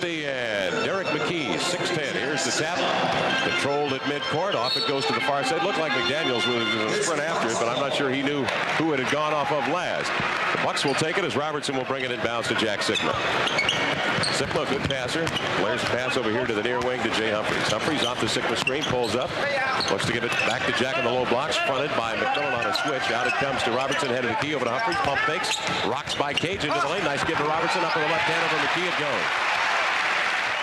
And Derek McKee, 6'10". Here's the tap. Controlled at midcourt. Off it goes to the far side. Looked like McDaniels was in the sprint after it, but I'm not sure he knew who it had gone off of last. The Bucks will take it as Robertson will bring it inbounds to Jack Sikma. Sikma, good passer. Blair's pass over here to the near wing to Jay Humphries. Humphries off the Sikma screen, pulls up. Looks to give it back to Jack in the low blocks. Fronted by McMillan on a switch. Out it comes to Robertson. Head of the key over to Humphries. Pump fakes. Rocks by Cage into the lane. Nice give to Robertson. Up with the left hand over McKee. It goes.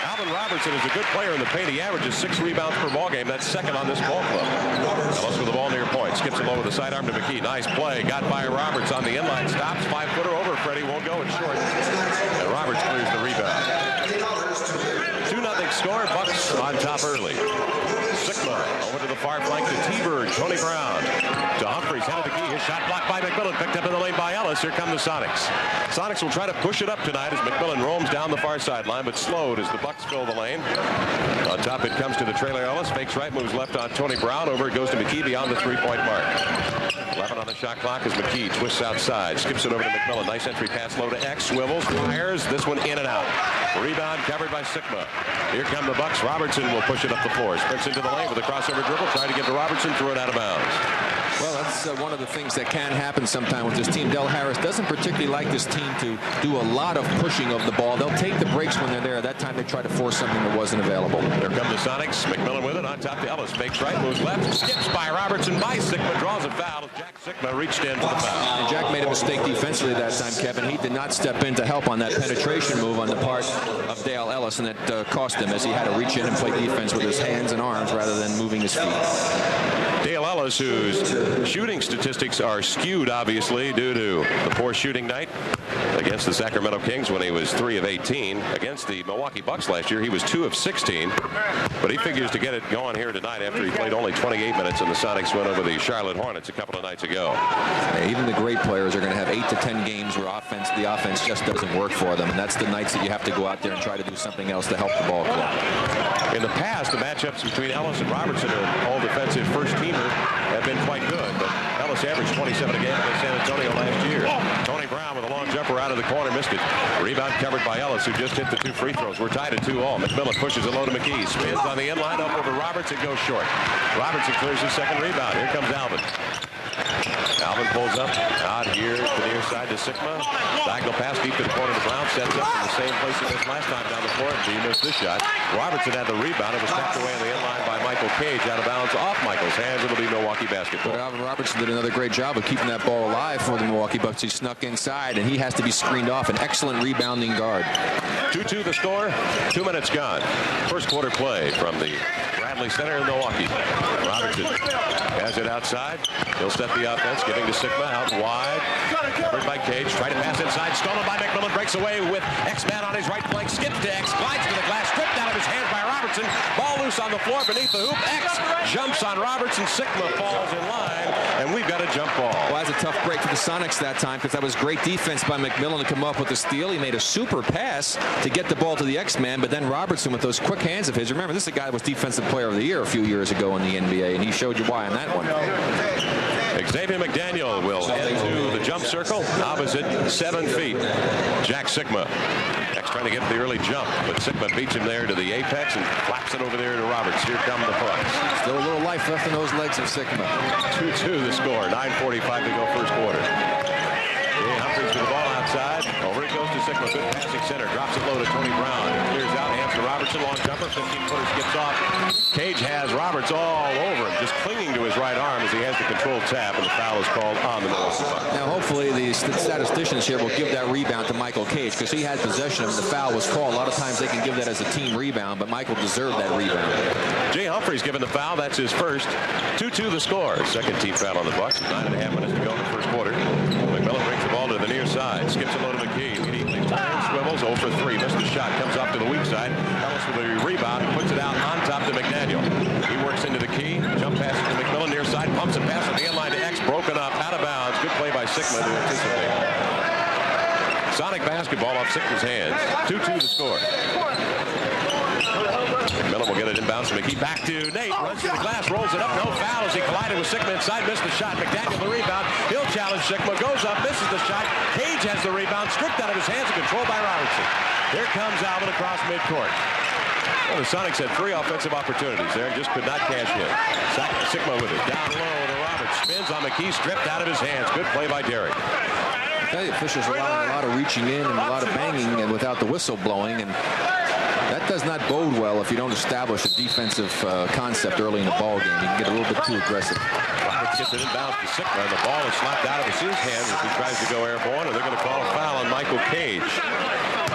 Alvin Robertson is a good player in the paint. He averages 6 rebounds per ball game. That's second on this ball club. Ellis with the ball near point. Skips it low with the sidearm to McKee. Nice play. Got by Roberts on the inline. Stops. 5-footer over. Freddie won't go. It's short. And Roberts clears the rebound. 2-0 score. Bucks on top early. Sikma over to the far flank to T-Bird. Tony Brown to Humphries. Head of the key. His shot blocked by McMillan. Picked up in the lane by Ellis. Here come the Sonics. Sonics will try to push it up tonight as McMillan roams down the far sideline, but slowed as the Bucks fill the lane. On top it comes to the trailer Ellis. Fakes right, moves left on Tony Brown. Over it goes to McKee beyond the 3-point mark. 11 on the shot clock as McKee twists outside. Skips it over to McMillan. Nice entry pass low to X. Swivels. Fires. This one in and out. Rebound covered by Sikma. Here come the Bucks. Robertson will push it up the floor. Sprints into the lane with a crossover dribble. Trying to get to Robertson. Threw it out of bounds. Well, that's one of the things that can happen sometime with this team. Del Harris doesn't particularly like this team to do a lot of pushing of the ball. They'll take the breaks when they're there. That time they try to force something that wasn't available. Here come the Sonics. McMillan with it on top to Ellis. Fakes right, moves left. Skips by Robertson. By Sikma. Draws a foul as Jack Sikma reached in for the foul. And Jack made a mistake defensively that time, Kevin. He did not step in to help on that penetration move on the part of Dale Ellis, and it cost him as he had to reach in and play defense with his hands and arms rather than moving his feet. Dale Ellis, whose shooting statistics are skewed, obviously, due to the poor shooting night against the Sacramento Kings when he was 3 of 18. Against the Milwaukee Bucks last year, he was 2 of 16. But he figures to get it going here tonight after he played only 28 minutes and the Sonics went over the Charlotte Hornets a couple of nights ago. Even the great players are going to have 8 to 10 games where the offense just doesn't work for them. And that's the nights that you have to go out there and try to do something else to help the ball club. In the past, the matchups between Ellis and Robertson, an all-defensive first-teamer, have been quite good. But Ellis averaged 27 a game against San Antonio last year. Tony Brown with a long jumper out of the corner, missed it. Rebound covered by Ellis, who just hit the 2 free throws. We're tied at 2-all. McMillan pushes it low to McKee. Spins on the inline up over Robertson, goes short. Robertson clears his second rebound. Here comes Alvin. Alvin pulls up out here to the near side to Sikma. Diagonal pass deep to the corner to Brown. Sets up in the same place he missed last time down the floor. He missed this shot. Robertson had the rebound. It was tapped away on the inline by Michael Cage. Out of bounds off Michael's hands. It'll be Milwaukee basketball. But Alvin Robertson did another great job of keeping that ball alive for the Milwaukee Bucks. He snuck inside, and he has to be screened off. An excellent rebounding guard. 2-2 the score. 2 minutes gone. First quarter play from the Bradley Center in Milwaukee. Robertson has it outside. He'll set the offense, giving to Sikma out wide. Covered by Cage. Try to pass inside. Stolen by McMillan. Breaks away with X-Man on his right flank. Skips to X. Glides to the glass. Stripped out of his hands by Robertson. Ball loose on the floor beneath the hoop. X jumps on Robertson. Sikma falls in line. And we've got a jump ball. Well, that's a tough break for the Sonics that time because that was great defense by McMillan to come up with the steal. He made a super pass to get the ball to the X-Man, but then Robertson with those quick hands of his. Remember, this is a guy that was Defensive Player of the Year a few years ago in the NBA, and he showed you why on that one. Xavier McDaniel will head to the jump circle opposite 7 feet. Jack Sikma. X trying to get the early jump, but Sikma beats him there to the apex and flaps it over there to Roberts. Here come the Bucks. Still a little life left in those legs of Sikma. 2-2 the score. 9:45 to go first quarter. Jay Humphries with the ball outside. Over it goes to Sikma. Good passing center. Drops it low to Tony Brown. Clears out. Hands to Robertson. Long jumper. 15-footer skips off. Cage has Roberts all over him. Just clinging to his right arm as he has the controlled tap, and the foul is called on the Milwaukee Bucks. Now, hopefully, the statisticians here will give that rebound to Michael Cage because he had possession of it. The foul was called. A lot of times they can give that as a team rebound, but Michael deserved that rebound. Jay Humphries given the foul. That's his first. 2-2 the score. Second team foul on the Bucks. 9.5 minutes to go in the first quarter. McMillan brings the ball to the near side. Skips it low to McKee. Immediately turns, swivels, 0 for 3. Missed the shot. Comes off to the weak side. Ellis with a rebound. Puts it out on top to McDaniel. He works into the key. Jump pass to McMillan near side. Pumps a pass on the inline to X. Broken up. Out of bounds. Good play by Sikma to anticipate. Sonic basketball off Sikma's hands. 2-2 the score. McMillan will get it inbounds to McKee. Back to Nate. Runs to the glass. Rolls it up. No foul as he collided with Sikma inside. Missed the shot. McDaniel the rebound. He'll challenge Sikma. Goes up. Misses the shot. Cage has the rebound. Stripped out of his hands and controlled by Robertson. Here comes Alvin across midcourt. Well, the Sonics had 3 offensive opportunities there and just could not cash in. Sigma with it. Down low to Roberts. Spins on McKee. Stripped out of his hands. Good play by Derek. The officials allowing a lot of reaching in and a lot of banging and without the whistle blowing. And that does not bode well if you don't establish a defensive concept early in the ball game. You can get a little bit too aggressive. Roberts gets it inbounds to Sigma, and the ball is slapped out of his hands as he tries to go airborne, and they're going to call a foul on Michael Cage.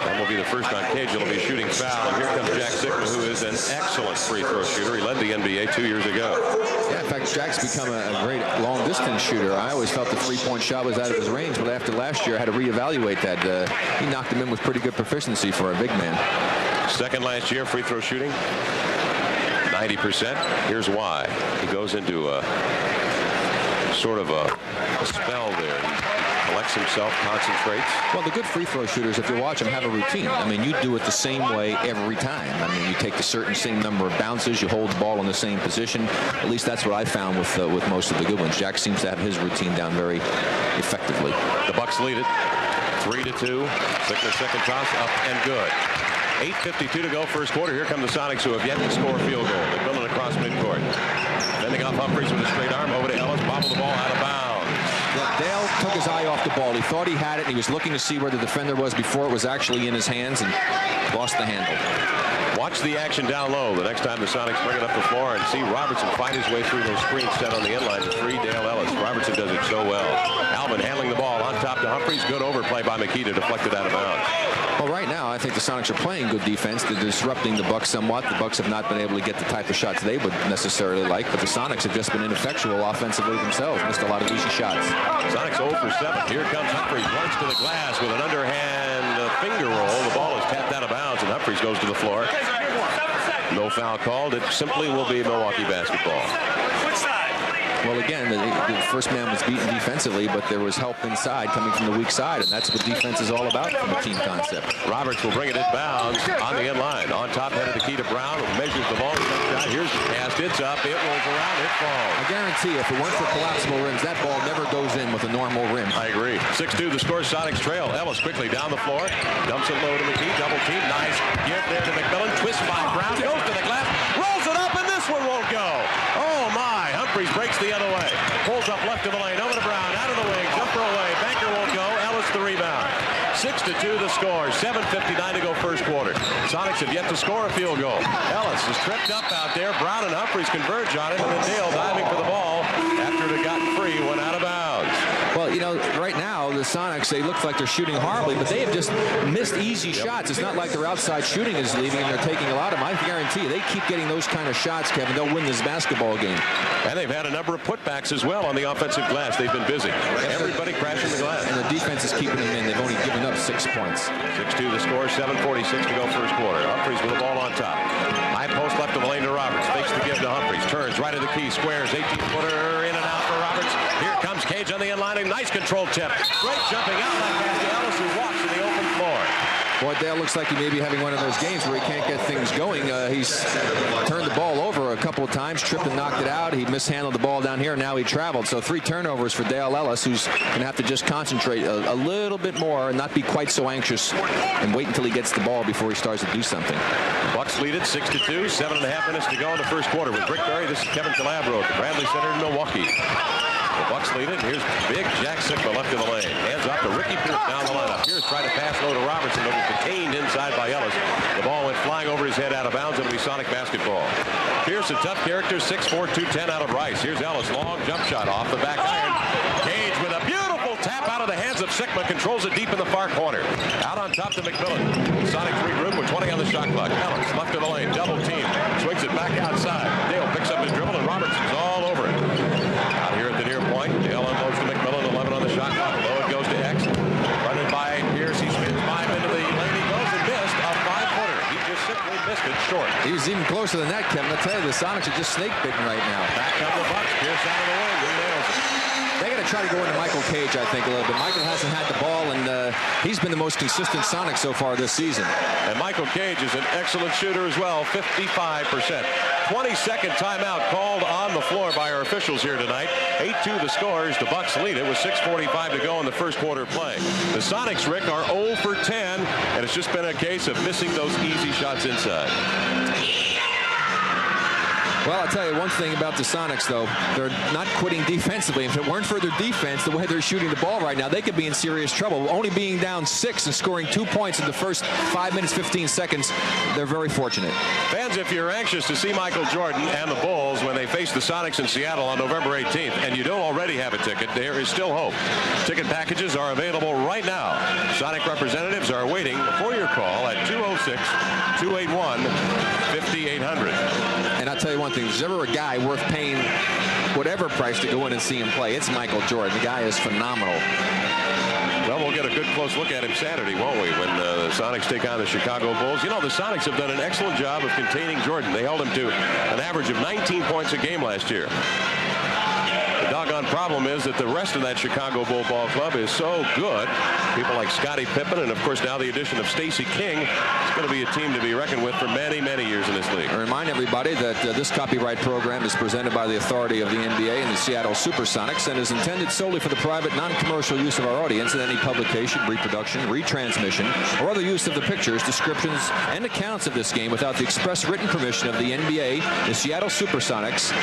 That will be the first on Cage. It'll be a shooting foul. And here comes Jack Sigma, who is an excellent free throw shooter. He led the NBA 2 years ago. Yeah, in fact, Jack's become a great long-distance shooter. I always felt the three-point shot was out of his range, but after last year, I had to reevaluate that. He knocked him in with pretty good proficiency for a big man. Second last year, free throw shooting, 90%. Here's why. He goes into a sort of a spell there. He collects himself, concentrates. Well, the good free throw shooters, if you watch them, have a routine. I mean, you do it the same way every time. I mean, you take the same number of bounces, you hold the ball in the same position. At least that's what I found with most of the good ones. Jack seems to have his routine down very effectively. The Bucks lead it 3-2. Sigma's second toss up and good. 8:52 to go first quarter. Here come the Sonics, who have yet to score a field goal. They're building across midcourt. Bending off Humphries with a straight arm over to Ellis. Bobbled the ball out of bounds. Yeah, Dale took his eye off the ball. He thought he had it. He was looking to see where the defender was before it was actually in his hands and lost the handle. Watch the action down low the next time the Sonics bring it up the floor and see Robertson find his way through those screens set on the end line to free Dale Ellis. Robertson does it so well. Alvin handling the ball on top to Humphries. Good overplay by McKee to deflect it out of bounds. Well, right now, I think the Sonics are playing good defense. They're disrupting the Bucks somewhat. The Bucks have not been able to get the type of shots they would necessarily like, but the Sonics have just been ineffectual offensively themselves. Missed a lot of easy shots. Sonics 0 for 7. Here comes Humphries. Runs to the glass with an underhand finger roll. The ball is tapped out of bounds, and Humphries goes to the floor. No foul called. It simply will be Milwaukee basketball. Well, again, the first man was beaten defensively, but there was help inside coming from the weak side, and that's what defense is all about from a team concept. Roberts will bring it inbounds on the end line. On top, headed to Keita Brown, who measures the long shot. Here's the pass. It's up. It rolls around. It falls. I guarantee if it weren't for collapsible rims, that ball never goes in with a normal rim. I agree. 6-2 the score. Sonics trail. Ellis quickly down the floor. Dumps it low to McKee. Double team. Nice give there to McMillan. Twist by Brown. Goes to the glass. Rolls it up, and this one won't go. Oh, my. Humphries breaks the other way. Pulls up left of the lane. Over to Brown. Out of the wing. Jumper away. Banker won't go. Ellis the rebound. 6-2 the score. 7:59 to go first quarter. Sonics have yet to score a field goal. Ellis is tripped up out there. Brown and Humphries converge on it, and then Dale diving for the ball after it had gotten free, went out of bounds. Well, you know, right now, the Sonics, they look like they're shooting horribly, but they have just missed easy shots. It's not like their outside shooting is leaving and they're taking a lot of them. I guarantee you, they keep getting those kind of shots, Kevin. They'll win this basketball game. And they've had a number of putbacks as well on the offensive glass. They've been busy. Everybody crashing the glass. And the defense is keeping them in. They've only given up 6 points. 6-2 the score, 7:46 to go first quarter. Humphries with the ball on top. High post left of the lane to Roberts. Fakes the give to Humphries. Turns right of the key. Squares. 18-footer in and out for Roberts. Here comes Cage on the end line. A nice control tip. Great jumping outlet pass to Ellis, who walks to the open floor. Boy, Dale looks like he may be having one of those games where he can't get things going. He's turned the ball over a couple of times, tripped and knocked it out. He mishandled the ball down here, and now he traveled. So 3 turnovers for Dale Ellis, who's going to have to just concentrate a little bit more and not be quite so anxious and wait until he gets the ball before he starts to do something. Bucks lead it 6-2, 7.5 minutes to go in the first quarter. With Rick Berry, this is Kevin Calabro at the Bradley Center in Milwaukee. The Bucks lead it. Here's big Jack Sigma left of the lane. Hands off to Ricky Pierce down the lineup. Pierce tried to pass low to Robertson, but was detained inside by Ellis. The ball went flying over his head out of bounds. It'll be Sonic basketball. Pierce, a tough character, 6'4", 210 out of Rice. Here's Ellis, long jump shot off the back iron. Cage with a beautiful tap out of the hands of Sigma. Controls it deep in the far corner. Out on top to McMillan. Sonic regroup with 20 on the shot clock. Ellis left of the lane, double team. Swings it back outside. Dale picks up his dribble, and Robertson's all over it. Out here at the near point, Dale unloads to McMillan, 11 on the shot clock. Low it goes to X. Running by Pierce, he spins 5 into the lane. He goes and missed a 5-footer. He just simply missed it short. He was even closer than that, Kevin. I tell you, the Sonics are just snake bitten right now. Back come the Bucks. Pierce out of the wing. He nails it. They got to try to go into Michael Cage, I think, a little bit. Michael hasn't had the ball, and he's been the most consistent Sonic so far this season. And Michael Cage is an excellent shooter as well, 55%. 22nd timeout called on the floor by our officials here tonight. 8-2 the scores. The Bucks lead it with 6:45 to go in the first quarter play. The Sonics, Rick, are 0 for 10, and it's just been a case of missing those easy shots inside. Well, I'll tell you one thing about the Sonics, though. They're not quitting defensively. If it weren't for their defense, the way they're shooting the ball right now, they could be in serious trouble. Only being down 6 and scoring 2 points in the first 5 minutes, 15 seconds, they're very fortunate. Fans, if you're anxious to see Michael Jordan and the Bulls when they face the Sonics in Seattle on November 18th, and you don't already have a ticket, there is still hope. Ticket packages are available right now. Sonic representatives are waiting for your call at 206-281-5800. And I'll tell you one thing, if there's ever a guy worth paying whatever price to go in and see him play, it's Michael Jordan. The guy is phenomenal. Well, we'll get a good close look at him Saturday, won't we, when the Sonics take on the Chicago Bulls. You know, the Sonics have done an excellent job of containing Jordan. They held him to an average of 19 points a game last year. The doggone problem is that the rest of that Chicago Bull ball club is so good. People like Scottie Pippen, and of course now the addition of Stacey King. It's going to be a team to be reckoned with for many, many years in this league. I remind everybody that this copyright program is presented by the authority of the NBA and the Seattle Supersonics and is intended solely for the private, non-commercial use of our audience, and any publication, reproduction, retransmission, or other use of the pictures, descriptions, and accounts of this game without the express written permission of the NBA, the Seattle Supersonics,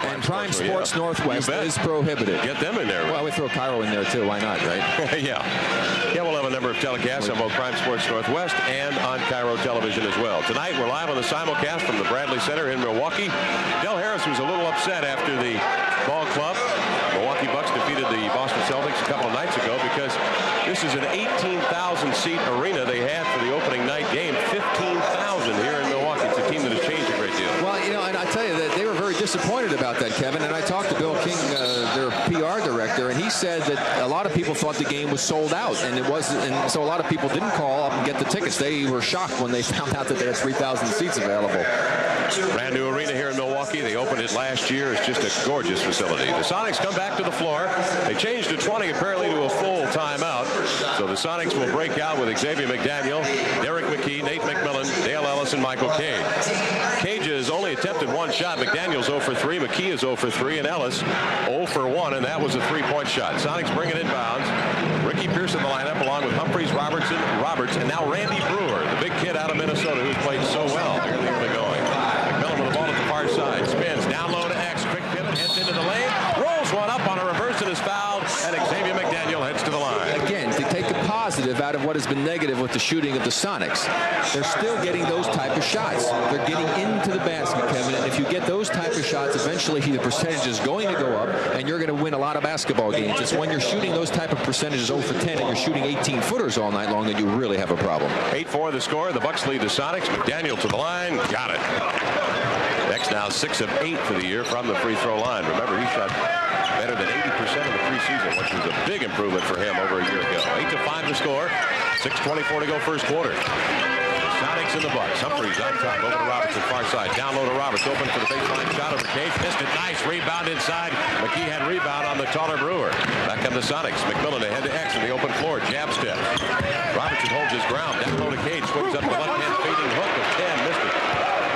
and Prime Sports Northwest is prohibited. Get them in there. Well, we throw Cairo in there, too. Why not, right? Yeah, we'll have a number of telecasts on both Prime Sports Northwest and on Cairo Television as well. Tonight, we're live on the simulcast from the Bradley Center in Milwaukee. Del Harris was a little upset after the ball club. Milwaukee Bucks defeated the Boston Celtics a couple of nights ago because this is an 18,000-seat arena they had for the opening night game. 15,000 here in Milwaukee. It's a team that has changed a great deal. Well, you know, and I tell you that they were very disappointed about that, Kevin. And I talked to Bill King, their PR director, and he said that a lot of people thought the game was sold out, and it wasn't. And so a lot of people didn't call up and get the tickets. They were shocked when they found out that they had 3,000 seats available. Brand new arena here in Milwaukee. They opened it last year. It's just a gorgeous facility. The Sonics come back to the floor. They changed to 20 apparently to a full timeout. So the Sonics will break out with Xavier McDaniel, Derek McKee, Nate McMillan, Dale Ellis, and Michael Cage. Cage has only attempted one shot. McDaniel's 0 for 3. McKee is 0 for 3. And Ellis 0 for 1. And that was a three-point shot. Sonics bring it inbounds. Ricky Pierce in the lineup along with Humphreys, Roberts, and now Randy Brewer, the big kid out of Minnesota who's played so well here in the early going. McMillan with the ball at the far side. Spins down low to X. Quick pivot. Heads into the lane. Rolls one up on a reverse and is fouled. And Xavier McDaniel heads to the line. Again, to take a positive out of what has been negative with the shooting of the Sonics, they're still getting those type of shots. They're getting into the basket, Kevin, and if you get those type of shots, eventually the percentage is going to go up, and you're going to win a lot of basketball games. It's when you're shooting those type of percentages 0 for 10 and you're shooting 18-footers all night long that you really have a problem. 8-4 the score. The Bucks lead the Sonics. McDaniel to the line. Got it. X now 6 of 8 for the year from the free throw line. Remember, he shot better than 80% of the preseason, which was a big improvement for him over a year ago. 8-5 the score. 6:24 to go first quarter. Sonics in the Bucks. Humphreys on top. Over to Robertson, far side. Down low to Roberts. Open for the baseline shot over Cage. Missed it. Nice rebound inside. McKee had rebound on the taller Brewer. Back come the Sonics. McMillan ahead to X in the open floor. Jab step. Robertson holds his ground. Down low to Cage. Swings up the left-hand fading hook of 10. Missed it.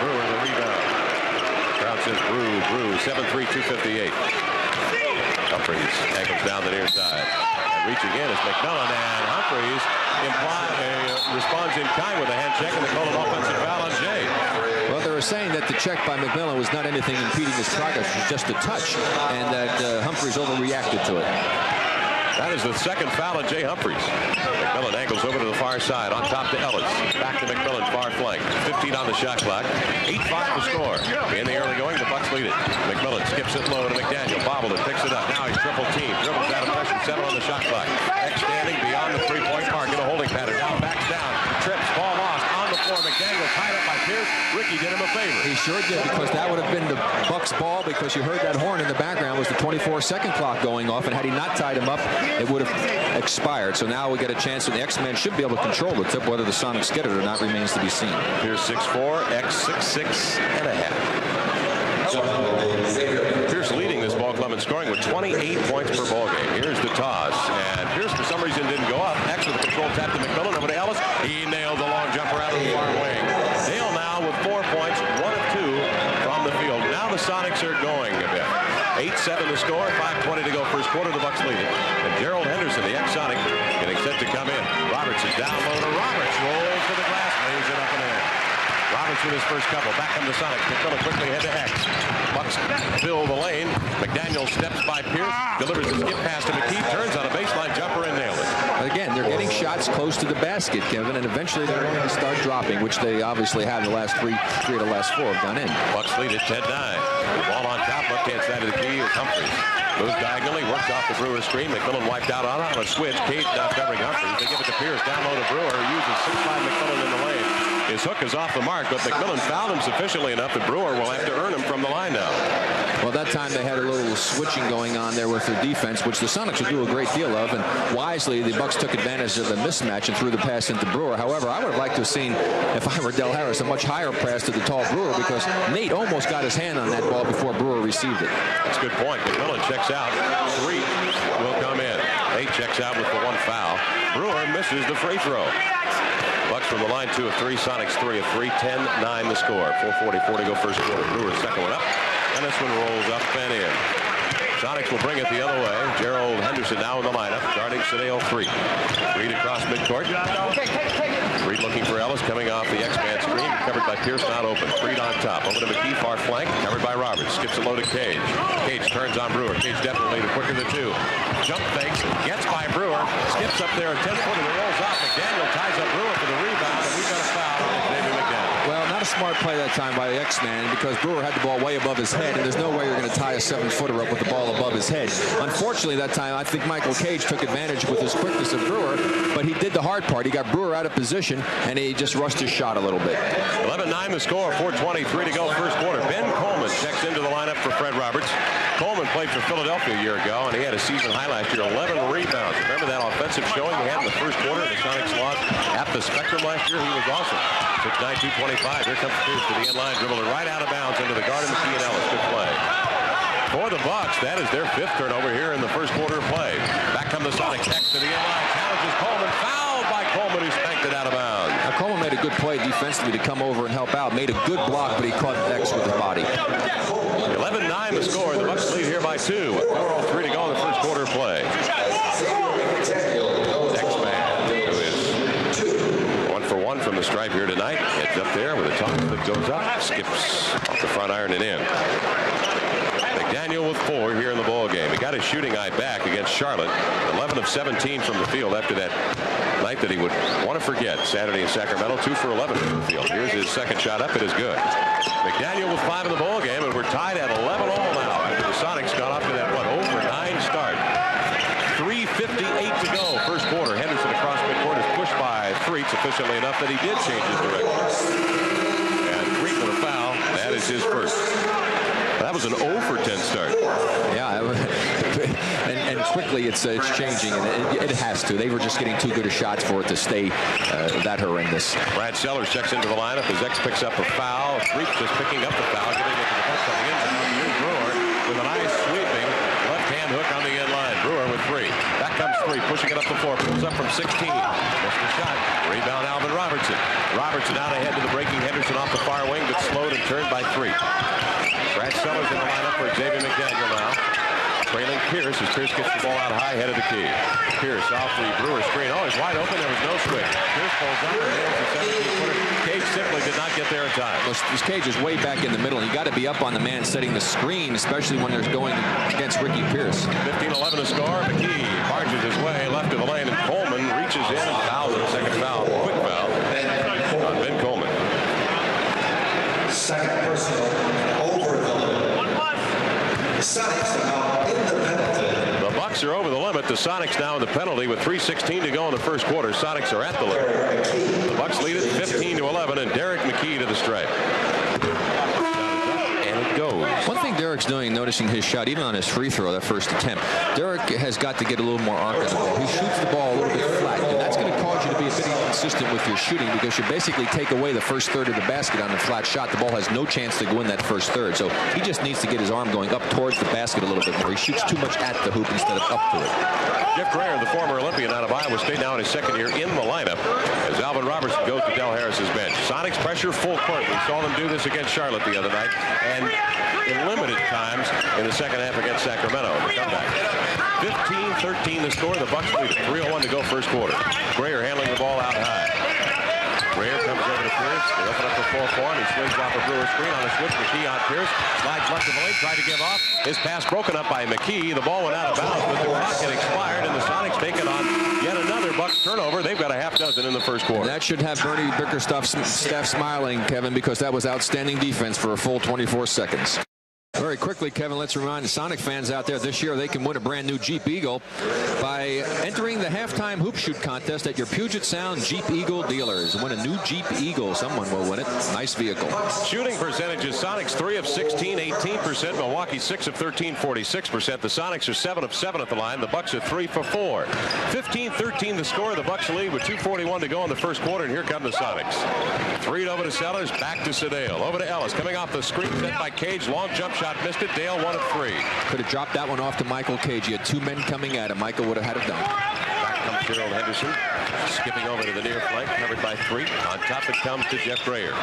Brewer the rebound. Crowd says Brew. 7-3, 258. Humphreys angles down the near side. And reaching in is McMillan, and Humphreys responds in kind with a hand check, and they call an offensive foul on Jay. Well, they were saying that the check by McMillan was not anything impeding his progress, it was just a touch, and that Humphreys overreacted to it. That is the second foul on Jay Humphreys. McMillan angles over to the far side. On top to Ellis. Back to McMillan, far flank. 15 on the shot clock. 8-5 to score. In the early going, the Bucks lead it. McMillan skips it low to McDaniel. Bobbled it, picks it up. Now he's triple team. Dribbles out of pressure. 7 on the shot clock. X standing beyond the three-point mark in a holding pattern. Now backs down. Trips. Ball lost. On the floor. McDaniel tied up by Pierce. Ricky did him a favor. He sure did, because that would have been the Bucks' ball, because you heard that horn in the background was the 24-second clock going off, and had he not tied him up, it would have expired. So now we get a chance, and the X-Men should be able to control the tip. Whether the Sonics get it or not remains to be seen. Here's 6'4", X 6'6" and a half. Pierce leading this ball scoring with 28 points per ball game. Here's the toss, and Pierce for some reason didn't go up. X with the control tap to McMillan, over to Ellis. He nailed the long jumper out of the far wing. Dale now with 4 points, 1 of 2 from the field. Now the Sonics are going a bit. 8-7 to score, 5:20 to go first quarter. The Bucks lead it. And Gerald Henderson, the ex-Sonic, getting set to come in. Roberts is down low to Roberts, rolls to the glass, lays it up and in. Roberts with his first couple. Back come the Sonics. McMillan quickly head to X. Bucks fill the lane. McDaniel steps by Pierce, delivers the skip pass to McKee, turns on a baseline jumper and nails it. Again, they're getting shots close to the basket, Kevin, and eventually they're going to start dropping, which they obviously have. The last three of the last 4 have gone in. Bucks lead at 10-9. Ball on top, left-hand side of the key is Humphries. Moves diagonally, works off the Brewer screen. McMillan wiped out on a switch. Cage now covering Humphries. They give it to Pierce, down low to Brewer, who uses 6'5" McMillan in the lane. His hook is off the mark, but McMillan fouled him sufficiently enough that Brewer will have to earn him from the line now. Well, that time they had a little switching going on there with their defense, which the Sonics would do a great deal of, and wisely the Bucks took advantage of the mismatch and threw the pass into Brewer. However, I would have liked to have seen, if I were Del Harris, a much higher pass to the tall Brewer, because Nate almost got his hand on that ball before Brewer received it. That's a good point. McMillan checks out. 3 will come in. Nate checks out with the 1 foul. Brewer misses the free throw. Bucks from the line, 2 of 3. Sonics 3 of 3. 10-9 the score. 4:44 to go first quarter. Brewer's second one up. And this one rolls up and in. Sonics will bring it the other way. Gerald Henderson now in the lineup, guarding Sedale 3. Reed across midcourt. Reed looking for Ellis, coming off the X-Man screen, covered by Pierce, not open. Reed on top, over to McKee, far flank, covered by Roberts. Skips a low to Cage. Cage turns on Brewer. Cage definitely the quicker of the 2. Jump fakes, gets by Brewer, skips up there, a 10-footer that rolls off. McDaniel ties up Brewer for the rebound, and we've got a foul on Xavier McDaniel. Well, not a smart play that time by the X-Man, because Brewer had the ball way above his head, and there's no way you're going to tie a 7-footer up with the ball above his head. Unfortunately, that time, I think Michael Cage took advantage with his quickness of Brewer, but he did the hard part. He got Brewer out of position, and he just rushed his shot a little bit. 11-9 the score, 4:23 to go first quarter. Ben Coleman checks into the lineup for Fred Roberts. Coleman played for Philadelphia a year ago, and he had a season high last year, 11 rebounds. Remember that offensive showing he had in the first quarter? The Sonics lost at the Spectrum last year. He was awesome. 6'9", 225. Here comes Pierce to the end line, dribbled it right out of bounds into the guard of McKee and Ellis. Good play. For the Bucks, that is their 5th turnover here in the first quarter of play. Back come the Sonics. X to the end line. Challenges Coleman. Fouled by Coleman, who spanked it out of bounds. Now, Coleman made a good play defensively to come over and help out. Made a good block, but he caught X with his body. 11-9 the score. The Bucks lead here by 2. With 4:03 to go in the first quarter of play. X-Man, who is 1 for 1 from the stripe here tonight. Heads up there with a toss that goes up. Skips off the front iron and in. McDaniel with 4 here in the ball game. He got his shooting eye back against Charlotte. 11 of 17 from the field after that night that he would want to forget. Saturday in Sacramento, 2 for 11 from the field. Here's his second shot up. It is good. McDaniel with 5 in the ball game, and we're tied at 11 all now. After the Sonics got off to that over 9 start. 3:58 to go first quarter. Henderson across midcourt is pushed by Threet sufficiently enough that he did change his direction. And Threet with a foul. That is his first. That was an 0 for 10 start. Yeah, and quickly it's changing, and it has to. They were just getting too good of shots for it to stay that horrendous. Brad Sellers checks into the lineup as X picks up a foul. Threet just picking up the foul, giving it to the Bucks coming in. Here's Brewer with a nice sweeping left-hand hook on the end line. Brewer with 3. Back comes 3, pushing it up the floor. Pulls up from 16. Missed the shot. Rebound Alvin Robertson. Robertson out ahead to the breaking Henderson off the far wing, but slowed and turned by 3. Brad Sellers in the lineup for Xavier McDaniel now. Trailing Pierce as Pierce gets the ball out high, head of the key. Pierce off the Brewer screen. Oh, he's wide open. There was no switch. Pierce pulls up and nails the 17-footer. Cage simply did not get there in time. This Cage is way back in the middle. You got to be up on the man setting the screen, especially when they're going against Ricky Pierce. 15-11 to score. McKee barges his way left of the lane, and Coleman reaches in and fouls him. Second foul, quick foul on Ben Coleman. Second personal over the limit. Sonics now in the penalty. The Bucks are over the limit. The Sonics now in the penalty with 3:16 to go in the first quarter. Sonics are at the limit. The Bucks lead it 15-11, and Derek McKee to the stripe. And it goes. One thing Derek's doing, noticing his shot, even on his free throw, that first attempt, Derek has got to get a little more arc on the ball. He shoots the ball a little bit flat, and that's going to cause you to be a bit consistent with your shooting because you basically take away the first third of the basket on the flat shot. The ball has no chance to go in that first third. So he just needs to get his arm going up towards the basket a little bit more. He shoots too much at the hoop instead of up to it. Jeff Grayer, the former Olympian out of Iowa State, now in his second year in the lineup as Alvin Robertson goes to Del Harris's bench. Sonics pressure full court. We saw them do this against Charlotte the other night and in limited times in the second half against Sacramento. The comeback. 15-13 the score. The Bucks lead it. 3:01 to go first quarter. Grayer handling the ball out high. Grayer comes over to Pierce. They open up the floor for him. He swings off a Brewer screen on a switch. McKee on Pierce. Slides left of the lane. Tried to give off. His pass broken up by McKee. The ball went out of bounds, but the clock had expired, and the Sonics take it on yet another Bucks turnover. They've got a half dozen in the first quarter. And that should have Bernie Bickerstaff's staff smiling, Kevin, because that was outstanding defense for a full 24 seconds. Very quickly, Kevin, let's remind the Sonic fans out there this year they can win a brand new Jeep Eagle by entering the halftime hoop shoot contest at your Puget Sound Jeep Eagle dealers. Win a new Jeep Eagle. Someone will win it. Nice vehicle. Shooting percentages, Sonics 3 of 16, 18%. Milwaukee 6 of 13, 46%. The Sonics are 7 of 7 at the line. The Bucks are 3 for 4. 15-13 the score. The Bucks lead with 2:41 to go in the first quarter, and here come the Sonics. 3 over to Sellers, back to Sedale. Over to Ellis, coming off the screen, set by Cage. Long jump shot. Missed it. Dale 1 of 3. Could have dropped that one off to Michael Cage. He had 2 men coming at him. Michael would have had it done. Back comes Gerald Henderson. Skipping over to the near flank. Covered by 3. On top it comes to Jeff Grayer.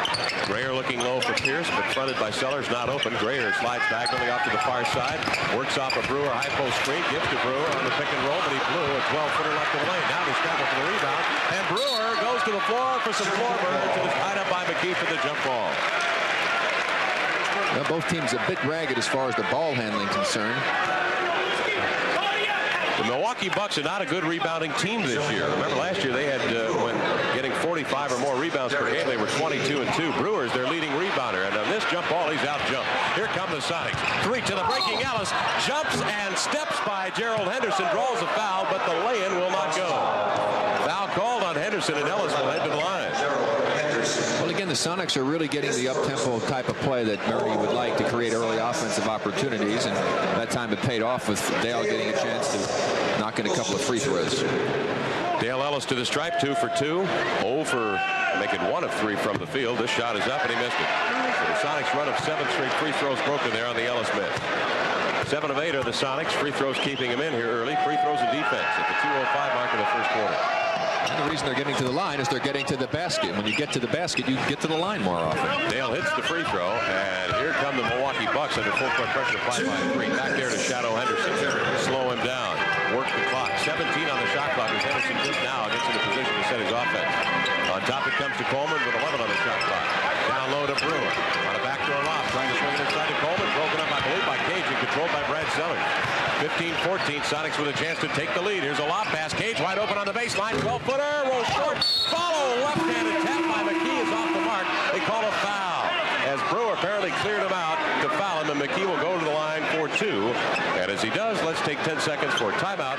Grayer looking low for Pierce, but fronted by Sellers. Not open. Grayer slides diagonally off to the far side. Works off a Brewer high post screen. Gives to Brewer on the pick and roll, but he blew a 12-footer left of the lane. Now he scrambles for the rebound. And Brewer goes to the floor for some floor burners. It is tied up by McKee for the jump ball. Well, both teams a bit ragged as far as the ball handling concerned. The Milwaukee Bucks are not a good rebounding team this year. Remember last year they had, when getting 45 or more rebounds per game, they were 22-2. Brewer's their leading rebounder. And on this jump ball, he's out jumped. Here come the Sonics. 3 to the breaking Ellis. Jumps and steps by Gerald Henderson. Draws a foul, but the lay-in will not go. Foul called on Henderson, and Ellis will head to the line. Well, again, the Sonics are really getting the up-tempo type of play that Murray would like to create early offensive opportunities, and that time it paid off with Dale getting a chance to knock in a couple of free throws. Dale Ellis to the stripe, 2 for 2. 0 for making 1 of 3 from the field. This shot is up, and he missed it. So the Sonics run of 7 straight free throws broken there on the Ellis miss. 7 of 8 are the Sonics. Free throws keeping him in here early. Free throws and defense at the 2:05 mark of the first quarter. And the reason they're getting to the line is they're getting to the basket. When you get to the basket, you get to the line more often. Dale hits the free throw, and here come the Milwaukee Bucks under full court pressure, 5 by 3. Back there to Shadow Henderson. Slow him down. Work the clock. 17 on the shot clock as Henderson just now gets in a position to set his offense. On top it comes to Coleman with 11 on the shot clock. Down low to Brewer. On a backdoor lob, trying to swing it inside to Coleman. Broken up, I believe, by Cage and controlled by Brad Sellers. 15-14, Sonics with a chance to take the lead. Here's a lob pass. Cage wide open on the baseline. 12-footer, rolls short. Follow, left-handed tap by McKee is off the mark. They call a foul. As Brewer apparently cleared him out to foul him, and McKee will go to the line for 2. And as he does, let's take 10 seconds for a timeout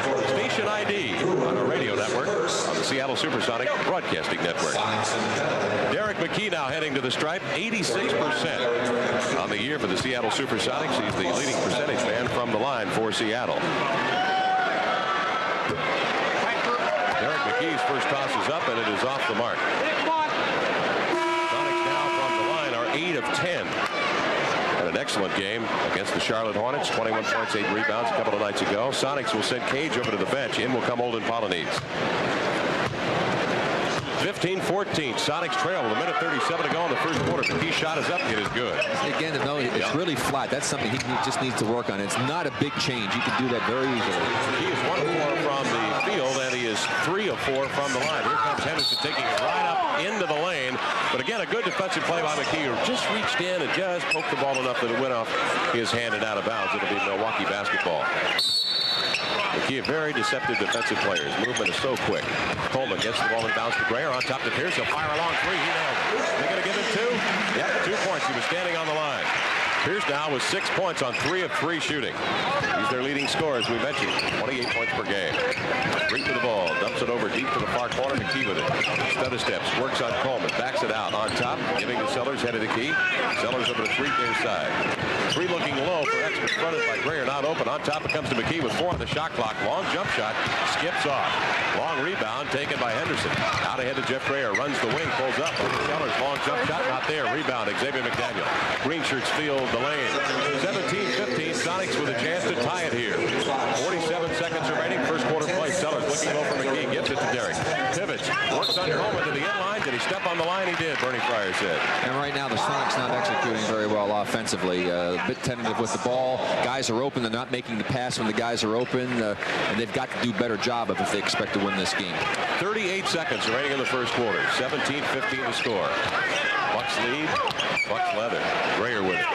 for Station ID on our radio network on the Seattle Supersonic Broadcasting Network. Derek McKee now heading to the stripe, 86% on the year for the Seattle Supersonics. He's the leading percentage man from the line for Seattle. Derek McKee's first toss is up, and it is off the mark. Sonics now from the line are 8 of 10. And an excellent game against the Charlotte Hornets. 21 points, 8 rebounds a couple of nights ago. Sonics will send Cage over to the bench. In will come Olden Polonese. 15-14. Sonics trail with 1:37 to go in the first quarter. McKee's shot is up. It is good. Again, no, it's really flat. That's something he just needs to work on. It's not a big change. He can do that very easily. He is 1 of 4 from the field, and he is 3 of 4 from the line. Here comes Henderson taking it right up into the lane. But again, a good defensive play by McKee, who just reached in and just poked the ball enough that it went off his hand and out of bounds. It'll be Milwaukee basketball. McKee, a very deceptive defensive player. His movement is so quick. Coleman gets the ball and bounce to Grayer. On top to Pierce. He'll fire a long 3. He nails it. They're going to give him 2? Yep, 2 points. He was standing on the line. Pierce now with 6 points on 3 of 3 shooting. He's their leading scorer, as we mentioned, 28 points per game. Street to the ball, dumps it over deep to the far corner. McKee with it. Stutter steps, works on Coleman, backs it out on top, giving to Sellers, head of the key. Sellers over to 3 near side. 3 looking low for X, fronted by Grayer, not open. On top it comes to McKee with 4 on the shot clock. Long jump shot, skips off. Long rebound taken by Henderson. Out ahead to Jeff Grayer, runs the wing, pulls up. Sellers, long jump shot, not there. Rebound, Xavier McDaniel. Green shirts field the lane. 17-15, Sonics with a chance to tie it here. 47 seconds remaining, first quarter play. Sellers looking low for McKee, gives it to Derrick. Pivots, works on Coleman to the end line. Did he step on the line? He did, Bernie Fryer said. And right now the Sonics not executing very well offensively. A bit tentative with the ball. Guys are open. They're not making the pass when the guys are open. And they've got to do a better job of if they expect to win this game. 38 seconds remaining in the first quarter. 17-15 to score. Bucks lead. Bucks leather. Grayer with it.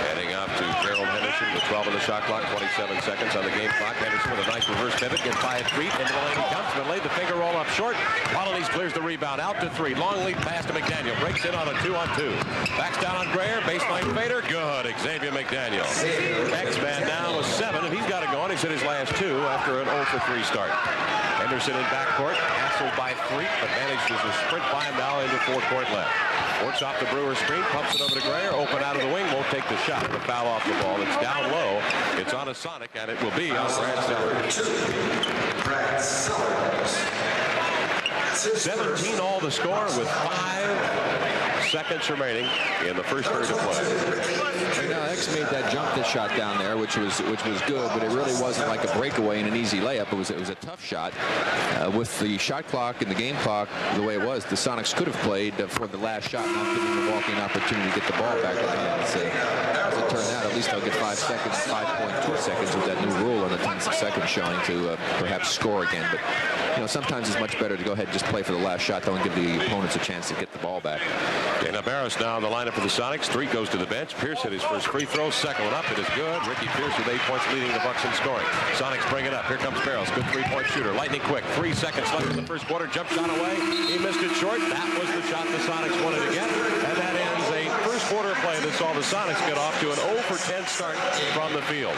Heading off to Gerald Henderson with 12 on the shot clock. 27 seconds on the game clock. Henderson with a nice reverse pivot. Gets by a feet. Into the lane he comes. But laid the finger roll up short. Polonese clears the rebound. Out to 3. Long lead pass to McDaniel. Breaks in on a 2-on-2. Backs down on Grayer. Baseline fader. Good. Xavier McDaniel. X-Man now with 7. And he's got it going. He's hit his last 2 after an 0-for-3 start. Henderson in backcourt. Hassled by Freak, but manages to sprint by him now into forecourt left. Works off the Brewer screen. Pumps it over to Grayer. Open out of the wing. Won't take the shot. The foul off the ball. It's down low. It's on a Sonic, and it will be on Brad Sellers. 17 all the score with 5 seconds remaining in the first third of play. Now X made that jump shot down there, which was good, but it really wasn't like a breakaway and an easy layup. It was a tough shot. With the shot clock and the game clock the way it was, the Sonics could have played for the last shot, not giving Milwaukee an opportunity to get the ball back in the hands. As it turned out, at least they'll get 5 seconds, 5.2 seconds with that new rule on the 10th second showing to perhaps score again. But sometimes it's much better to go ahead and just play for the last shot. Don't give the opponents a chance to get the ball back. Dana Barros now in the lineup for the Sonics. 3 goes to the bench. Pierce hit his first free throw. Second one up. It is good. Ricky Pierce with 8 points leading the Bucks in scoring. Sonics bring it up. Here comes Barros. Good 3-point shooter. Lightning quick. 3 seconds left in the first quarter. Jump shot away. He missed it short. That was the shot the Sonics wanted to get. And that ends a first quarter play that saw the Sonics get off to an 0-for-10 start from the field.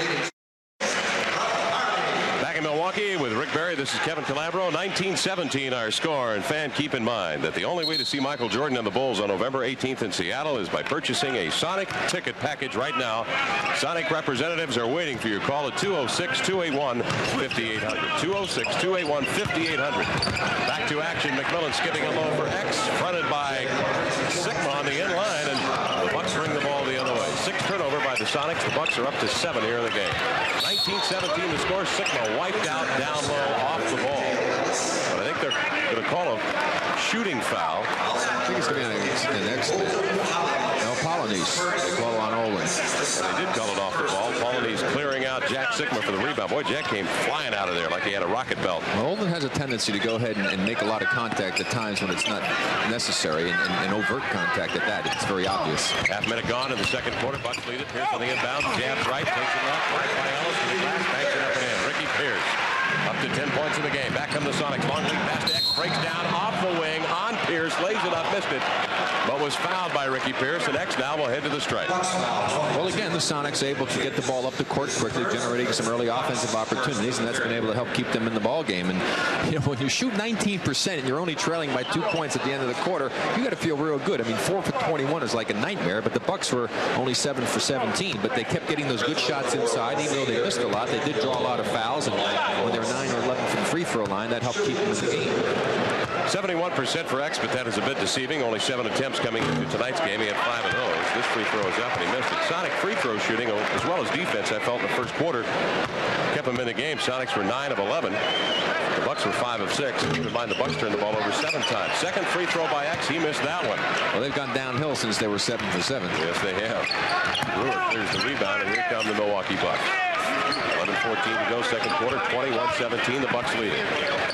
Back in Milwaukee with Rick Barry, this is Kevin Calabro. 19-17 our score. And fan, keep in mind that the only way to see Michael Jordan and the Bulls on November 18th in Seattle is by purchasing a Sonic ticket package right now. Sonic representatives are waiting for your call at 206-281-5800. 206-281-5800. Back to action. McMillan skipping a low for X, fronted by Sigma on the end line, and the Bucks bring the ball the other way. 6 turnover by the Sonics. The Bucks are up to 7 here in the game. 19-17 the score. Sigma wiped out down low off the ball. But I think they're going to call a shooting foul. I think it's going to be an X-Man. No, Polonese. They call on Olin. They did call it off the ball. Polonese clearing out Jack Sigma for the rebound. Boy, Jack came flying out of there like he had a rocket belt. Well, Olin has a tendency to go ahead and make a lot of contact at times when it's not necessary, and overt contact at that. It's very obvious. Half minute gone in the second quarter. Bucks lead it. Pierce on the inbound. Jabs right. Takes it left. Right by Ellis. To the glass. Banks it up and in. Ricky Pierce. Up to 10 points in the game. Back come the Sonics. Long lead pass to X. Breaks down off the wing on Pierce. Lays it up. Missed it. But was fouled by Ricky Pierce. And X now will head to the stripe. Well, again, the Sonics able to get the ball up the court quickly, generating some early offensive opportunities, and that's been able to help keep them in the ball game. And when you shoot 19% and you're only trailing by 2 points at the end of the quarter, you got to feel real good. I mean, 4 for 21 is like a nightmare, but the Bucks were only 7 for 17. But they kept getting those good shots inside, even though they missed a lot. They did draw a lot of fouls, and when they were 9 or 11 from the free throw line, that helped keep them in the game. 71% for X, but that is a bit deceiving. Only 7 attempts coming into tonight's game. He had 5 of those. This free throw is up, and he missed it. Sonic free throw shooting, as well as defense, I felt in the first quarter, kept them in the game. Sonics were 9 of 11. The Bucks were 5 of 6. Keep in mind, the Bucks turned the ball over 7 times. Second free throw by X. He missed that one. Well, they've gone downhill since they were 7 for 7. Yes, they have. Brewer clears the rebound, and here come the Milwaukee Bucks. 11-14 to go, second quarter, 21-17, the Bucks leading.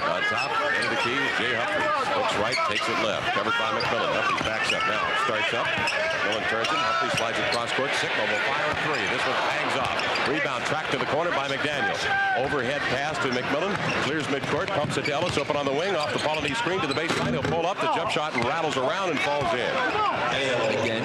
On top, into the key, Jay Humphrey. Looks right, takes it left. Covered by McMillan. Humphrey backs up now. Starts up. McMillan turns it. Humphrey slides across court. Sigma will fire a 3. This one hangs off. Rebound tracked to the corner by McDaniel. Overhead pass to McMillan. Clears midcourt. Pumps it to Ellis. Open on the wing. Off the Polonese screen to the baseline. He'll pull up. The jump shot and rattles around and falls in. And again,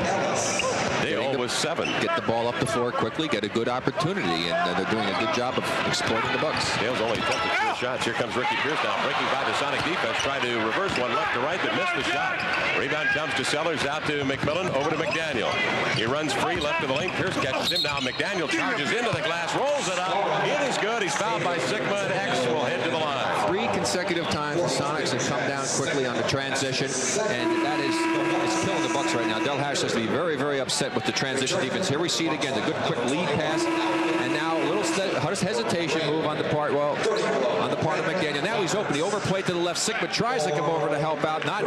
Dale with 7. Get the ball up the floor quickly, get a good opportunity, and they're doing a good job of exploiting the Bucks. Dale's only attempted 2 shots. Here comes Ricky Pierce now, breaking by the Sonic defense, trying to reverse one left to right, but missed the shot. Rebound comes to Sellers, out to McMillan, over to McDaniel. He runs free, left of the lane. Pierce catches him down. McDaniel charges into the glass, rolls it up. It is good. He's fouled by Sigma, and X will head to the line. 3 consecutive times the Sonics have come down quickly on the transition, and that is it's killing the Bucks right now. Del Harris has to be very, very upset with the transition defense. Here we see it again, the good quick lead pass, and now a little hesitation move on the part of McDaniel. Now he's open. He overplayed to the left. Sigma tries to come over to help out, not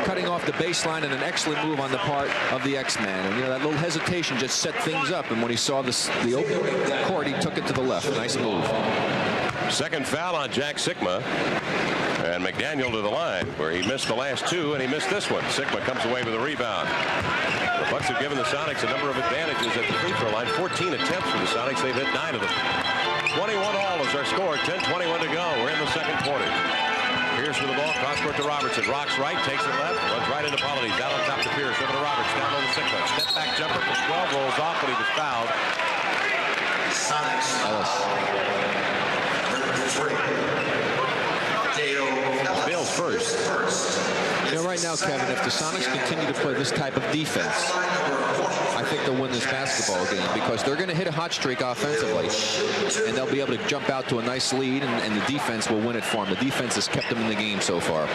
cutting off the baseline, and an excellent move on the part of the X-Man. And that little hesitation just set things up, and when he saw the open court, he took it to the left. Nice move. Second foul on Jack Sigma, and McDaniel to the line, where he missed the last 2, and he missed this one. Sigma comes away with a rebound. The Bucks have given the Sonics a number of advantages at the free throw line. 14 attempts for the Sonics. They've hit 9 of them. 21 all is our score. 10:21 to go. We're in the second quarter. Pierce with the ball, cross court to Robertson. Rocks right, takes it left, runs right into Polonese. Down on top to Pierce, over to Roberts, down on the Sigma. Step back jumper from 12, rolls off, but he was fouled. Ellis. Bill's first. Right now, Kevin, if the Sonics continue to play this type of defense, I think they'll win this basketball game, because they're going to hit a hot streak offensively, and they'll be able to jump out to a nice lead, and the defense will win it for them. The defense has kept them in the game so far.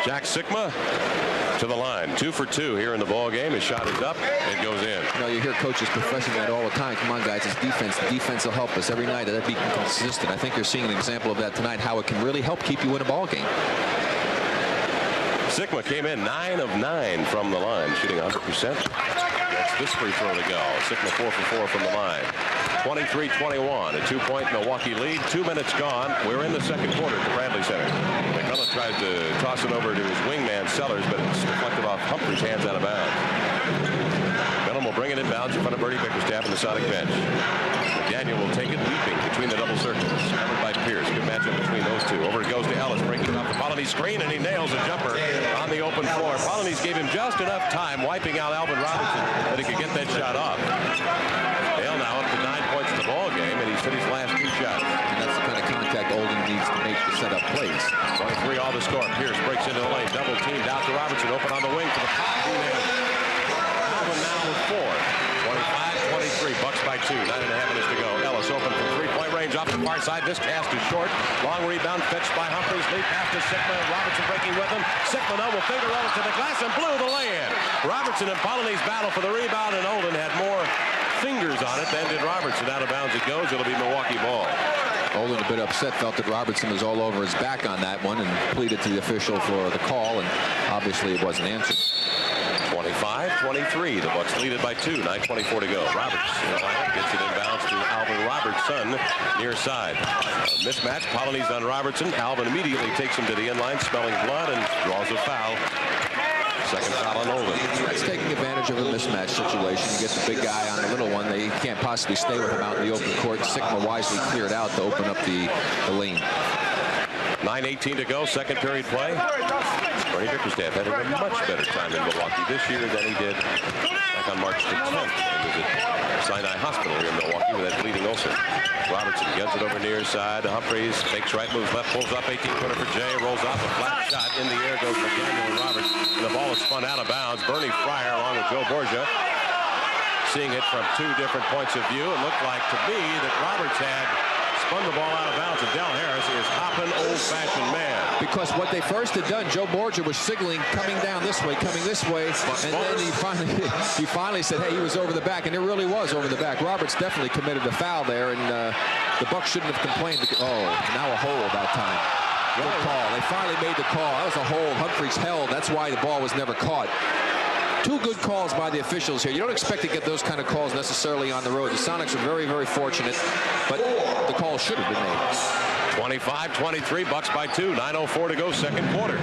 Jack Sigma to the line. 2 for 2 here in the ball game. His shot is up. It goes in. You hear coaches professing that all the time. Come on, guys, it's defense. The defense will help us every night. That'd be consistent. I think you're seeing an example of that tonight, how it can really help keep you in a ball game. Sigma came in 9 of 9 from the line, shooting 100%. That's this free throw to go. Sigma 4 for 4 from the line. 23-21, a 2-point Milwaukee lead. 2 minutes gone. We're in the second quarter at the Bradley Center. McMillan tries to toss it over to his wingman Sellers, but it's deflected off Humphrey's hands out of bounds. McMillan will bring it inbounds in front of Bernie Bickerstaff and the Sonic bench. McDaniel will take it leaping between the double circles. Covered by Pierce. Good matchup between those two. Over it goes to Ellis, breaking off the Polonese screen, and he nails a jumper on the open floor. Polonese gave him just enough time, wiping out Alvin Robertson, that he could get that shot off. Dale now up to 9 points in the ball game, and he's hit his last 2 shots. And that's the kind of contact Olden needs to make to set up plays. 23 all the score. Pierce breaks into the lane, double teamed out to Robertson, open on the wing for the pop. He nails it. Alvin now with 4. 25-23, Bucks by 2. 9.5 minutes to go. Ellis open from 3-point range off the far side. This cast is short. Long rebound fetched by Humphreys. Lead pass to Sigma. Robertson breaking with him. Sigma now will finger roll it to the glass and blew the lay-in. Robertson and Polonese battle for the rebound, and Olden had more fingers on it than did Robertson. Out of bounds it goes. It'll be Milwaukee ball. Olden, a bit upset, felt that Robertson was all over his back on that one and pleaded to the official for the call, and obviously it wasn't answered. 25-23. The Bucks lead it by 2. 9:24 to go. Roberts gets it inbounds to Alvin Robertson near side. Mismatch. Polonese on Robertson. Alvin immediately takes him to the inline, smelling blood, and draws a foul. Second foul on Olden. That's taking advantage of a mismatch situation. You get the big guy on the little one. They can't possibly stay with him out in the open court. Sigma wisely cleared out to open up the lane. 9:18 to go. Second period play. Bernie Bickerstaff had a much better time in Milwaukee this year than he did back on March the 10th when he was at Sinai Hospital here in Milwaukee with that bleeding ulcer. Robertson gets it over near side. Humphreys fakes right, moves left, pulls up 18-footer for Jay, rolls off a flat shot. In the air goes McDaniel and Roberts. And the ball is spun out of bounds. Bernie Fryer along with Joe Borgia, seeing it from 2 different points of view. It looked like to me that Roberts had spun the ball out of bounds, and Del Harris is hopping old-fashioned man. Because what they first had done, Joe Borgia was signaling coming down this way, and then he finally said, hey, he was over the back, and it really was over the back. Roberts definitely committed a foul there, and the Bucks shouldn't have complained. Oh, now a hold that time. Good call. They finally made the call. That was a hold. Humphreys held. That's why the ball was never caught. 2 good calls by the officials here. You don't expect to get those kind of calls necessarily on the road. The Sonics are very, very fortunate, but the call should have been made. 25-23, Bucks by 2. 9:04 to go, second quarter.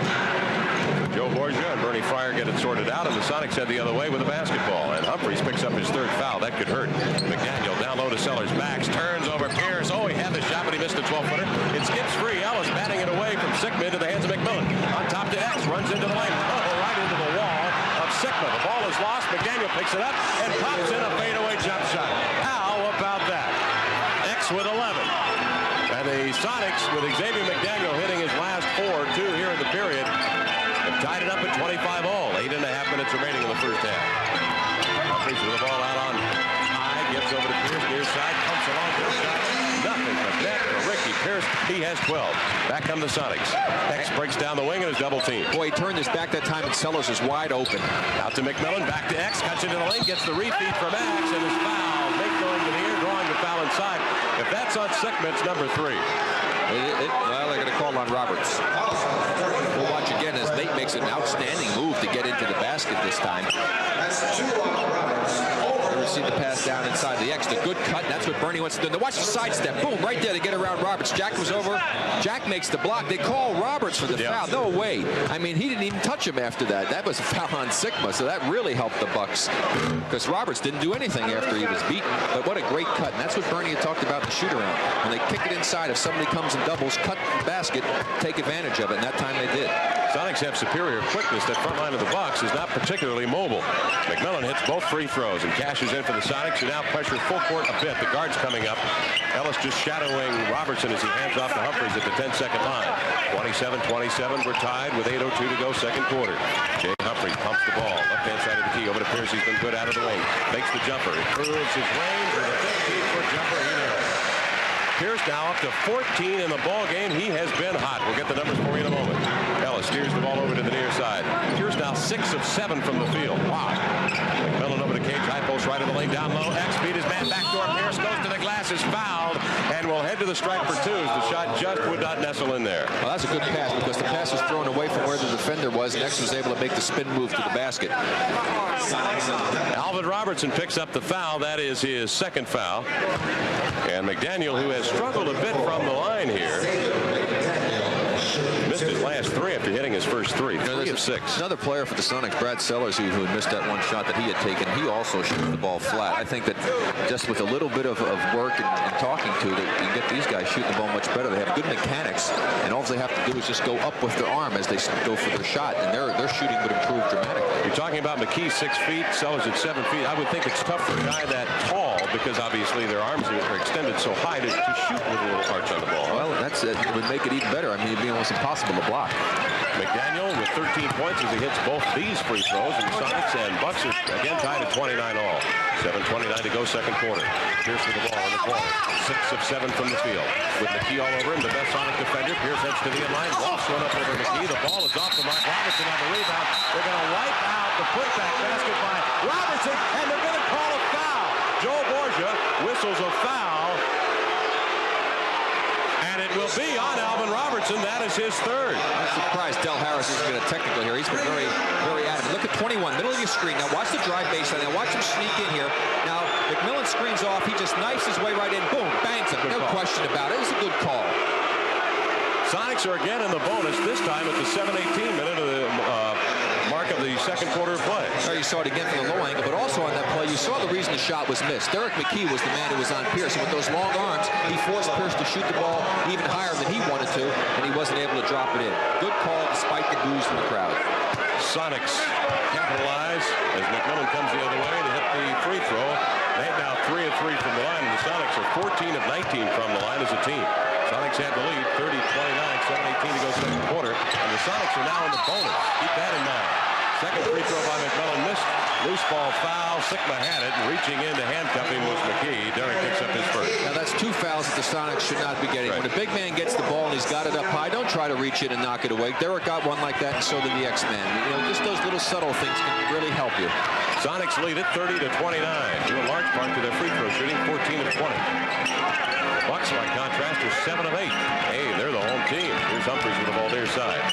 Joe Borgia and Bernie Fryer get it sorted out, and the Sonics head the other way with the basketball. And Humphreys picks up his 3rd foul. That could hurt. McDaniel down low to Sellers. Max turns over Pierce. Oh, he had the shot, but he missed the 12-footer. It skips free. Ellis batting it away from Sigma into the hands of McMillan. On top to X. Runs into the lane. Oh, right into the wall of Sigma. The ball is loss. McDaniel picks it up and pops in a fadeaway jump shot. How about that? X with 11. And the Sonics, with Xavier McDaniel hitting his last 4-2 here in the period, have tied it up at 25 all. 8.5 minutes remaining in the first half. Humphries with the ball out on high, gives over to Pierce, near side, pumps along to the shot. Nothing but net for Ricky Pierce. He has 12. Back come the Sonics. X breaks down the wing and is double teamed. Boy, he turned this back that time, and Sellers is wide open. Out to McMillan, back to X, cuts into the lane, gets the refeed from X, and is fouled. Make going to the ear, drawing the foul inside. If that's on Sickman, it's number 3. Well, they're going to call on Roberts. We'll watch again as Nate makes an outstanding move to get into the basket this time. That's 2 on Roberts. You see the pass down inside the X. The good cut. That's what Bernie wants to do. Now watch the sidestep. Boom, right there to get around Roberts. Jack was over. Jack makes the block. They call Roberts for the foul. No way. I mean, he didn't even touch him after that. That was a foul on Sigma, so that really helped the Bucks because Roberts didn't do anything after he was beaten. But what a great cut. And that's what Bernie had talked about in the shoot-around. When they kick it inside, if somebody comes and doubles, cut the basket, take advantage of it. And that time they did. Sonics have superior quickness. That front line of the Bucks is not particularly mobile. McMillan hits both free throws and cashes in for the Sonics, who now pressure full court a bit. The guard's coming up. Ellis just shadowing Robertson as he hands off to Humphries at the 10-second line. 27-27. We're tied with 8:02 to go, second quarter. Jay Humphries pumps the ball. Left-hand side of the key over to Pierce. He's been good out of the wing. Makes the jumper. Improves his range with a 15-foot jumper. He nails it. Pierce now up to 14 in the ball game. He has been hot. We'll get the numbers for you in a moment. Ellis steers the ball over to the near side. Pierce now 6 of 7 from the field. Wow. McMillan over the cage. High post right of the lane. Down low. X beat his man. Backdoor. Pierce goes to the glass. Is fouled. And will head to the stripe for 2. The shot just would not nestle in there. Well, that's a good pass because the pass was thrown away from where the defender was, and X was able to make the spin move to the basket. Alvin Robertson picks up the foul. That is his second foul. And McDaniel, who has struggled a bit from the line here, missed his last 3 after hitting his first 3. 3 of 6. Another player for the Sonics, Brad Sellers, who had missed that one shot that he had taken. He also shot the ball flat. I think that just with a little bit of work and talking to it, you can get these guys shooting the ball much better. They have good mechanics, and all they have to do is just go up with their arm as they go for their shot, and their shooting would improve dramatically. You're talking about McKee 6 feet, Sellers at 7 feet. I would think it's tough for a guy that tall because obviously their arms are extended so high to shoot with a little arch on the ball. Well, it would make it even better. I mean, it'd be almost impossible to block. McDaniel with 13 points as he hits both these free throws, and Sonics and Bucks are again tied at 29 all. 7:29 to go, second quarter. Pierce with the ball in the corner. 6 of 7 from the field. With McKee all over him, the best Sonic defender. Pierce heads to the inline. Walks one up over McKee. The ball is off the mark. Robertson on the rebound. They're going to wipe out the putback basket by Robertson, and they're going to call a foul. Joe Borgia whistles a foul. And it will be on Alvin Robertson. That is his 3rd. I'm surprised Del Harris isn't going to technical here. He's been very, very adamant. Look at 21, middle of your screen. Now watch the drive baseline. Now watch him sneak in here. Now McMillan screens off. He just knifes his way right in. Boom, bangs him. No question about it. It was a good call. Sonics are again in the bonus, this time at the 7:18 minute of the mark of the second quarter of play. There you saw it again from the low angle, but also on that play, you saw the reason the shot was missed. Derek McKee was the man who was on Pierce, and with those long arms, he forced Pierce to shoot the ball even higher than he wanted to, and he wasn't able to drop it in. Good call despite the boos from the crowd. Sonics capitalize as McMillan comes the other way to hit the free throw. They're now 3 of 3 from the line, and the Sonics are 14 of 19 from the line as a team. Sonics have the lead, 30-29, 7:18 to go second quarter, and the Sonics are now in the bonus. Keep that in mind. Second free throw by McMillan missed. Loose ball foul. Sigma had it, and reaching in to handcuff him was McKee. Derek picks up his first. Now that's 2 fouls that the Sonics should not be getting. Right. When a big man gets the ball and he's got it up high, don't try to reach it and knock it away. Derek got one like that, and so did the X-Man. You know, just those little subtle things can really help you. Sonics lead it 30-29, due in large part to their free throw shooting, 14 of 20. Bucks, by contrast, are 7 of 8. Hey, they're the home team. Here's Humphries with the ball near side.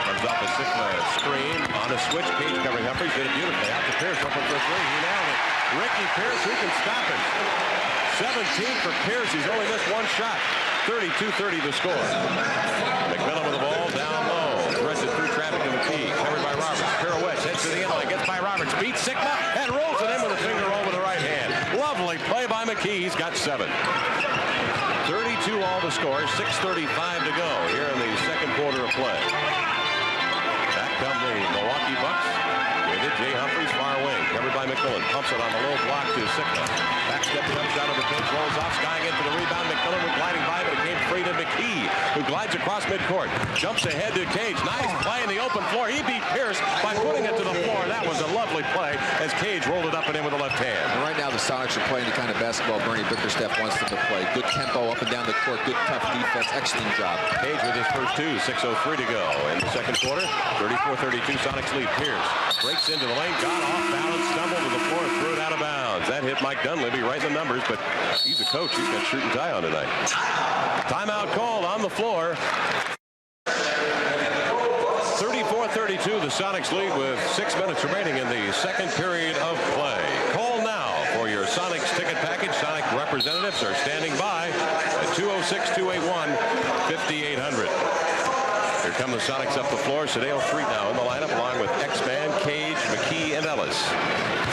Comes off a Sigma screen on a switch. Cage covering Humphries. Did it beautifully. Out to Pierce. Open for 3. He nailed it. Ricky Pierce, who can stop him? 17 for Pierce. He's only missed 1 shot. 32-30 the score. McMillan with the ball down low. Threads it through traffic to McKee. Covered by Roberts. Pirouettes. Heads to the inline. Gets by Roberts. Beats Sigma and rolls it in with a finger roll with the right hand. Lovely play by McKee. He's got 7. 32 all the score. 6:35 to go here in the second quarter of play. Back come the Milwaukee Bucks with it. Jay Humphries, far wing. covered by McMillan. Pumps it on the low block to Sigma. Backstep jump shot of the pinch, rolls off, skying in for the rebound. McMillan was gliding by, but it came free to McKee, who glides across midcourt. Jumps ahead to Cage. Nice play in the open floor. He beat Pierce by putting it to the floor. That was a lovely play as Cage rolled it up and in with the left hand. And right now the Sonics are playing the kind of basketball Bernie Bickerstaff wants them to play. Good tempo up and down the court. Good tough defense. Excellent job. Cage with his first two. 6:03 to go in the second quarter. 34-32 Sonics lead. Pierce breaks into the lane. Got off balance. Stumbled to the floor. Threw it out of bounds. That hit Mike Dunleavy right in the numbers, but he's a coach. He's got shirt and tie on tonight. Timeout called on the floor. 34-32, the Sonics lead with 6 minutes remaining in the second period of play. Call now for your Sonics ticket package. Sonic representatives are standing by at 206-281-5800. Here come the Sonics up the floor. Sadeo Freet now in the lineup, along with X-Man, Cage, McKee, and Ellis.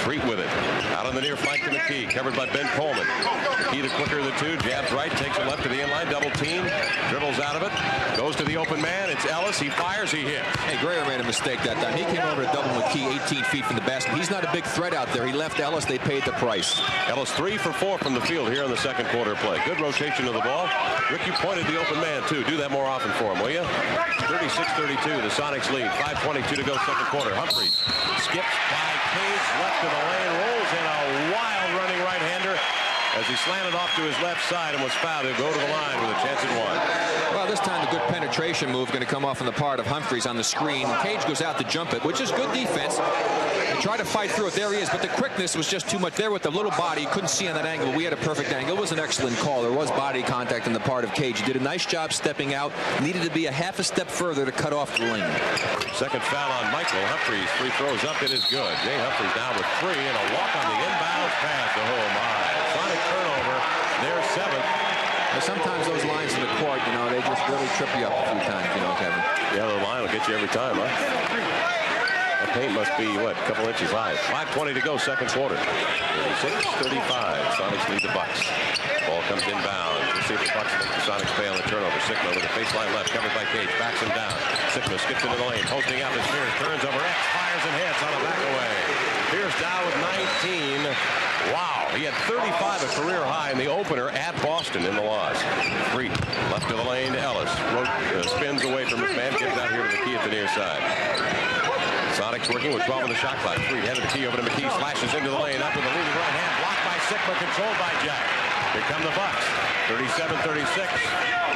Freet with it. Out on the near flank to McKee, covered by Ben Coleman. McKee the quicker of the two, jabs right, takes it left to the inline, double team, dribbles out of it, goes to the open man. It's Ellis. He fires, he hits. Hey, Greer made a mistake that time. He came over to double McKee 18 feet from the basket. He's not a big threat out there. He left Ellis. They paid the price. Ellis 3 for 4 from the field here in the second quarter play. Good rotation of the ball. Rick, you pointed the open man, too. Do that more often for him, will you? 36-32, the Sonics lead. 5:22 to go second quarter. Humphries skips by Cage, left to the lane, rolls in a wild running right-hander as he slanted off to his left side and was fouled. He'll go to the line with a chance at one. Well, this time a good penetration move going to come off on the part of Humphries on the screen. Cage goes out to jump it, which is good defense. They try to fight through it. There he is, but the quickness was just too much there with the little body. You couldn't see on that angle. We had a perfect angle. It was an excellent call. There was body contact on the part of Cage. He did a nice job stepping out. Needed to be a half a step further to cut off the lane. Second foul on Michael. Humphries, 3 throws up. It is good. Jay Humphries down with 3 and a walk on the inbounds pass. Oh, my. Sonic turnover. There's 7th. But sometimes those lines in the court, you know, they just really trip you up a few times, you know, Kevin. Yeah, the line will get you every time, huh? The paint must be, what, a couple inches high. 5:20 to go, second quarter. 36-35. Sonics lead the Bucks. Ball comes inbound. Let's see if the Bucks make the Sonics pay on the turnover. Sigma with a baseline left, covered by Cage. Backs him down. Sigma skips into the lane, posting out his Pierce. Turns over X, fires and hits on a back away. Pierce down with 19. Wow, he had 35, a career high in the opener at Boston in the loss. Freet left to the lane to Ellis. Spins away from his man, gets out here to McKee at the near side. Sonics working with 12 on the shot clock. Freet headed the key over to McKee, slashes into the lane, up with a leading right hand, blocked by Sigma, controlled by Jack. Here come the Bucks. 37-36.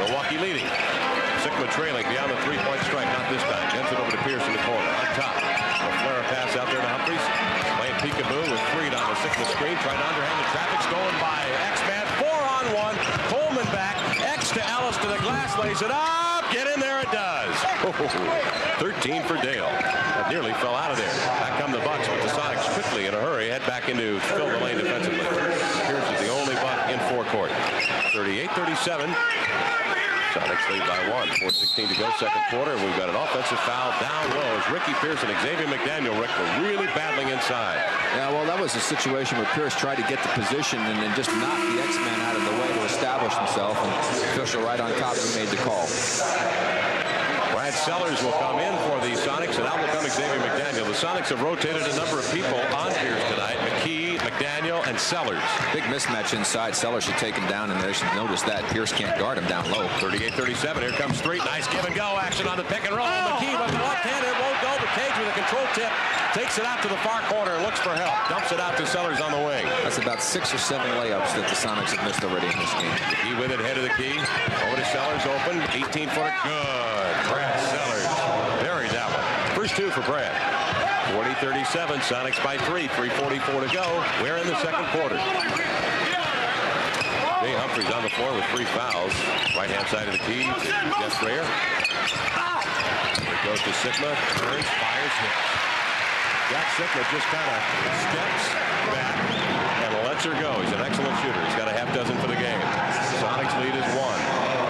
Milwaukee leading. Sigma trailing beyond the three-point strike, not this time. Gets it over to Pierce in the corner. On top. A flare pass out there to Humphries. Playing peekaboo with Freed on the Sigma screen. Trying to underhand the traffic. Stolen by X-Man. 4-on-1. Coleman back. X to Ellis to the glass. Lays it up. Get in there. It does. 13 for Dale. That nearly fell out of there. Back come the Bucks, but the Sonics quickly in a hurry head back into fill the lane defensively. Pierce is the only Buck in forecourt. 38-37. Sonics lead by 1. 4:16 to go second quarter. We've got an offensive foul down low as Ricky Pierce and Xavier McDaniel, Rick, were really battling inside. Yeah, well, that was a situation where Pierce tried to get the position and then just knock the X-Man out of the way to establish himself. And official right on top, he made the call. Brad Sellers will come in for the Sonics, and out will come Xavier McDaniel. The Sonics have rotated a number of people on Pierce tonight. McKee, McDaniel, and Sellers. Big mismatch inside. Sellers should take him down, and they should notice that. Pierce can't guard him down low. 38-37. Here comes Street. Nice give and go action on the pick and roll. McKee with the left hand. It won't go, but Cage with a control tip. Takes it out to the far corner and looks for help. Dumps it out to Sellers on the wing. That's about 6 or 7 layups that the Sonics have missed already in this game. McKee with it, head of the key. Over to Sellers, open. 18-footer. Good. Brad Sellers buried that one. First 2 for Brad. 40-37. Sonics by 3. 3:44 to go. We're in the second quarter. Jay Humphries on the floor with 3 fouls. Right-hand side of the key to Jeff Grayer. It goes to Sigma. Turns, fires, hits. Jack Sigma just kind of steps back and lets her go. He's an excellent shooter. He's got a half dozen for the game. Sonics lead is 1.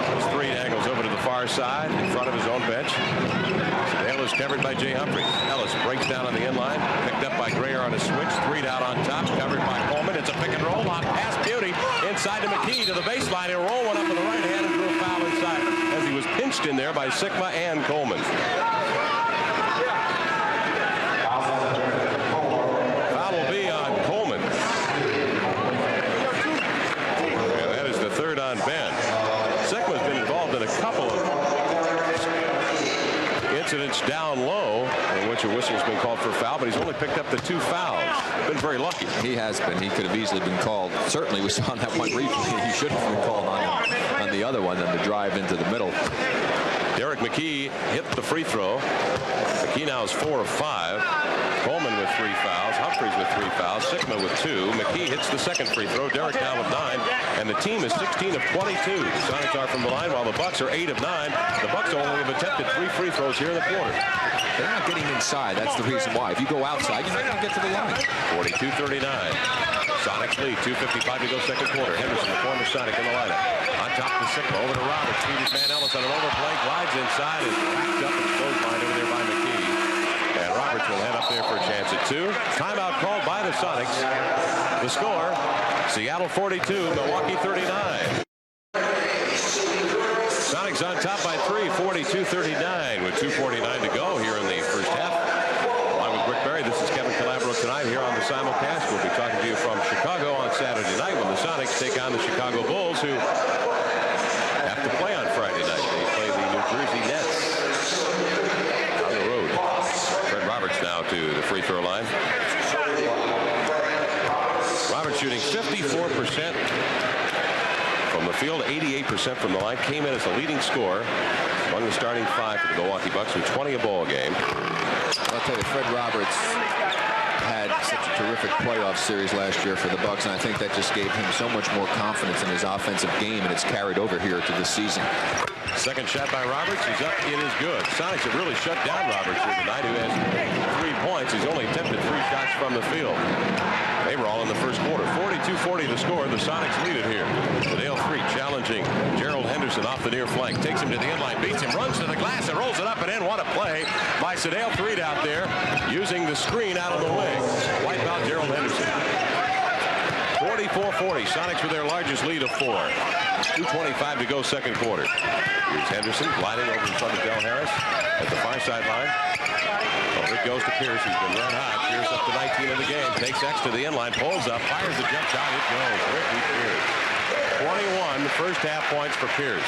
As Street angles over to the far side in front of his own bench. Dale is covered by Jay Humphries. Ellis breaks down on the inline. Picked up by Grayer on a switch. Street out on top. Covered by Coleman. It's a pick and roll on pass beauty. Inside to McKee to the baseline. He'll roll one up with the right hand and drew a foul inside as he was pinched in there by Sigma and Coleman. Foul will be pitch down low, in which a whistle's been called for a foul, but he's only picked up the 2 fouls. Been very lucky. He has been. He could have easily been called. Certainly, we saw on that one replay. He should have been called on the other one, on the drive into the middle. Derek McKee hit the free throw. McKee now is 4 of 5. Coleman with 3 fouls. Humphries with 3 fouls. Sigma with 2. McKee hits the second free throw. Derek down with 9. And the team is 16 of 22. The Sonics are from the line, while the Bucks are 8 of 9. The Bucks only have attempted 3 free throws here in the quarter. They're not getting inside. That's the reason why. If you go outside, you're not going to get to the line. 42-39. Sonics lead. 2:55 to go second quarter. Henderson, the former Sonic, in the lineup. On top of Sigma, over to Roberts. Feeds man Ellis on an overplay. Glides inside and backed up and clothesline over there by McKee. And Roberts will head up there for a chance at 2. Timeout called by the Sonics. The score, Seattle 42, Milwaukee 39. Sonics on top by 3, 42-39, with 2:49 to go here in the first half. Along with Rick Barry, this is Kevin Calabro tonight here on the simulcast. We'll be talking to you from Chicago on Saturday night when the Sonics take on the Chicago Bulls, who have to play on Friday night. They play the New Jersey Nets on the road. Fred Roberts now to the free throw line. Roberts shooting 54% from the field, 88% from the line. Came in as the leading scorer among the starting 5 for the Milwaukee Bucks with 20 a ball game. I'll tell you, Fred Roberts had such a terrific playoff series last year for the Bucks, and I think that just gave him so much more confidence in his offensive game, and it's carried over here to this season. Second shot by Roberts. He's up. It is good. Sonics have really shut down Roberts here tonight, who has 3 points. He's only attempted 3 shots from the field. They were all in the first quarter. 42-40 the score. The Sonics lead it here. Sedale 3 challenging Gerald Henderson off the near flank. Takes him to the inline, beats him, runs to the glass, and rolls it up and in. What a play by Sedale 3 out there, using the screen out of the wing. Wipe out Gerald Henderson. 44-40. Sonics with their largest lead of 4. 2:25 to go second quarter. Here's Henderson gliding over in front of Del Harris at the far sideline. Well, it goes to Pierce, who's been red hot. Pierce up to 19 in the game. Takes X to the inline, pulls up, fires a jump shot. It goes. Ricky Pierce. 21 first half points for Pierce.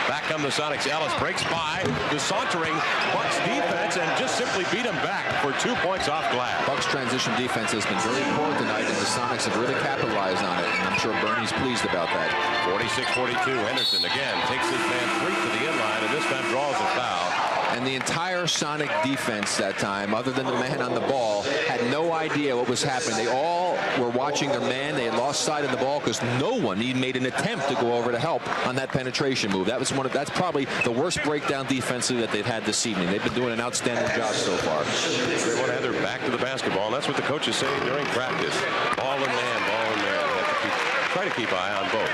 Back come the Sonics. Ellis breaks by the sauntering Bucks defense and just simply beat him back for 2 points off glass. Bucks transition defense has been very poor tonight, and the Sonics have really capitalized on it, and I'm sure Bernie's pleased about that. 46-42. Henderson again takes his man 3 to the inline, and this time draws a foul. And the entire Sonic defense that time, other than the man on the ball, had no idea what was happening. They all were watching their man. They had lost sight of the ball because no one even made an attempt to go over to help on that penetration move. That was that's probably the worst breakdown defensively that they've had this evening. They've been doing an outstanding job so far. They want to have their back to the basketball, and that's what the coaches say during practice. Ball and man, ball and man. Try to keep an eye on both.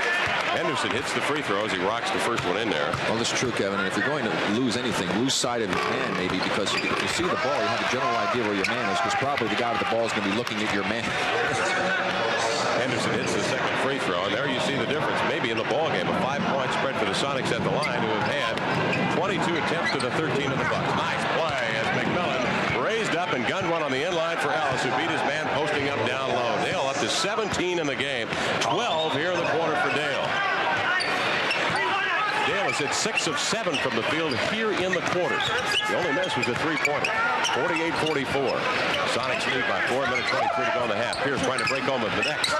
Henderson hits the free throws. He rocks the first one in there. Well, that's true, Kevin. And if you're going to lose anything, lose sight of your man, maybe, because if you see the ball, you have a general idea where your man is, because probably the guy with the ball is going to be looking at your man. Henderson hits the second free throw, and there you see the difference. Maybe in the ball game, a 5-point spread for the Sonics at the line, who have had 22 attempts to the 13 of the Bucks. Nice play as McMillan raised up and gunned one on the inline for Ellis, who beat his man posting up down low. Dale up to 17 in the game, 12 here in the quarter for Dale. Dale has hit 6 of 7 from the field here in the quarter. The only miss was a 3-pointer. 48-44. Sonics lead by 4 minutes 23 to go in the half. Pierce trying to break home with the next.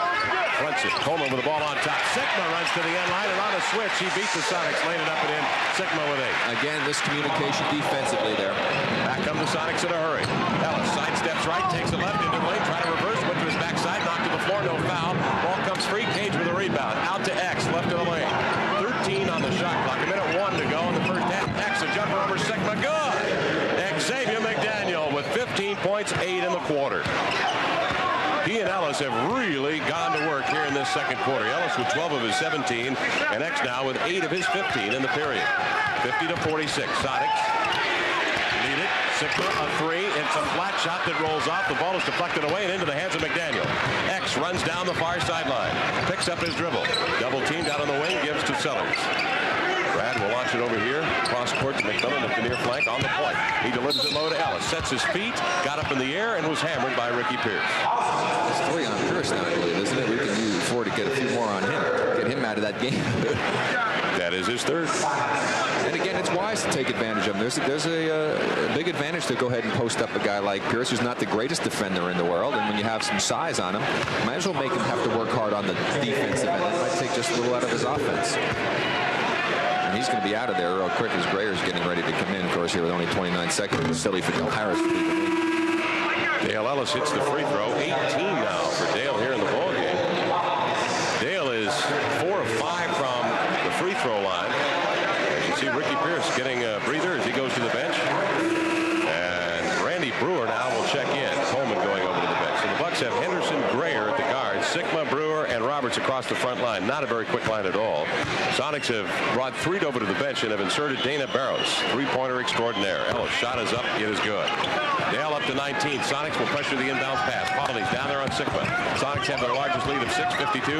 Fronts it. Coleman with the ball on top. Sigma runs to the end line, and on a switch, he beats the Sonics, laying it up and in. Sigma with 8. Again, miscommunication defensively there. Back come the Sonics in a hurry. Ellis sidesteps right, takes a left into the lane, trying to reverse, went to his backside, knocked to the floor, no foul. Ball comes free. Cage with a rebound. Out to X, left of the lane. 13 on the shot clock. A minute 1 to go in the first half. X, a jumper over Sigma. Good. Xavier McDaniel with 15 points, 8 in the quarter. He and Ellis have really gone to work here in this second quarter. Ellis with 12 of his 17, and X now with 8 of his 15 in the period. 50-46. Sonics lead it. Sigma a 3. It's a flat shot that rolls off. The ball is deflected away and into the hands of McDaniel. X runs down the far sideline. Picks up his dribble. Double teamed out on the wing. Gives to Sellers. Brad will launch it over here. Cross court to McMillan at the near flank on the point. He delivers it low to Ellis. Sets his feet. Got up in the air and was hammered by Ricky Pierce. It's 3 on Pierce now, I believe, isn't it? We can afford to get a few more on him. Get him out of that game. That is his third. And again, it's wise to take advantage of him. There's a big advantage to go ahead and post up a guy like Pierce, who's not the greatest defender in the world. And when you have some size on him, might as well make him have to work hard on the defensive end. It might take just a little out of his offense. And he's going to be out of there real quick as Grayer's getting ready to come in. Of course, here with only 29 seconds. It's silly for Del Harris to leave him in. Dale Ellis hits the free throw. 18 now for Dale here in the ball game. Dale is 4 of 5 from the free throw line. As you see Ricky Pierce getting a breather as he goes to the bench. And Randy Brewer now will check in. Coleman going over to the bench. So the Bucks have Henderson, Grayer at the guards, Sigma, Brewer, and Roberts across the front line. Not a very quick line at all. Sonics have brought Threet over to the bench and have inserted Dana Barros, three-pointer extraordinaire. Ellis shot is up. It is good. Dale up to 19. Sonics will pressure the inbounds pass. Polly's down there on Sigma. Sonics have their largest lead of 6, 52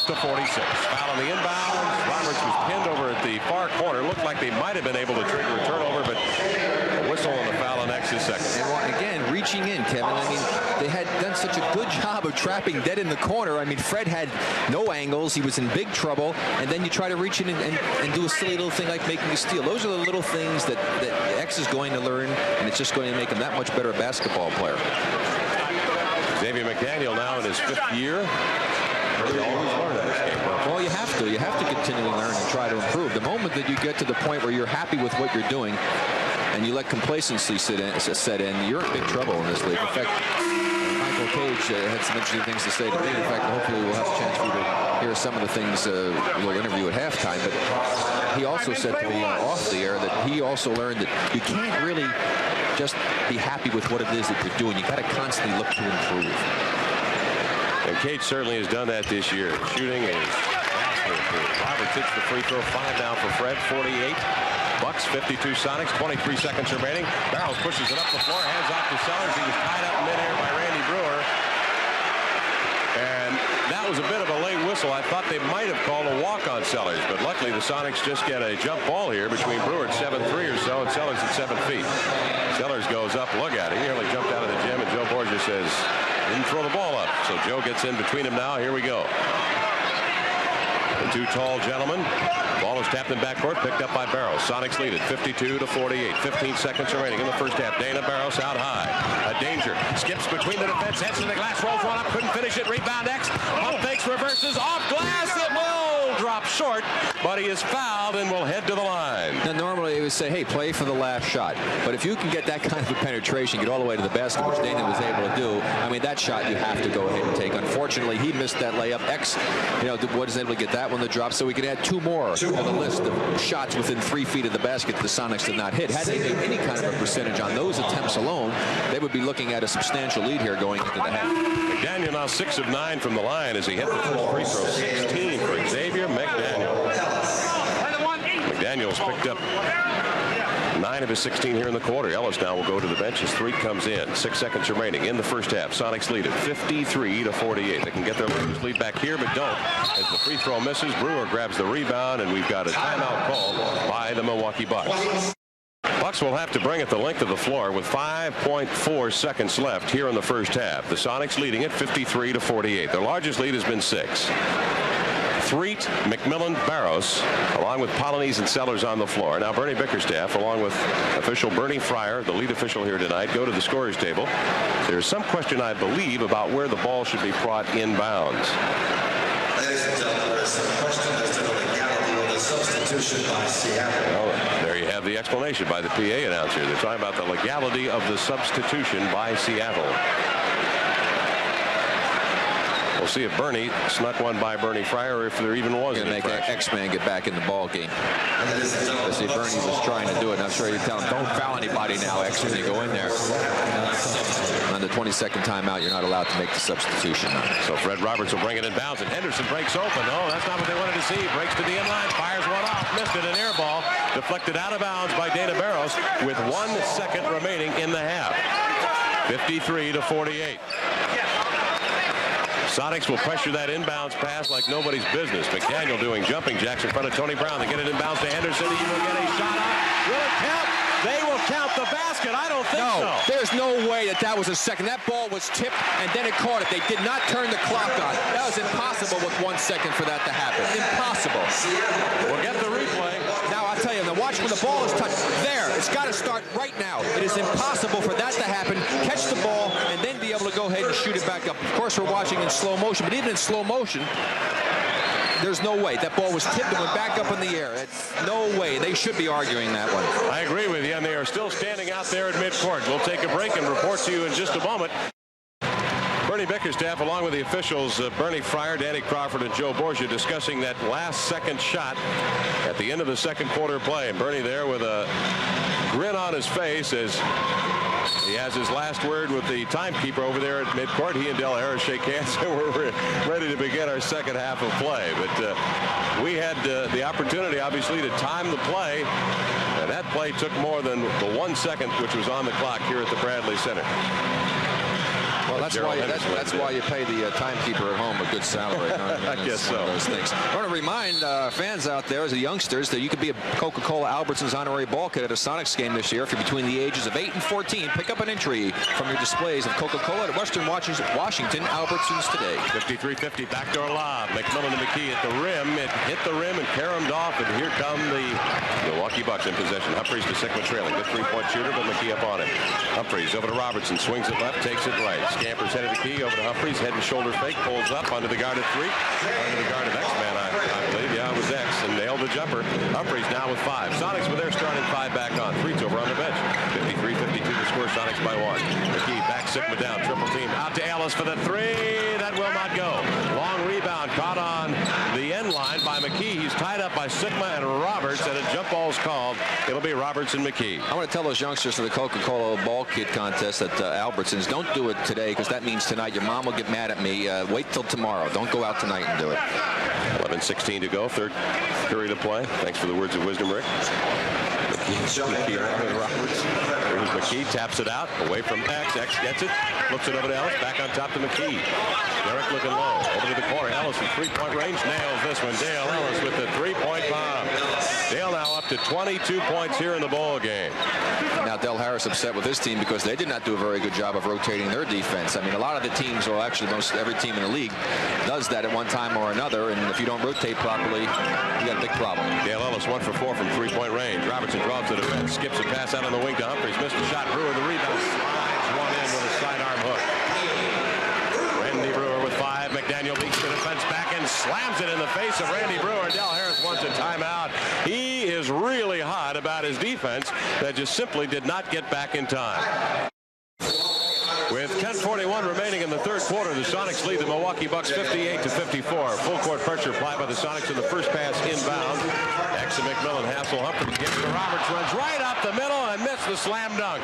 to 46. Foul on the inbounds. Roberts was pinned over at the far corner. Looked like they might have been able to trigger a turnover, but a whistle on the foul on X is second. And again, reaching in, Kevin. I mean, they had done such a good job of trapping dead in the corner. I mean, Fred had no angles. He was in big trouble. And then you try to reach in and do a silly little thing like making a steal. Those are the little things that X is going to learn, and it's just going to make him that much better basketball player. Xavier McDaniel now in his 5th year. Well, you have to. You have to continually learn and try to improve. The moment that you get to the point where you're happy with what you're doing and you let complacency set in, you're in big trouble in this league. In fact, Michael Cage had some interesting things to say to me. In fact, hopefully we'll have a chance for you to hear some of the things we'll interview at halftime. But he also said to me off the air that he also learned that you can't really just be happy with what it is that you're doing. You got to constantly look to improve. And Cage certainly has done that this year. Shooting is vastly improved. Roberts hits the free throw. 5 now for Fred. 48. Bucks 52 Sonics. 23 seconds remaining. Barrows pushes it up the floor. Hands off to Sellers. He was tied up in midair by Randy Brewer. And that was a bit of a late whistle. I thought they might have called a walk on Sellers, but luckily the Sonics just get a jump ball here between Brewer at 7'3" or so and Sellers at 7 feet. Sellers goes up. Look at it. He nearly jumped out of the gym, and Joe Borgia says, didn't throw the ball up. So Joe gets in between him now. Here we go. The two tall gentlemen. Ball is tapped in backcourt, picked up by Barros. Sonics lead it 52 to 48. 15 seconds remaining in the first half. Dana Barros out high. A danger. Skips between the defense, heads to the glass, rolls one up, couldn't finish it. Rebound X. Pump fakes, reverses, off glass. It will drop short, but he is fouled and will head to the line. Now, normally they would say, hey, play for the last shot. But if you can get that kind of a penetration, get all the way to the basket, which Dana was able to do, I mean, that shot you have to go ahead and take. Unfortunately, he missed that layup. X, wasn't able to get that one to drop, so we could add 2 more on the list of shots within 3 feet of the basket the Sonics did not hit. Had they made any kind of a percentage on those attempts alone, they would be looking at a substantial lead here going into the half. McDaniel now 6 of 9 from the line as he hit the first free throw. 16 for Xavier McDaniel. McDaniel's picked up 9 of his 16 here in the quarter. Ellis now will go to the bench as Threet comes in. 6 seconds remaining in the first half. Sonics lead at 53 to 48. They can get their lead back here, but don't. As the free throw misses, Brewer grabs the rebound, and we've got a timeout call by the Milwaukee Bucks. Bucks will have to bring it the length of the floor with 5.4 seconds left here in the first half. The Sonics leading at 53 to 48. Their largest lead has been 6. Threet, McMillan, Barros, along with Polynice and Sellers on the floor. Now Bernie Bickerstaff, along with official Bernie Fryer, the lead official here tonight, go to the scorer's table. There's some question, I believe, about where the ball should be brought inbounds. Ladies and gentlemen, there is some question as to the legality of the substitution by Seattle. Well, there you have the explanation by the PA announcer. They're talking about the legality of the substitution by Seattle. We'll see if Bernie snuck one by Bernie Fryer, or if there even was an infraction. Make X-Man get back in the ball game. I see Bernie was trying to do it, and I'm sure he'd tell him, don't foul anybody now, X, when you go in there. On the 22nd timeout, you're not allowed to make the substitution. So Fred Roberts will bring it in bounds, and Henderson breaks open. No, that's not what they wanted to see. Breaks to the inline, fires one off, missed it, an air ball, deflected out of bounds by Dana Barros with 1 second remaining in the half. 53 to 48. Sonics will pressure that inbounds pass like nobody's business. McDaniel doing jumping jacks in front of Tony Brown. They get it inbounds to Henderson. He will get a shot up. Will it count? They will count the basket. I don't think so. There's no way that was a second. That ball was tipped, and then it caught it. They did not turn the clock on. That was impossible with 1 second for that to happen. Impossible. We'll get the replay. Now, I'll tell you, Now watch when the ball is touched. There, it's got to start right now. It is impossible for that to happen. Catch the ball and then be able to go ahead and shoot it back up. Of course, we're watching in slow motion, but even in slow motion, there's no way. That ball was tipped and went back up in the air. It's no way. They should be arguing that one. I agree with you, and they are still standing out there at midcourt. We'll take a break and report to you in just a moment. Bernie Bickerstaff, along with the officials, Bernie Fryer, Danny Crawford, and Joe Borgia, discussing that last-second shot at the end of the second quarter play. And Bernie there with a grin on his face as he has his last word with the timekeeper over there at midcourt. He and Del Harris shake hands, and we're ready to begin our second half of play. But we had the opportunity, obviously, to time the play, and that play took more than the 1 second, which was on the clock here at the Bradley Center. Well, that's why you pay the timekeeper at home a good salary. You know what I mean? I guess so. Those things. I want to remind fans out there, as the youngsters, that you could be a Coca-Cola Albertsons honorary ball kid at a Sonics game this year. If you're between the ages of 8 and 14, pick up an entry from your displays of Coca-Cola at Western Washington Albertsons today. 53-50, backdoor lob. McMillan to McKee at the rim. It hit the rim and caromed off, and here come the Milwaukee Bucks in possession. Humphries to Sigma trailing. Good three-point shooter, but McKee up on it. Humphries over to Robertson. Swings it left, takes it right. Scampers headed to Key over to Humphries. Head and shoulder fake. Pulls up under the guard at 3. Under the guard of X-Man, I believe. Yeah, it was X. And nailed the jumper. Humphries now with 5. Sonics with their starting 5 back on. Freed's over on the bench. 53-52 to score. Sonics by 1. McKee back Sigma down. Triple team. Out to Ellis for the 3. That will not go. Long rebound caught on the end line by McKee. He's tied up by Sigma and Roberts, and a jump ball's called. It'll be Roberts and McKee. I want to tell those youngsters for the Coca-Cola Ball Kid contest at Albertsons, don't do it today, because that means tonight your mom will get mad at me. Wait till tomorrow. Don't go out tonight and do it. 11:16 to go. Third period of play. Thanks for the words of wisdom, Rick. McKee Roberts. Here's McKee, taps it out, away from X. X gets it, looks it over to Ellis, back on top to McKee. Derek looking low, over to the corner. Ellis in three-point range, nails this one. Dale Ellis with the three-point bomb. Dale now up to 22 points here in the ball game. Now Del Harris upset with his team because they did not do a very good job of rotating their defense. I mean, a lot of the teams, or actually most every team in the league, does that at one time or another, and if you don't rotate properly, you got a big problem. Dale Ellis 1 for 4 from three-point range. Robertson draws to the defense, skips a pass out on the wing to Humphries, missed a shot. Brewer the rebound, slides one in with a sidearm hook. Randy Brewer with 5. McDaniel beats the defense back and slams it in the face of Randy Brewer. Del Harris wants a timeout. He is really hot about his defense that just simply did not get back in time. With 10:41 remaining in the third quarter, the Sonics lead the Milwaukee Bucks 58-54. Full court pressure applied by the Sonics in the first pass inbound. X and McMillan hassle Humphries gets to Roberts, runs right up the middle and missed the slam dunk.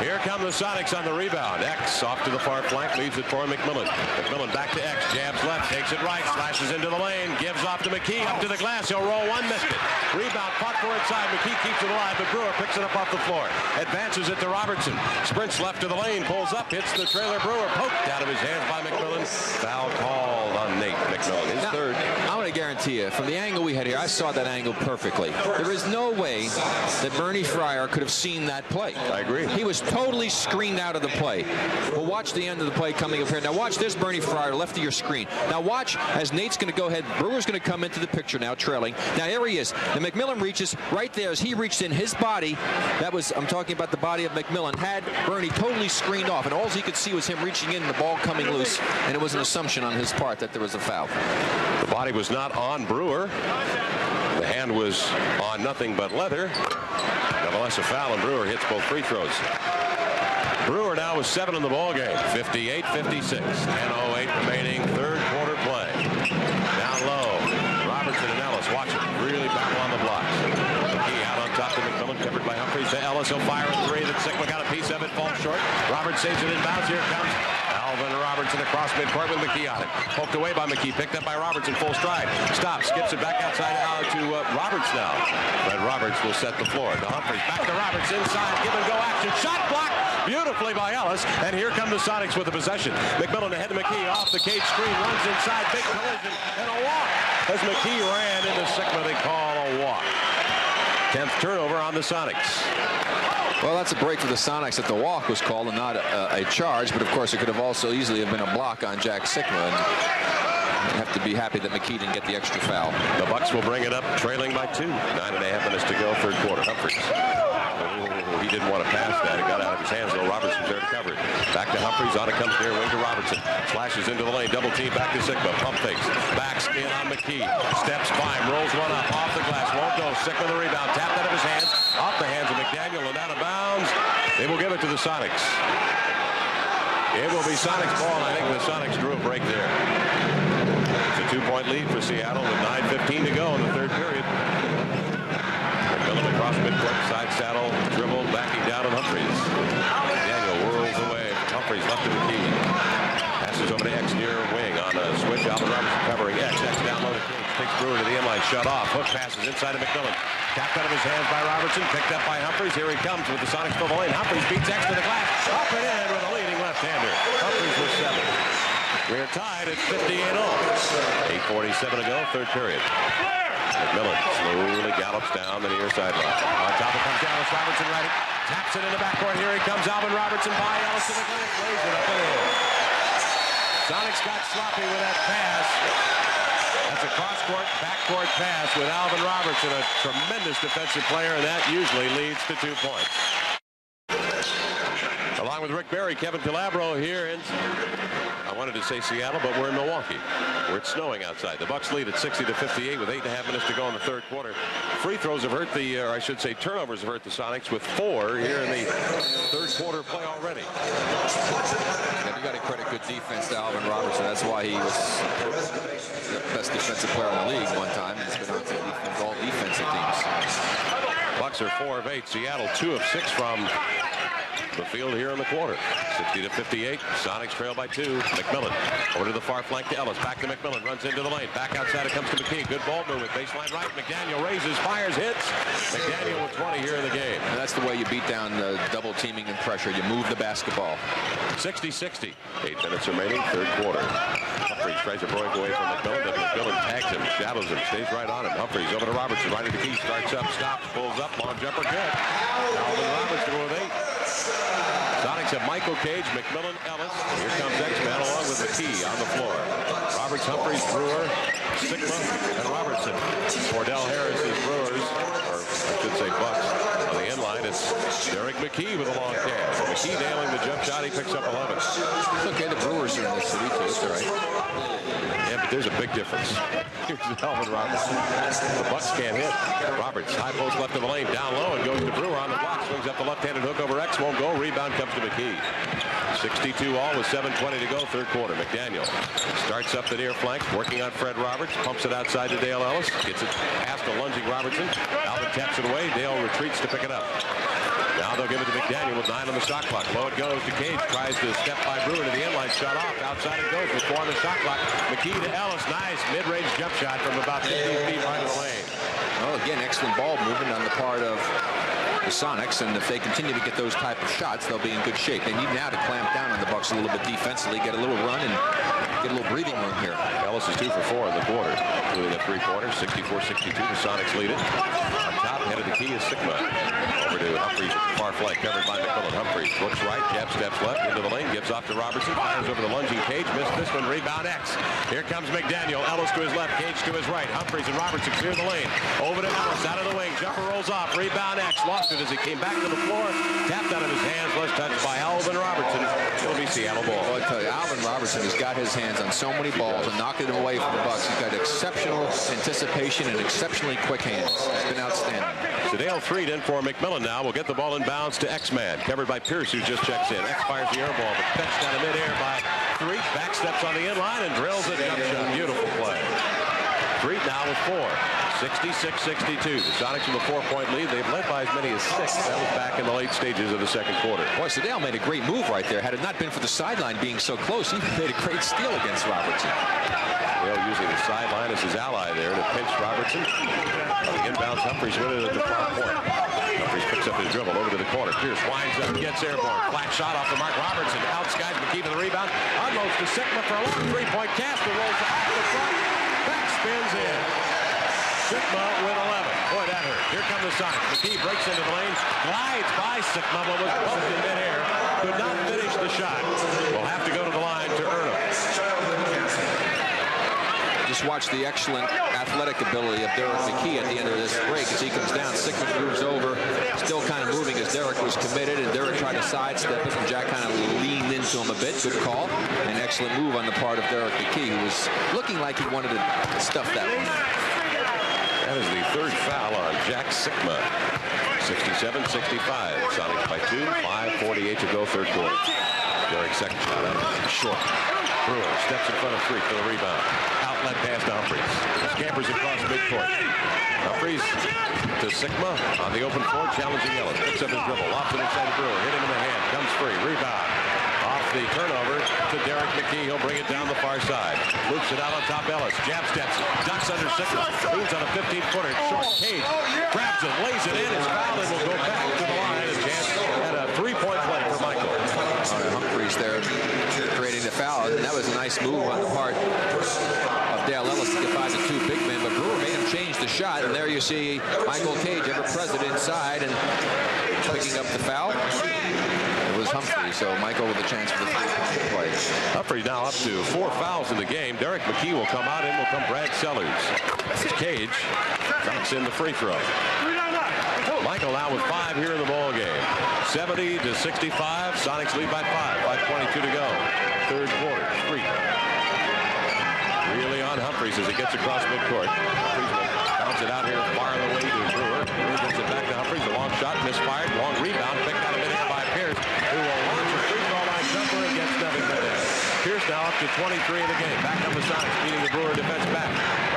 Here come the Sonics on the rebound. X off to the far flank, leaves it for McMillan. McMillan back to X, jabs left, takes it right, slashes into the lane, gives off to McKee, up to the glass, he'll roll one, missed it. Rebound, fought for inside, McKee keeps it alive, but Brewer picks it up off the floor. Advances it to Robertson, sprints left to the lane, pulls up, hits the trailer. Brewer poked out of his hands by McMillan. Foul called on Nate McMillan, his third. I'm going to guarantee you, from the angle we had here, I saw that angle perfectly. There is no way that Bernie Fryer could have seen that play. I agree. He was totally screened out of the play. Well, watch the end of the play coming up here. Now watch this, Bernie Fryer, left of your screen. Now watch as Nate's going to go ahead. Brewer's going to come into the picture now, trailing. Now here he is. And McMillan reaches right there as he reached in his body. That was, I'm talking about the body of McMillan, had Bernie totally screened off. And all he could see was him reaching in and the ball coming loose. And it was an assumption on his part that there was a foul. The body was not on Brewer. The hand was on nothing but leather. Nevertheless, a foul, and Brewer hits both free throws. Brewer now with 7 in the ball game. 58-56. 10:08 remaining. Third quarter play. Down low. Robertson and Ellis watch it. Really battle on the blocks. McKee out on top to McMillan. Covered by Humphries to Ellis. He'll fire a 3. That Sigma got a piece of it. Falls short. Roberts saves it inbounds. Here it comes. Alvin Robertson across midcourt with McKee on it. Poked away by McKee. Picked up by Robertson. Full stride. Stops. Skips it back outside out to Roberts now. Fred Roberts will set the floor. To Humphries. Back to Roberts. Inside. Give and go action. Shot blocked beautifully by Ellis. And here come the Sonics with the possession. McMillan ahead to McKee. Off the cage screen. Runs inside. Big collision. And a walk. As McKee ran into Sigma, they call a walk. 10th turnover on the Sonics. Well, that's a break for the Sonics that the walk was called and not a charge, but of course it could have also easily have been a block on Jack Sigma. And have to be happy that McKee didn't get the extra foul. The Bucks will bring it up, trailing by 2. 9.5 minutes to go, third quarter. Humphries. Oh, he didn't want to pass that. It got out of his hands, though. Robertson's there to cover it. Back to Humphries. On it comes near wing to Robertson. Slashes into the lane. Double team back to Sigma. Pump fakes. Backs in on McKee. Steps by him. Rolls one up. Off the glass. Won't go. Sigma the rebound. Tapped out of his hands. Off the hands of McDaniel and out of bounds. They will give it to the Sonics. It will be Sonics ball. I think the Sonics drew a break there. It's a 2-point lead for Seattle with 9:15 to go in the third period. McMillan across midcourt, side saddle, dribble, backing down on Humphries. Daniel whirls away. Humphries left to McKee. Passes over to X near wing on a switch. Alvin Robertson covering X. X down low to Cage. Takes Brewer to the inline. Shut off. Hook passes inside of McMillan. Tapped out of his hands by Robertson. Picked up by Humphries. Here he comes with the Sonics to the lane. Humphries beats X to the glass. Up and in with a leading left-hander. Humphries with 7. We're tied at 58-all. 8:47 to go, third period. McMillan slowly gallops down the near sideline. On top it comes Ellis. Robertson right. Taps it in the backcourt. Here he comes. Alvin Robertson by Ellis to the glass. Lays it up and in. Sonics got sloppy with that pass. That's a cross-court, backcourt pass with Alvin Robertson, a tremendous defensive player, and that usually leads to 2 points. Along with Rick Barry, Kevin Calabro here in, I wanted to say Seattle, but we're in Milwaukee, where it's snowing outside. The Bucks lead at 60-58 with 8.5 minutes to go in the third quarter. Free throws have hurt the, or I should say turnovers have hurt the Sonics with 4 here in the third quarter play already. Yeah, you got to credit good defense to Alvin Robertson. That's why he was the best defensive player in the league one time. He's been on to defense, all defensive teams. Bucks are 4 of 8. Seattle 2 of 6 from the field here in the quarter. 60-58. Sonics trail by 2. McMillan over to the far flank to Ellis. Back to McMillan. Runs into the lane. Back outside it comes to McKee. Good ball movement. Baseline right. McDaniel raises, fires, hits. McDaniel with 20 here in the game. And that's the way you beat down the double teaming and pressure. You move the basketball. 60-60. 8 minutes remaining. Third quarter. Humphries tries to break away from McMillan. Then McMillan tags him, shadows him, stays right on him. Humphries over to Robertson. Right at the key. Starts up, stops, pulls up. Long jumper. Good. Alvin Robertson with 8. Sonics have Michael Cage, McMillan, Ellis. Here comes X-Man along with McKee on the floor. Roberts, Humphries, Brewer, Sigma, and Robertson. Cordell Harris is Brewers, or I should say Bucks. On the end line, it's Derek McKee with a long catch. McKee nailing the jump shot. He picks up 11. It's okay, the Brewers are in this city, too. It's all right. Yeah, but there's a big difference. Here's Alvin Robertson. The Bucks can't hit. Roberts, high post left of the lane, down low, and goes to Brewer on the block. Swings up the left-handed hook over X, won't go. Rebound comes to McKee. 62 all with 7:20 to go, third quarter. McDaniel starts up the near flank, working on Fred Roberts, pumps it outside to Dale Ellis, gets it past a lunging Robertson. Alvin taps it away. Dale retreats to pick it up. Now they'll give it to McDaniel with 9 on the shot clock. Low it goes to Cage. Tries to step by Brewer to the inline. Shot off. Outside it goes with 4 on the shot clock. McKee to Ellis. Nice mid-range jump shot from about 15 feet right of the lane. Well, again, excellent ball movement on the part of the Sonics, and if they continue to get those type of shots, they'll be in good shape. They need now to clamp down on the Bucks a little bit defensively, get a little run, and get a little breathing room here. Ellis is 2 for 4 in the quarter, including a three-pointer. 64-62. The Sonics lead it. On top, head of the key is Sigma. Over to Humphries at the far flank, covered by McMillan. Humphries looks right, jab steps left, into the lane, gives off to Robertson, fires over the lunging Cage, missed this one, rebound X. Here comes McDaniel, Ellis to his left, Cage to his right. Humphries and Robertson clear the lane. Over to Ellis, out of the wing, jumper rolls off, rebound X, lost it as he came back to the floor, tapped out of his hands, was touched by Alvin Robertson. It'll be Seattle ball. Well, I tell you, Alvin Robertson has got his hands on so many balls and knocking them away from the Bucks. He's got exceptional anticipation and exceptionally quick hands. It's been outstanding. Dale Freed in for McMillan now. Will get the ball in bounds to X-Man. Covered by Pierce, who just checks in. X fires the air ball, but fetched out of midair by Freed. Back steps on the inline and drills it. Jump shot. Beautiful play. Freed now with 4. 66-62. The Sonics with a 4-point lead. They've led by as many as 6. That was back in the late stages of the second quarter. Boy, so Dale made a great move right there. Had it not been for the sideline being so close, he made a great steal against Robertson. Dale using the sideline as his ally there to pinch Robertson. The inbounds, Humphries with it at the far point. Humphries picks up his dribble over to the corner. Pierce winds up, gets airborne. Flat shot off the mark. Robertson outskies McKee for the rebound. Unloads to Sigma for a long three-point cast. The rolls off the front. Back spins in. Sigma with 11. Boy, that hurt. Here come the Sonics. McKee breaks into the lane. Glides by Sigma, but was bumped in midair. Could not finish the shot. Will have to go to the line to earn it. just watch the excellent athletic ability of Derek McKee at the end of this break as he comes down. Sickman moves over, still kind of moving as Derek was committed, and Derek tried to sidestep it, and Jack kind of leaned into him a bit. Good call. An excellent move on the part of Derek McKee, who was looking like he wanted to stuff that one. That is the third foul on Jack Sikma. 67-65. Sonics by 2. 5:48 to go, third quarter. Derek's second shot out short. Brewer steps in front of three for the rebound. Outlet pass to Humphries. Scampers across midcourt. Humphries to Sikma on the open floor, challenging Ellis. Picks up his dribble, lofts it inside the Brewer. Hit him in the hand. Comes free. Rebound. Off the turnover to Derek McKee. He'll bring it down the far side. Loops it out on top. Ellis. Jab steps. Ducks under Sikma. Moves on a 15-footer. Short. Cage grabs it. Lays it in. It's fouled and will go back to the line. A chance at a three-point play for Michael. Humphries there creating the foul. And that was a nice move on the part of Dale Ellis to get by the two big men. But Brewer made him change the shot. And there you see Michael Cage, ever present inside and picking up the foul. It was Humphries, so Michael with a chance for the three-point play. Humphries now up to 4 fouls in the game. Derek McKee will come out. In will come Brad Sellers. Cage knocks in the free throw. Michael now with 5 here in the ball game. 70-65. Sonics lead by 5. 5:22 to go. Third quarter. Street. Really on Humphries as he gets across midcourt. Humphries will bounce it out here far on the way to Brewer. Brewer gets it back to Humphries. A long shot misfired. Long rebound picked out of midair by Pierce, who will launch a free throw line jumper and gets nothing but that. Pierce now up to 23 in the game. Back on the Sonics, beating the Brewer defense back.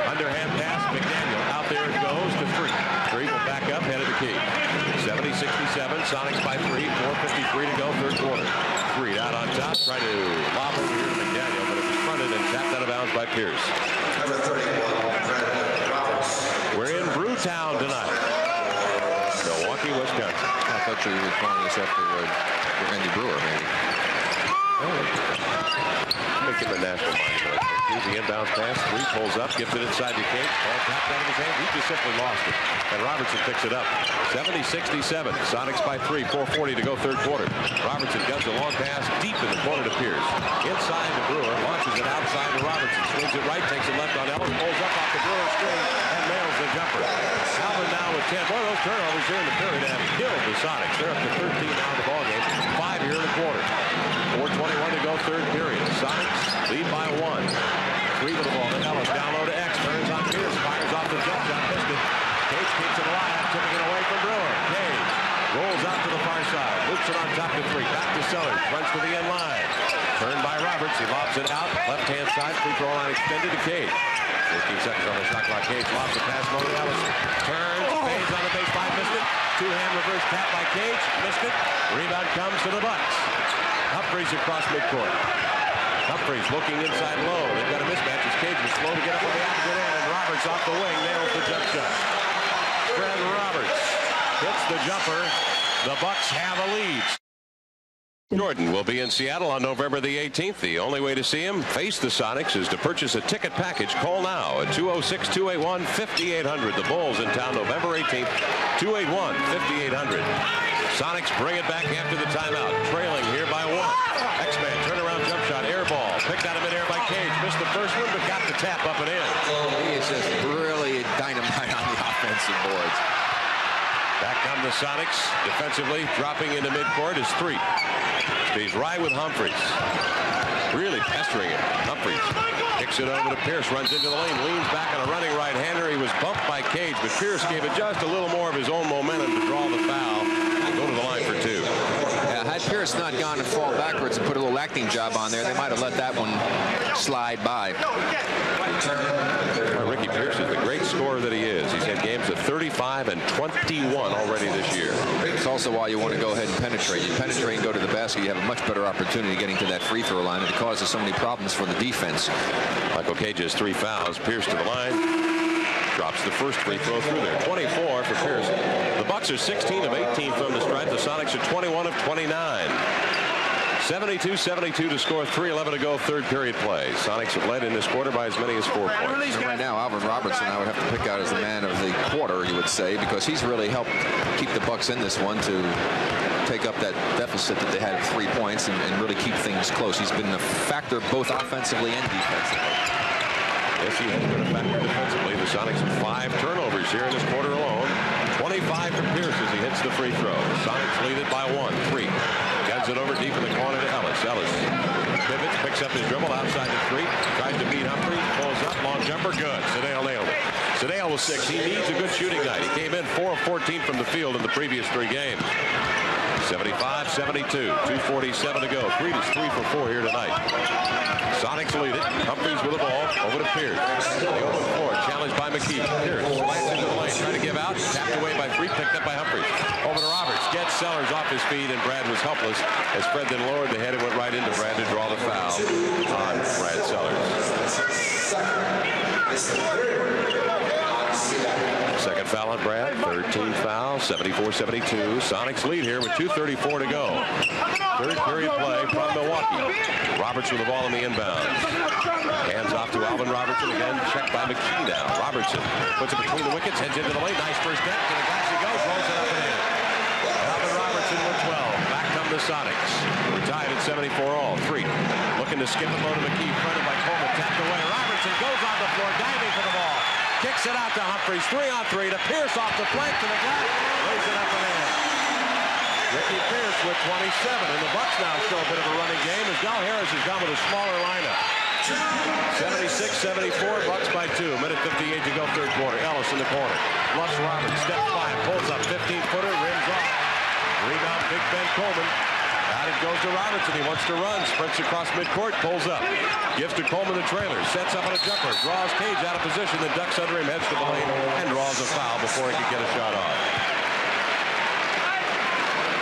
Underhand pass. McDaniel out there it goes to 3. 3 will back up, head of the key. 70-67. Sonics by 3. 4:53 to go, third quarter. Reed out on top, trying to lob it here to McDaniel, but it was fronted and tapped out of bounds by Pierce. Number 31, Roberts. We're in Brewtown tonight. Milwaukee, Wisconsin. I thought you were calling this after Randy Brewer, maybe. Make him a national monument. Here's the inbounds pass. 3 pulls up, gives it inside the Cage. Ball tapped out of his hand. He just simply lost it. And Robertson picks it up. 70-67. Sonics by 3. 4:40 to go, third quarter. Robertson does a long pass deep in the corner to Pierce. Inside the Brewer. Launches it outside to Robertson. Swings it right. Takes it left on Ellis. Pulls up off the Brewer screen and nails the jumper. Alvin now with 10. One of those turnovers here in the period have killed the Sonics. They're up to 13 now in the ballgame. 5 here in the quarter. 4:21 to go, third period. Sonics lead by 1. 3 to the ball. Then Ellis down low to X. Turns on Pierce. Fires off the jump shot. Missed it. Cage keeps it alive. Tipping it away from Brewer. Cage rolls out to the far side. Loops it on top to 3. Back to Sellers. Runs to the end line. Turned by Roberts. He lobs it out. Left-hand side. Free throw line extended to Cage. 15 seconds on the shot clock. Cage lobs the pass low to Ellis. Turns. Fades on the baseline. Missed it. Two-hand reverse tap by Cage. Missed it. Rebound comes to the Bucks. Humphries across midcourt. Humphries looking inside low. They've got a mismatch as Cage was slow to get up on the opposite end, and Roberts off the wing nails the jump shot. Fred Roberts hits the jumper. The Bucks have a lead. Jordan will be in Seattle on November the 18th. The only way to see him face the Sonics is to purchase a ticket package. Call now at 206-281-5800. The Bulls in town November 18th, 281-5800. Sonics bring it back after the timeout, trailing here by 1. X-Man turnaround jump shot, air ball, picked out of midair by Cage. Missed the first one, but got the tap up and in. He is just really dynamite on the offensive boards. Back come the Sonics, defensively dropping into midcourt is 3. Stays right with Humphries. Really pestering him. Humphries kicks it over to Pierce, runs into the lane, leans back on a running right-hander. He was bumped by Cage, but Pierce gave it just a little more of his own momentum to draw the foul and go to the line for 2. Yeah, had Pierce not gone and fall backwards and put a little acting job on there, they might have let that one slide by. Ricky Pierce is the great scorer that he is. He's had games of 35 and 21 already this year. It's also why you want to go ahead and penetrate. You penetrate and go to the basket, you have a much better opportunity getting to that free throw line, and it causes so many problems for the defense. Michael Cage has 3 fouls. Pierce to the line. Drops the first free throw through there. 24 for Pierce. The Bucks are 16 of 18 from the stripe. The Sonics are 21 of 29. 72-72 to score. 3:11 to go, third period play. Sonics have led in this quarter by as many as 4 points. And right now, Alvin Robertson, I would have to pick out as the man of the quarter, you would say, because he's really helped keep the Bucks in this one to take up that deficit that they had of 3 points and really keep things close. He's been a factor both offensively and defensively. Yes, he has been a factor defensively. The Sonics have 5 turnovers here in this quarter alone. 25 for Pierce as he hits the free throw. Sonics lead it by 1. 3. Gets it over deep in the corner to Ellis. Ellis pivots, picks up his dribble outside the 3. Tries to beat Humphries. Pulls up. Long jumper. Good. Sedale nailed it. Sedale was 6. He needs a good shooting night. He came in 4 of 14 from the field in the previous 3 games. 75-72. 2:47 to go. 3 for 4 here tonight. Sonics lead it. Humphries with the ball. Over to Pierce. The open floor. Challenged by McKee. Pierce slants into the lane. Trying to give out. Tapped away by 3. Picked up by Humphries. Over to Roberts. Gets Sellers off his feet, and Brad was helpless as Fred then lowered the head and went right into Brad to draw the foul on Brad Sellers. Second foul on Brad. 13th foul. 74-72. Sonics lead here with 2:34 to go. Third period play from Milwaukee. Roberts with the ball in the inbound. Hands off to Alvin Robertson. Again, checked by McKee now. Robertson puts it between the wickets. Heads into the lane. Nice first step. To the glass he goes. Rolls it up and in. Alvin Robertson with 12. Back come the Sonics. We're tied at 74 all. 3. Looking to skip it low to McKee. Fronted by Coleman. Tapped away. Robertson goes on the floor. Diving for the ball. Kicks it out to Humphries. 3-on-3 to Pierce off the flank to the glass. Lays it up and in. Ricky Pierce with 27. And the Bucks now show a bit of a running game as Del Harris has gone with a smaller lineup. 76-74. Bucks by 2. Minute 58 to go third quarter. Ellis in the corner. Bluffs Roberts. Step 5. Pulls up 15-footer. Rims off. Rebound Big Ben Coleman. Out it goes to Robertson. He wants to run. Sprints across midcourt. Pulls up. Gives to Coleman the trailer. Sets up on a jumper. Draws Cage out of position. Then ducks under him. Heads to the lane. And draws a foul before he can get a shot off.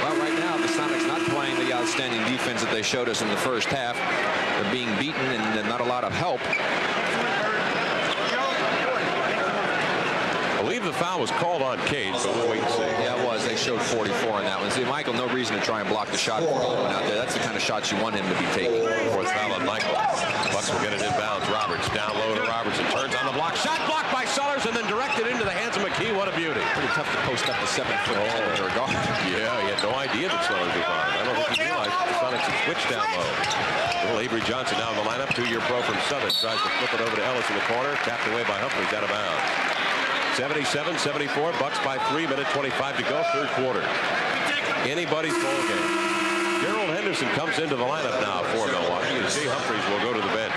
Well, right now, the Sonics not playing the outstanding defense that they showed us in the first half. They're being beaten and not a lot of help. I believe the foul was called on Cage, but we'll wait and see. Yeah, it was. They showed 44 on that one. See, Michael, no reason to try and block the shot from Coleman out there. That's the kind of shots you want him to be taking. Fourth foul on Michael. Bucks will get it inbounds. Roberts down low to Robertson. Turns on the block. Shot blocked by Sellers and then directed into the hands of McKee. What a beauty. Pretty tough to post up the 7-foot guard. Yeah, he had no idea that Sellers was on. I don't think he realized the Sonics had switched down low. Little Avery Johnson now in the lineup. 2-year pro from Southern. Tries to flip it over to Ellis in the corner. Tapped away by Humphries out of bounds. 77-74. Bucks by 3. Minute 25 to go. Third quarter. Anybody's ball game. Gerald Henderson comes into the lineup now for Milwaukee. And Jay Humphries will go to the bench.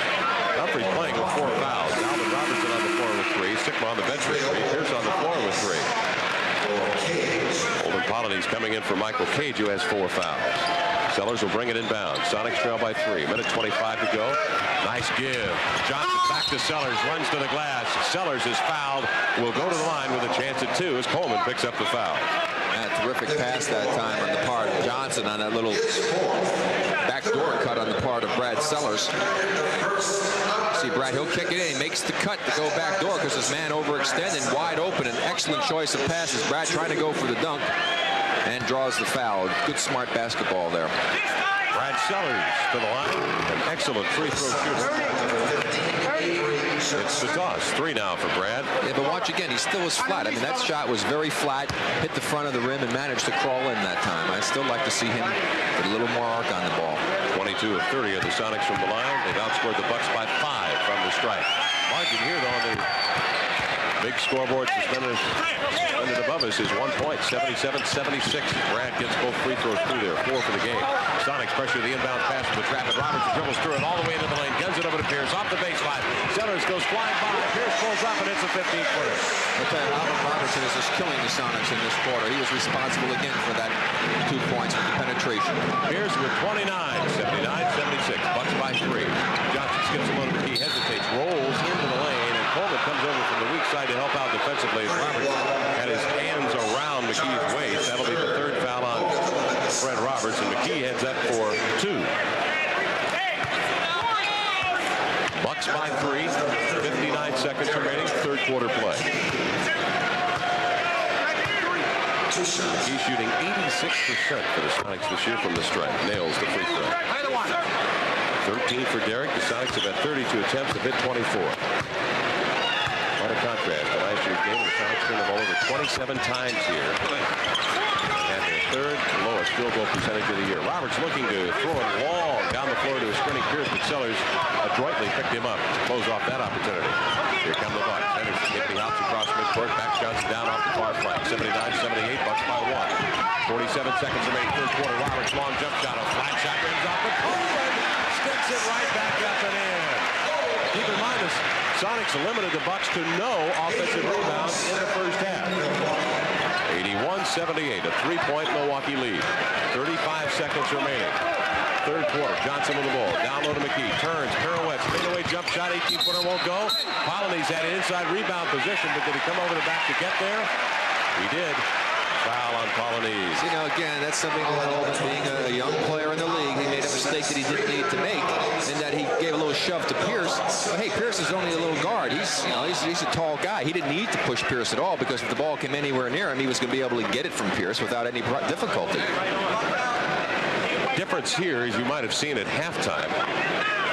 Humphries playing with 4 fouls. Alvin Robertson on the floor with 3. Sigma on the bench with 3. Pierce on the floor with 3. Holden Polonese coming in for Michael Cage, who has 4 fouls. Sellers will bring it inbound. Sonics trail by 3. Minute 25 to go. Nice give. Johnson back to Sellers. Runs to the glass. Sellers is fouled. Will go to the line with a chance at 2 as Coleman picks up the foul. And a terrific pass that time on the part of Johnson on that little backdoor cut on the part of Brad Sellers. See, Brad, he'll kick it in. He makes the cut to go back door because his man overextended, wide open. An excellent choice of passes. Brad trying to go for the dunk and draws the foul. Good, smart basketball there. Brad Sellers to the line. An excellent free throw shooter. It's the toss. 3 now for Brad. Yeah, but watch again. He still was flat. I mean, that shot was very flat. Hit the front of the rim and managed to crawl in that time. I'd still like to see him with a little more arc on the ball. 22 of 30 of the Sonics from the line. They've outscored the Bucks by 5 from the stripe. Margin here, though, on the big scoreboard suspended above us is 1 point. 77-76. Brad gets both free throws through there. 4 for the game. Sonics pressure the inbound pass from the trap, and Robertson dribbles through it all the way into the lane. Guns it over to Pierce off the baseline. Sellers goes flying by. Pierce pulls up, and it's a 15-footer. I'll tell you, Alvin Robertson is just killing the Sonics in this quarter. He was responsible again for that 2 points with the penetration. Pierce with 29. 79-76. Bucks by 3. Johnson skips a little bit. He hesitates, rolls into the lane, and Coleman comes over from the weak side to help out defensively. Robertson had his hands around McKee's waist. That'll be the 3rd foul on Fred Roberts, and McKee heads up for 2. Bucks by 3. 59 seconds remaining. Third quarter play. McKee shooting 86% for the Sonics this year from the stripe. Nails the free throw. 13 for Derek. The Sonics have had 32 attempts, have hit 24. What a contrast to last year's game. The Sonics turned the ball over 27 times here. And their 3rd lowest field goal percentage of the year. Roberts looking to throw it long down the floor to a sprinting Pierce, but Sellers adroitly picked him up to close off that opportunity. Here come the Bucks. Henderson giving the hops across midcourt. Backs Johnson down off the far flank. 79-78. Bucks by 1. 47 seconds remaining third quarter. Roberts long jump shot. A flat shot rims off the Coleman. Sticks it right back up and in. Keep in mind, the Sonics limited the Bucks to no offensive rebounds in the first half. 81-78, a 3-point Milwaukee lead. 35 seconds remaining. Third quarter, Johnson with the ball. Down low to McKee. Turns, pirouettes, fadeaway jump shot. 18-footer won't go. Polonese had an inside rebound position, but did he come over the back to get there? He did. Foul on Polonese. You know, again, that's something that being a young player in the league, he made a mistake that he didn't need to make, and that he gave a little shove to Pierce. But hey, Pierce is only a little guard. He's a tall guy. He didn't need to push Pierce at all, because if the ball came anywhere near him, he was going to be able to get it from Pierce without any difficulty. Difference here, as you might have seen at halftime,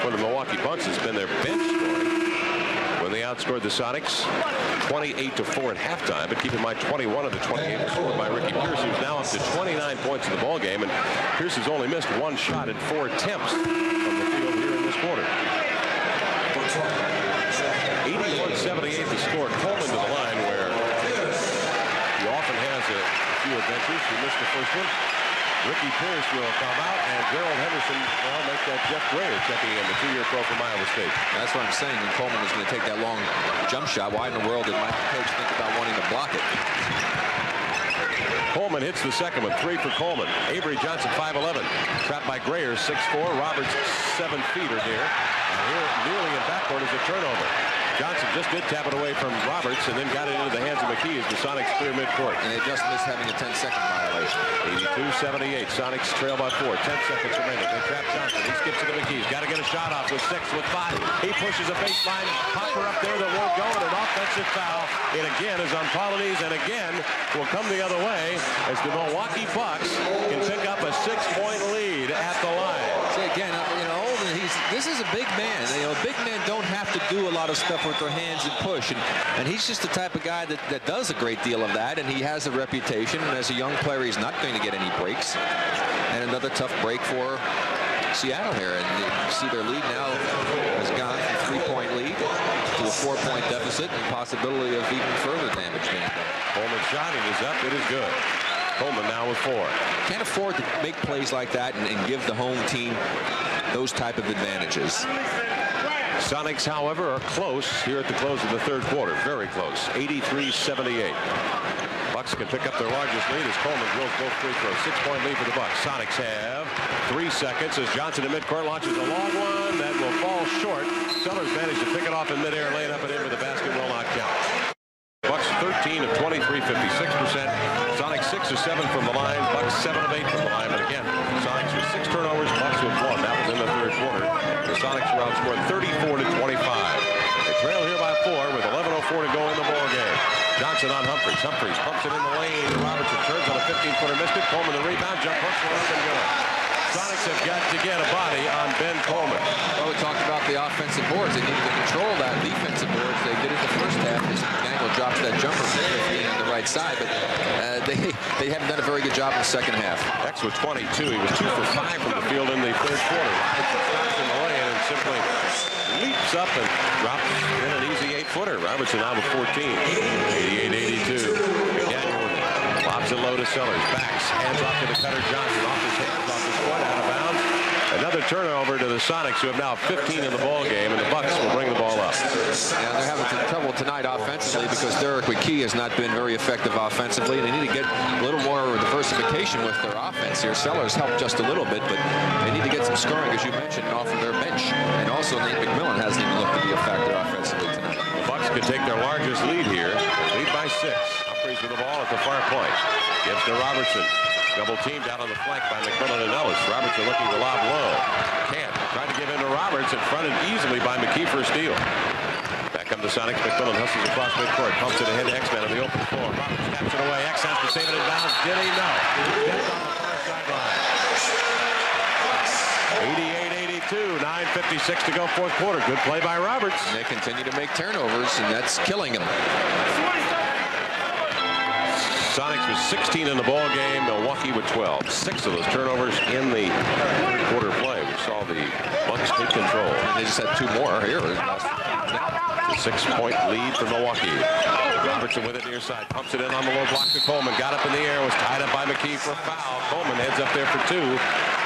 for the Milwaukee Bucks has been their bench scoring. When they outscored the Sonics 28-4 at halftime, but keep in mind 21 of the 28 were scored by Ricky Pierce, who's now up to 29 points in the ball game, and Pierce has only missed one shot in 4 attempts from the field here in this quarter. 81-78 the score. Coleman to the line, where he often has a few adventures. He missed the first one. Ricky Pierce will come out, and Gerald Henderson will make that Jeff Grayer checking in, the 2-year pro from Iowa State. That's what I'm saying. When Coleman was going to take that long jump shot, why in the world did my coach think about wanting to block it? Coleman hits the second one. 3 for Coleman. Avery Johnson, 5'11". Trapped by Grayer, 6'4". Roberts, 7 feet are there. And here, kneeling in backcourt is a turnover. Johnson just did tap it away from Roberts and then got it into the hands of McKee as the Sonics clear midcourt. And they just missed having a 10-second violation. 82-78. Sonics trail by 4. 10 seconds remaining. They trap Johnson. He skips to the McKees. Got to get a shot off with 6, with 5. He pushes a baseline. Popper up there that won't go, and an offensive foul. It again is on Polonese, and again will come the other way as the Milwaukee Bucks can pick up a 6-point lead at the line. See, again, you know, this is a big man. You know, big men don't have to do a lot of stuff with their hands and push, and he's just the type of guy that does a great deal of that, and he has a reputation, and as a young player he's not going to get any breaks. And another tough break for Seattle here, and you see their lead now has gone from 3-point lead to a 4-point deficit, and possibility of even further damage being done. Coleman's shot, it is up, it is good. Coleman now with 4. Can't afford to make plays like that and give the home team those type of advantages. Sonics, however, are close here at the close of the third quarter. Very close. 83-78. Bucks can pick up their largest lead as Coleman drills both free throws. 6-point lead for the Bucks. Sonics have 3 seconds as Johnson in midcourt launches a long one that will fall short. Sellers managed to pick it off in midair, laying up and in with the basket will not count. Bucks 13 of 23, 56%. Sonics 6 of 7 from the line. Bucks 7 of 8 from the line. But again, Sonics with 6 turnovers. Bucks with 1. That was in the third quarter. The Sonics were outscored 34-25. They trail here by 4 with 11:04 to go in the ball game. Johnson on Humphries. Humphries pumps it in the lane. Robertson turns on a 15-footer, missed it. Coleman the rebound. Jump hooks one up and good. Sonics have got to get a body on Ben Coleman. Well, we talked about the offensive boards. They needed to control that defensive boards. They did it the first half. Daniel drops that jumper on the right side, but they haven't done a very good job in the second half. X with 22. He was 2 for 5 from the field in the third quarter. Robertson stops in the lane and simply leaps up and drops in an easy 8-footer. Robertson now with 14. 88-82. McDaniel lobs it low to Sellers. Backs. Hands off to the cutter. Johnson off his hands, off his foot, out of bounds. Another turnover to the Sonics, who have now 15 in the ball game, and the Bucks will bring the ball up. Yeah, they're having some trouble tonight offensively because Derek McKee has not been very effective offensively, and they need to get a little more diversification with their offense here. Sellers helped just a little bit, but they need to get some scoring, as you mentioned, off of their bench. And also, Nate McMillan hasn't even looked to be a factor offensively tonight. The Bucks could take their largest lead here, lead by 6. Humphries with the ball at the far point. Gives to Robertson. Double teamed out on the flank by McMillan and Ellis. Robertson looking to lob low. Can't. Tried to give in to Roberts and fronted easily by McKee for a steal. Back come the Sonics. McMillan hustles across midcourt. Pumps it ahead to X-Man on the open floor. Roberts taps it away. X has to save it in bounds. Did he? No. Stepped on the far sideline. 88-82. 9:56 to go fourth quarter. Good play by Roberts. And they continue to make turnovers, and that's killing them. Sonics with 16 in the ball game. Milwaukee with 12. 6 of those turnovers in the third quarter play. We saw the the Bucks take control. And they just had 2 more here. 6-point lead for Milwaukee. Robertson with it near side, pumps it in on the low block to Coleman. Got up in the air, was tied up by McKee for a foul. Coleman heads up there for 2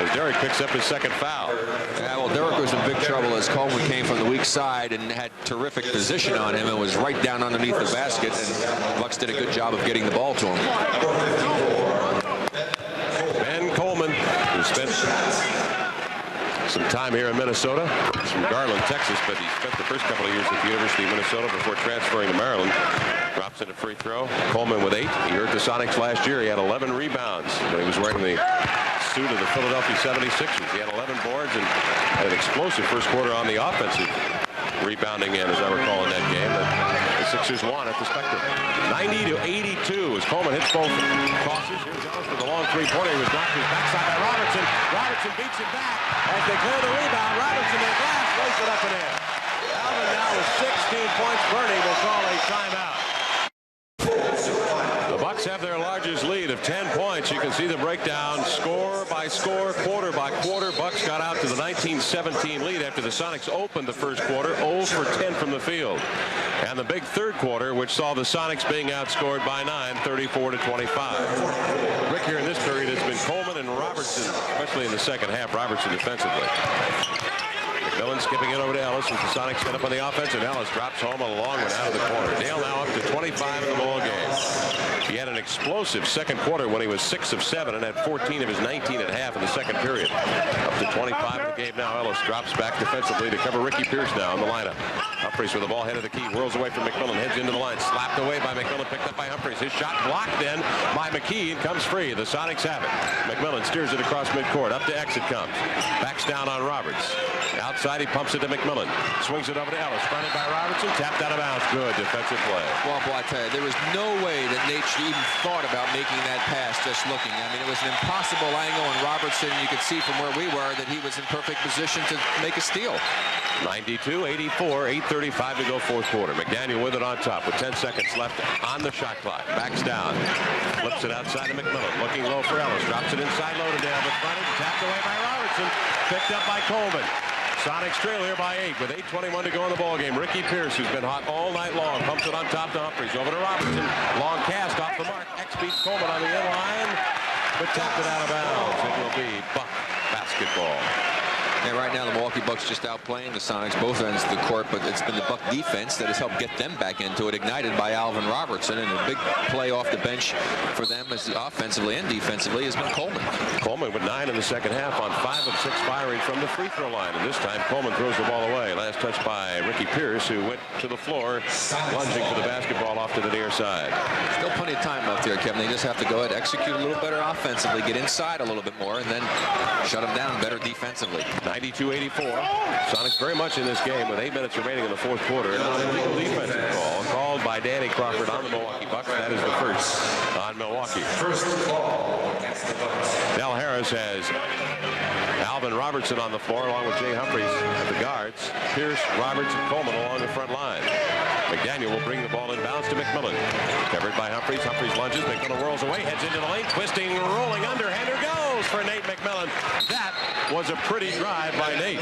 as Derek picks up his second foul. Yeah, well, Derek was in big trouble as Coleman came from the weak side and had terrific position on him and was right down underneath the basket. And Bucks did a good job of getting the ball to him. Ben Coleman, who spent some time here in Minnesota. He's from Garland, Texas, but he spent the first couple of years at the University of Minnesota before transferring to Maryland. Drops in a free throw. Coleman with 8. He hurt the Sonics last year. He had 11 rebounds when he was wearing the suit of the Philadelphia 76ers. He had 11 boards and had an explosive first quarter on the offensive rebounding end, as I recall, in that game. The Sixers won at the Spectrum. 90-82 as Coleman hits both crosses. Here's Ellis with a long three-pointer. He was knocked to his backside by Robertson. Robertson beats him back as they clear the rebound. Robertson in glass, lays it up and in. Alvin now with 16 points. Bernie will call a timeout. The Bucks have their largest lead of 10 points. You can see the breakdown score by score, quarter by quarter. Bucks got out to the 19-17 lead after the Sonics opened the first quarter 0 for 10 from the field. And the big third quarter, which saw the Sonics being outscored by 9, 34-25. Rick here in this period has been Coleman and Robertson, especially in the second half. Robertson defensively. McMillan skipping it over to Ellis as the Sonics set up on the offense, and Ellis drops home a long one out of the corner. Dale now up to 25 in the ball game. He had an explosive second quarter when he was 6 of 7 and had 14 of his 19 at half in the second period. Up to 25 in the game now. Ellis drops back defensively to cover Ricky Pierce now in the lineup. Humphries with the ball head of the key, whirls away from McMillan, heads into the line, slapped away by McMillan, picked up by Humphries. His shot blocked then by McKee and comes free. The Sonics have it. McMillan steers it across midcourt. Up to X it comes. Backs down on Roberts. Outside he pumps it to McMillan. Swings it over to Ellis. Fronted by Robertson. Tapped out of bounds. Good defensive play. Well, boy, I tell you, there was no way that Nate even thought about making that pass just looking. I mean, it was an impossible angle, and Robertson, you could see from where we were that he was in perfect position to make a steal. 92-84, 8:35 to go fourth quarter. McDaniel with it on top with 10 seconds left on the shot clock. Backs down. Flips it outside to McMillan. Looking low for Ellis. Drops it inside low to Dale, but fronted. Tapped away by Robertson. Picked up by Coleman. Sonics trail here by 8 with 8:21 to go in the ball game. Ricky Pierce, who's been hot all night long, pumps it on top to Humphries. Over to Robertson. Long cast off the mark. X beats Coleman on the inline, but tapped it out of bounds. It will be Buck basketball. And right now the Milwaukee Bucks just outplaying the Sonics both ends of the court, but it's been the Buck defense that has helped get them back into it, ignited by Alvin Robertson, and a big play off the bench for them as offensively and defensively has been Coleman. Coleman with 9 in the second half on 5 of 6 firing from the free throw line, and this time Coleman throws the ball away. Last touch by Ricky Pierce, who went to the floor lunging for the basketball off to the near side. Still plenty of time left here, Kevin. They just have to go ahead, execute a little better offensively, get inside a little bit more, and then shut them down better defensively. 92-84. Sonics very much in this game with 8 minutes remaining in the fourth quarter. And an illegal defensive call called by Danny Crawford on the Milwaukee Bucks. That is the first on Milwaukee. First call against the Bucks. Del Harris has Alvin Robertson on the floor along with Jay Humphries at the guards. Pierce, Roberts, and Coleman along the front line. McDaniel will bring the ball inbounds to McMillan. Covered by Humphries. Humphries lunges. McMillan whirls away. Heads into the lane. Twisting, rolling underhander goes for Nate McMillan. That was a pretty drive by Nate.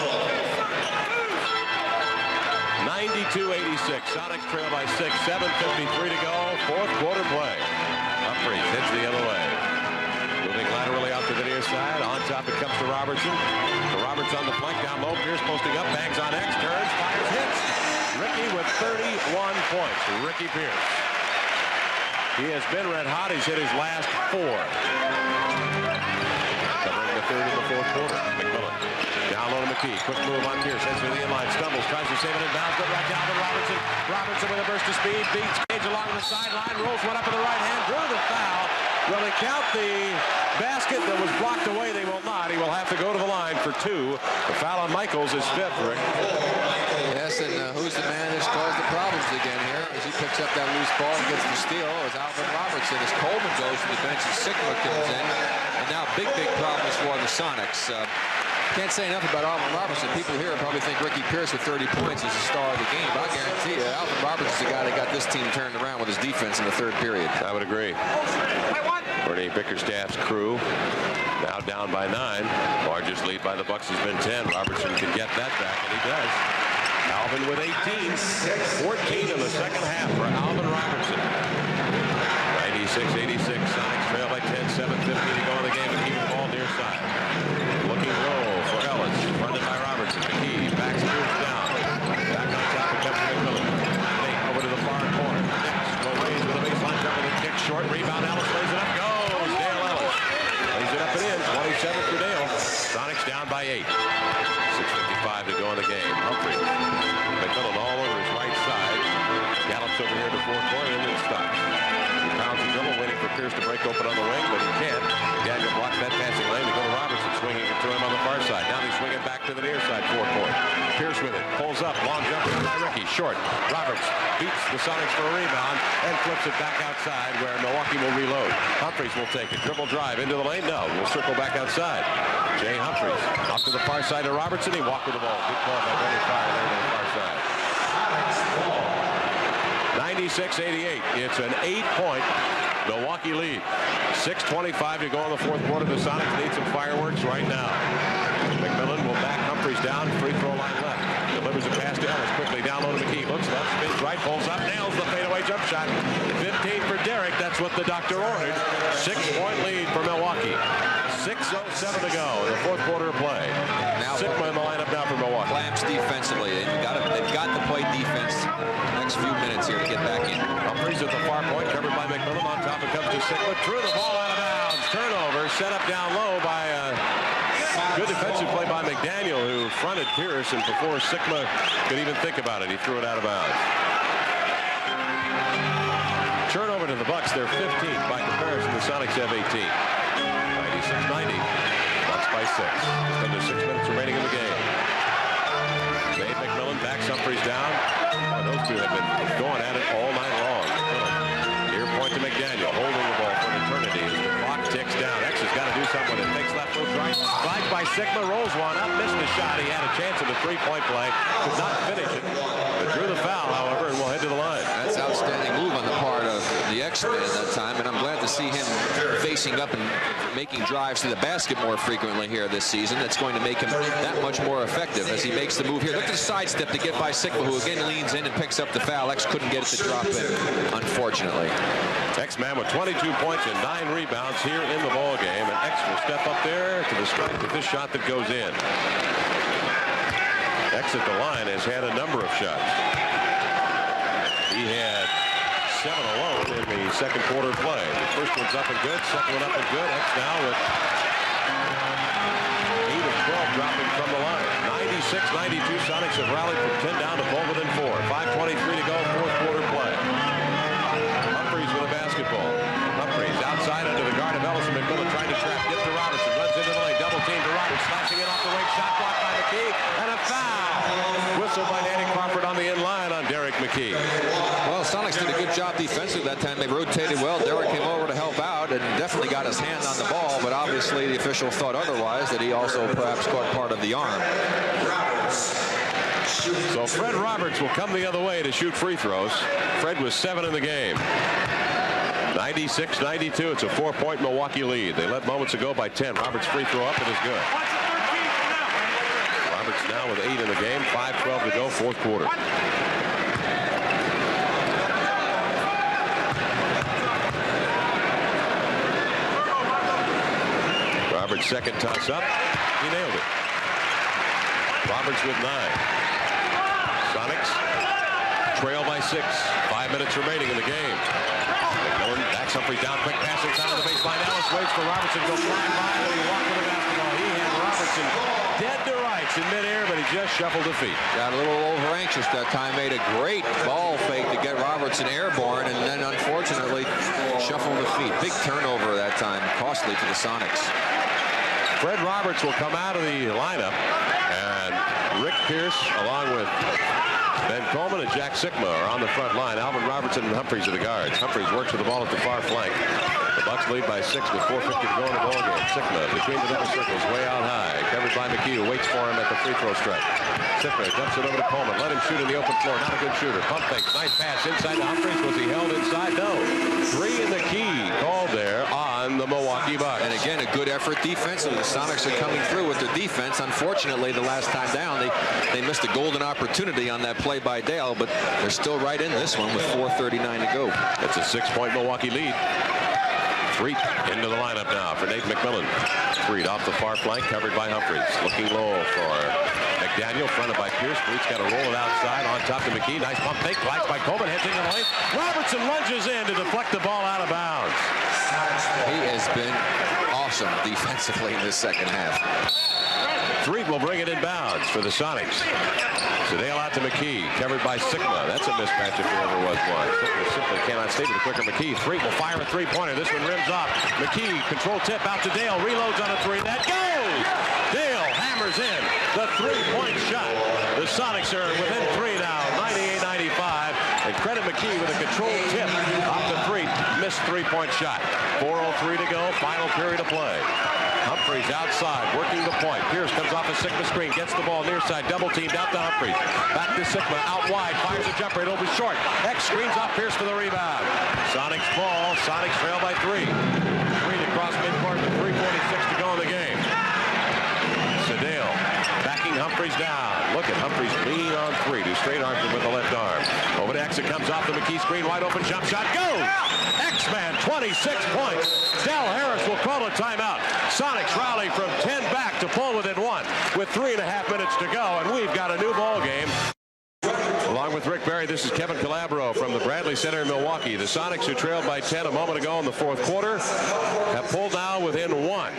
92-86. Sonics trail by 6. 7:53 to go. Fourth quarter play. Humphries heads the other way. Moving laterally out to the near side. On top it comes to Robertson. Roberts on the flank. Down low. Pierce posting up. Bangs on X. Turns. Fires. Hits. Ricky with 31 points. Ricky Pierce. He has been red hot. He's hit his last 4. Covering the third and the fourth quarter. McMillan. Down low to McKee. Quick move on Pierce. Heads to the inline. Stumbles. Tries to save it in bounds. Good right down to Robertson. Robertson with a burst of speed. Beats Cage along the sideline. Rolls one up in the right hand. Drew the foul. Will he count the basket that was blocked away? They will not. He will have to go to the line for 2. The foul on Michaels is 5th, Rick. Yes, and who's the man that's caused the problems again here as he picks up that loose ball and gets the steal is Alvin Robertson. As Coleman goes to the bench and Sigma comes in. And now big problems for the Sonics. Can't say enough about Alvin Robertson. People here probably think Ricky Pierce with 30 points is the star of the game, but I guarantee you, Alvin Robertson's the guy that got this team turned around with his defense in the third period. I would agree. Bernie Bickerstaff's crew now down by 9. Largest lead by the Bucks has been 10. Robertson can get that back, and he does. Alvin with 18. 14 in the second half for Alvin Robertson. 96-86. Sonics trail by 10. 7:50 to go in the game and keep the ball near side. Looking low for Ellis. Fronted by Robertson. McKee backs moves down. Back on top of Kevin McMillan. Nate over to the far corner. Next, Moraes with a baseline cover. The kick short. Rebound. Ellis lays it up. Goes. Dale Ellis. Lays it up and in. 27 for Dale. Sonics down by 8. 6:55 to go in the game. Humphrey. McMillan all over his right side. Gallops over here to fourth corner and then stops. He pounds the dribble, waiting for Pierce to break open on the wing, but he can't. Daniel blocks that passing lane to go to Robertson, swinging it to him on the far side. Now he's swinging back to the near side, four-point. Pierce with it, pulls up, long jumper by Ricky, short. Roberts beats the Sonics for a rebound and flips it back outside where Milwaukee will reload. Humphreys will take it, dribble drive into the lane. No, we'll circle back outside. Jay Humphreys off to the far side to Robertson. He walked with the ball. Good call by Benny Fire there on the far side. 96-88. It's an 8-point Milwaukee lead. 6:25 to go in the fourth quarter. The Sonics need some fireworks right now. McMillan will back Humphreys down. Free throw line left. Delivers a pass to Ellis. Quickly down low to McKee. Looks left, spins right, pulls up, nails the fadeaway jump shot. 15 for Derrick. That's what the doctor ordered. 6-point lead for Milwaukee. 6:07 to go in the fourth quarter of play. Now Sigma in the lineup now for Milwaukee. Clamps defensively. They've got to play defense next few minutes here to get back in. Humphreys at the far point, covered by McMillan. On top it comes to Sigma. Threw the ball out of bounds. Turnover set up down low by good defensive play by McDaniel, who fronted Pierce, and before Sigma could even think about it, he threw it out of bounds. Turnover to the Bucks. They're 15th. By comparison, the Sonics have 18. 96-90. Bucks by 6. Just under 6 minutes remaining in the game. Dave McMillan backs Humphreys down. Oh, those two have been going at it all night long. Near point to McDaniel, holding the ball for an eternity as the clock ticks down. X has got to do something with it. Takes left, moves right. Slides by Sigma, rolls one up, missed the shot. He had a chance in the three-point play. Could not finish it. But drew the foul, however, and will head to the line. That's an outstanding move on the part of the X-Men at that time, and I'm glad to see him facing up and making drives to the basket more frequently here this season. That's going to make him that much more effective as he makes the move here. Look at the sidestep to get by Sigma, who again leans in and picks up the foul. X couldn't get it to drop in, unfortunately. X-Man with 22 points and 9 rebounds here in the ball game, and X will step up there to the strike with this shot that goes in. X at the line has had a number of shots. He had 7 alone in the second quarter play. The first one's up and good, second one up and good. X now with 8 of 12 dropping from the line. 96-92, Sonics have rallied from 10 down to fall within 4. 5:23 to go, fourth quarter play. Humphreys with a basketball. Humphreys outside under the guard of Ellis and McMillan trying to trap. Gives to Robertson. Runs into the lane. Double team to Roberts. Slashing it off the wing. Shot blocked by McKee. And a foul. Whistle by Danny Crawford on the in line on Derrick McKee. Well, Sonics did a good job defensively that time. They rotated well. Derrick came over to help out and definitely got his hand on the ball, but obviously the official thought otherwise, that he also perhaps caught part of the arm. So Fred Roberts will come the other way to shoot free throws. Fred was 7 in the game. 96-92. It's a 4-point Milwaukee lead. They led moments ago by 10. Roberts' free throw up and is good. Roberts now with 8 in the game. 5:12 to go, fourth quarter. Roberts' second toss up. He nailed it. Roberts with 9. Sonics trail by 6. 5 minutes remaining in the game. McMillan backs Humphreys down. Quick pass inside of the baseline. Ellis waits for Robertson to go flying by, but he walked with the basketball. He had Robertson dead to rights in midair, but he just shuffled the feet. Got a little over anxious that time. Made a great ball fake to get Robertson airborne, and then unfortunately shuffled the feet. Big turnover that time. Costly to the Sonics. Fred Roberts will come out of the lineup, and Rick Pierce, along with Ben Coleman and Jack Sikma are on the front line. Alvin Robertson and Humphreys are the guards. Humphreys works with the ball at the far flank. The Bucks lead by 6 with 4:50 to go in the ball game. Sikma between the double circles, way out high. Covered by McKee, who waits for him at the free throw stripe. Sikma dumps it over to Coleman. Let him shoot in the open floor. Not a good shooter. Pump fake. Nice pass inside to Humphreys. Was he held inside? No. 3 in the key called there on the Milwaukee Bucks. And again, a good effort defensively. The Sonics are coming through with their defense. Unfortunately, the last time down, they missed a golden opportunity on that play by Dale, but they're still right in this one with 4:39 to go. It's a 6-point Milwaukee lead. Threet into the lineup now for Nate McMillan. Threet off the far flank, covered by Humphreys. Looking low for McDaniel, fronted by Pierce. Threet's got to roll it outside on top to McKee. Nice pump fake, glides by Coleman, heads into the lane. Robertson lunges in to deflect the ball out of bounds. He has been awesome defensively in this second half. Threet will bring it in bounds for the Sonics. Sedale out to McKee, covered by Sikma. That's a mismatch if there ever was one. Sikma simply cannot stay with the quicker McKee. Threet will fire a three-pointer. This one rims off. McKee, control tip out to Dale. Reloads on a three. That goes! Dale hammers in the three-point shot. The Sonics are within 3 now, 98-95. And credit McKee with a control tip off the Threet. Missed three-point shot. 4:03 to go. Final period of play. Humphreys outside, working the point. Pierce comes off a Sikma screen, gets the ball near side, double teamed out to Humphreys. Back to Sikma, out wide, fires a jumper, it'll be short. X screens off Pierce for the rebound. Sonics fall, Sonics trail by 3. Threet across midcourt with 3:46 to go in the game. Sedale backing Humphreys down. Look at Humphreys lean on Threet, who straight arms him with the left arm. Over to X, it comes off the McKee screen, wide open jump shot, goes! X-Man, 26 points. Del Harris will call a timeout. Sonics rally from 10 back to pull within 1 with 3.5 minutes to go, and we've got a new ball game. Along with Rick Barry, this is Kevin Calabro from the Bradley Center in Milwaukee. The Sonics, who trailed by 10 a moment ago in the fourth quarter, have pulled now within 1.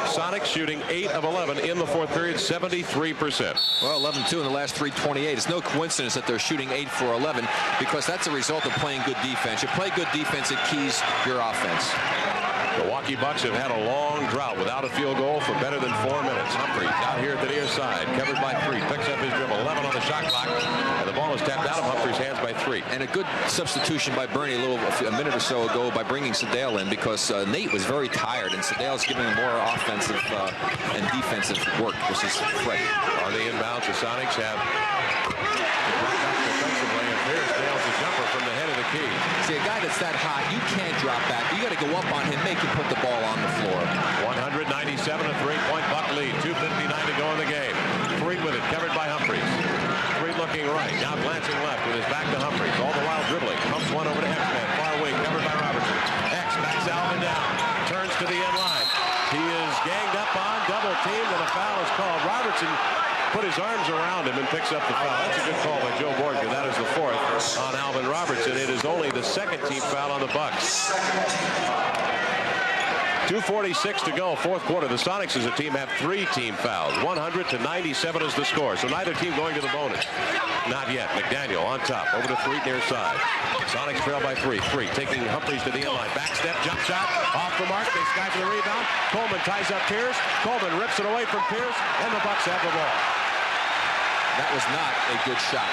Sonics shooting 8 of 11 in the fourth period, 73%. Well, 11-2 in the last 3:28. It's no coincidence that they're shooting 8 for 11 because that's a result of playing good defense. You play good defense, it keys your offense. Milwaukee Bucks have had a long drought without a field goal for better than 4 minutes. Humphreys out here at the near side, covered by Threet, picks up his dribble, 11 on the shot clock, and the ball is tapped out of Humphreys' hands by Threet. And a good substitution by Bernie a minute or so ago by bringing Sedale in because Nate was very tired, and Sedale's giving him more offensive and defensive work, which is fresh. On the inbounds, the Sonics have defensively, and Pierce nails the jumper from the head of the key. See, a guy that's that hot, you can't drop back. You got to go up on him, make him put the ball on the floor. 197, a 3-point Buck lead. 2:59 to go in the game. Threet with it, covered by Humphreys. Threet looking right, now glancing left with his back to Humphreys. All the while dribbling. Pumps one over to X-Man, far wing, covered by Robertson. X backs Alvin down, turns to the end line. He is ganged up on, double teamed, and a foul is called. Robertson put his arms around him and picks up the foul. That's a good call by Joe Borgia. That is the 4th on Alvin Robertson. It is only the 2nd team foul on the Bucks. 2:46 to go, fourth quarter. The Sonics as a team have 3 team fouls. 100-97 is the score. So neither team going to the bonus. Not yet. McDaniel on top. Over to Threet near side. Sonics trail by 3. Threet taking Humphreys to the end line. Back step, jump shot. Off the mark. They sky for the rebound. Coleman ties up Pierce. Coleman rips it away from Pierce. And the Bucks have the ball. That was not a good shot.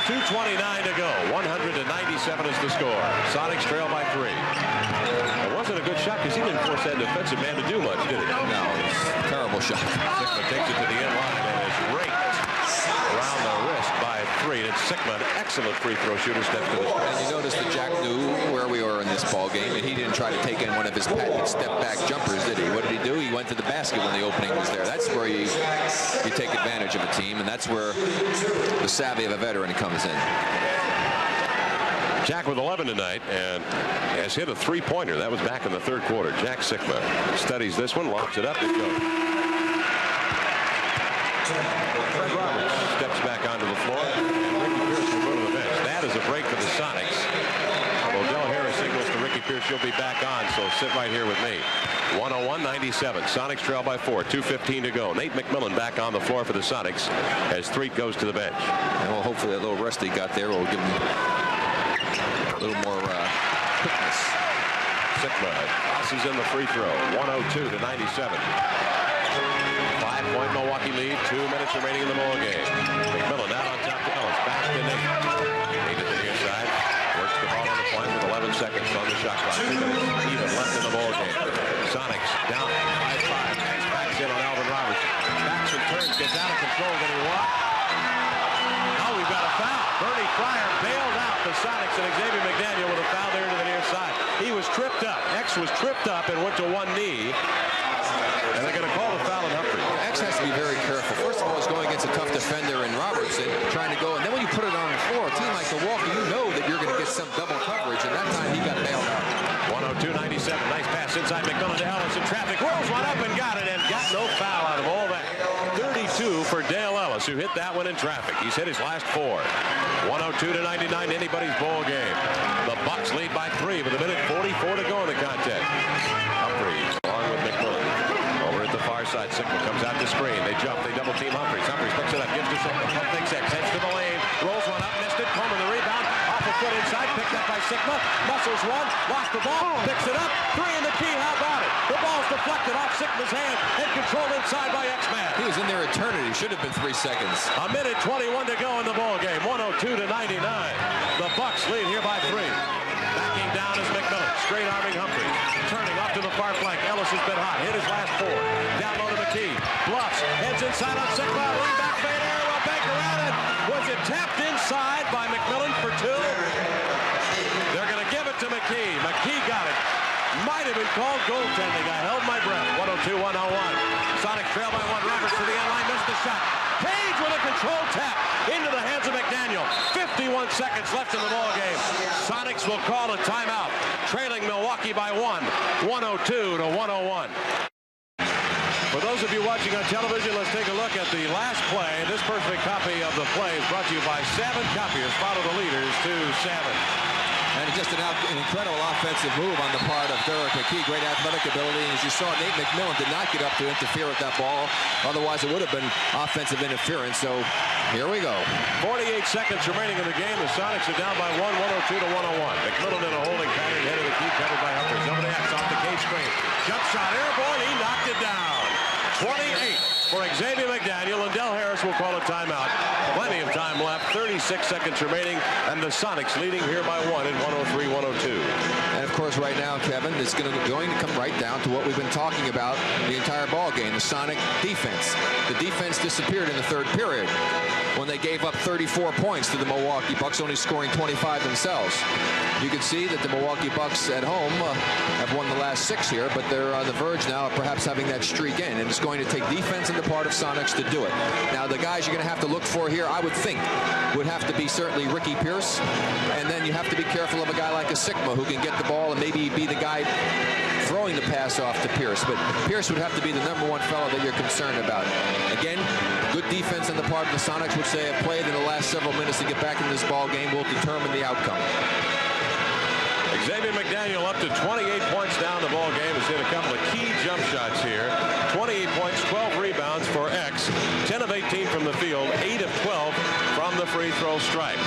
2:29 to go. 197 is the score. Sonics trail by 3. It wasn't a good shot because he didn't force that defensive man to do much, did he? No, it's a terrible shot. Sikma takes it to the end line and is raked around the wrist by Threet. And Sikma, an excellent free throw shooter, steps to the And you notice that Jack knew where we were in this ball game, and he didn't try to take in one of his patented step-back jumpers, did he? What did he do? He went to the basket when the opening was there. That's where you take advantage of a team, and that's where the savvy of a veteran comes in. Jack with 11 tonight and has hit a three-pointer. That was back in the third quarter. Jack Sikma studies this one, lobs it up, it goes. Fred Roberts steps back onto the floor. Ricky Pierce will go to the bench. That is a break for the Sonics. Although Del Harris signals to Ricky Pierce she'll be back on, so sit right here with me. 101-97. Sonics trail by 4. 2:15 to go. Nate McMillan back on the floor for the Sonics as Threet goes to the bench. And well, hopefully that little rest he got there will give him a little more quickness. Sikma tosses in the free throw. 102-97. 5-point Milwaukee lead. 2 minutes remaining in the ball game. McMillan out on top to Ellis. Back to Nate. Nate to the near side. Works the ball on the point with 11 seconds on the shot clock. 2 minutes even left in the ball game. Sonics down by 5. Backs in on Alvin Robertson. Backs and turns. Gets out of control. Then he walks. Now we've got a foul. Bernie Fryer bailed out the Sonics and Xavier McDaniel with a foul there to the near side. He was tripped up. X was tripped up and went to one knee. And they're going to call the foul on Humphrey. X has to be very careful. First of all, he's going against a tough defender in Robertson, trying to go. And then when you put it on the floor, a team like Milwaukee, you know that you're going to get some double coverage. And that time he got bailed out. 102-97. Nice pass inside McMillan to Ellis in traffic. Whirls one up and got it and got no foul out of all that. 32 for Dale Ellis, who hit that one in traffic. He's hit his last 4. 102-99, anybody's ball game. The Bucks lead by 3 with a minute 44 to go in the contest. Humphreys along with McMillan. Over at the far side, Sigma comes out the screen. They jump, they double team Humphreys. Humphreys puts it up, gives to Sigma. Pump takes X, heads to the lane, rolls one up, missed it. Coleman the rebound, off the foot inside, picked up by Sigma. Muscles one, lost the ball, picks it up. 3 in the key, how about it? The ball's deflected off Sigma's hand and controlled inside by X-Man. He was in there eternity. Should have been 3 seconds. A minute 21 to go in the ball game. 102-99. The Bucks lead here by 3. Backing down is McMillan. Straight arming Humphreys. Turning off to the far flank. Ellis has been hot. Hit his last 4. Down low to McKee. Bluffs. Heads inside on Sigma. Lean back fade air. Well, bank around it. Was it tapped inside by McMillan for 2? They're going to give it to McKee. McKee got it. Might have been called goaltending. I held my breath. 102-101. Sonics trail by 1. Roberts to the end line. Missed the shot. Page with a control tap into the hands of McDaniel. 51 seconds left in the ball game. Sonics will call a timeout. Trailing Milwaukee by 1. 102-101. For those of you watching on television, let's take a look at the last play. This perfect copy of the play is brought to you by 7 copiers. Follow the leaders to 7. And just an incredible offensive move on the part of Derek McKee. Great athletic ability. And as you saw, Nate McMillan did not get up to interfere with that ball. Otherwise, it would have been offensive interference. So here we go. 48 seconds remaining in the game. The Sonics are down by 1, 102-101. McMillan in a holding pattern, head of the key, covered by Humphreys. Over the X off the cage screen. Jump shot, airborne. He knocked it down. 28 for Xavier McDaniel, and Del Harris will call a timeout. Plenty of time left. 36 seconds remaining, and the Sonics leading here by 1 in 103-102. And of course, right now, Kevin, it's going to come right down to what we've been talking about the entire ball game, the Sonic defense. The defense disappeared in the 3rd period when they gave up 34 points to the Milwaukee Bucks, only scoring 25 themselves. You can see that the Milwaukee Bucks at home have won the last 6 here, but they're on the verge now of perhaps having that streak in, and it's going to take defense on the part of Sonics to do it. Now, the guys you're going to have to look for here, I would think, would have to be certainly Ricky Pierce, and then you have to be careful of a guy like a Sigma who can get the ball and maybe be the guy throwing the pass off to Pierce. But Pierce would have to be the #1 fellow that you're concerned about. Again, good defense on the part of the Sonics, which they have played in the last several minutes to get back in this ball game, will determine the outcome. Xavier McDaniel up to 28 points down the ball game. Has hit a couple of key jump shots here. 28 points, 12 rebounds for X. 10 of 18 from the field, 8 of 12 from the free throw stripe.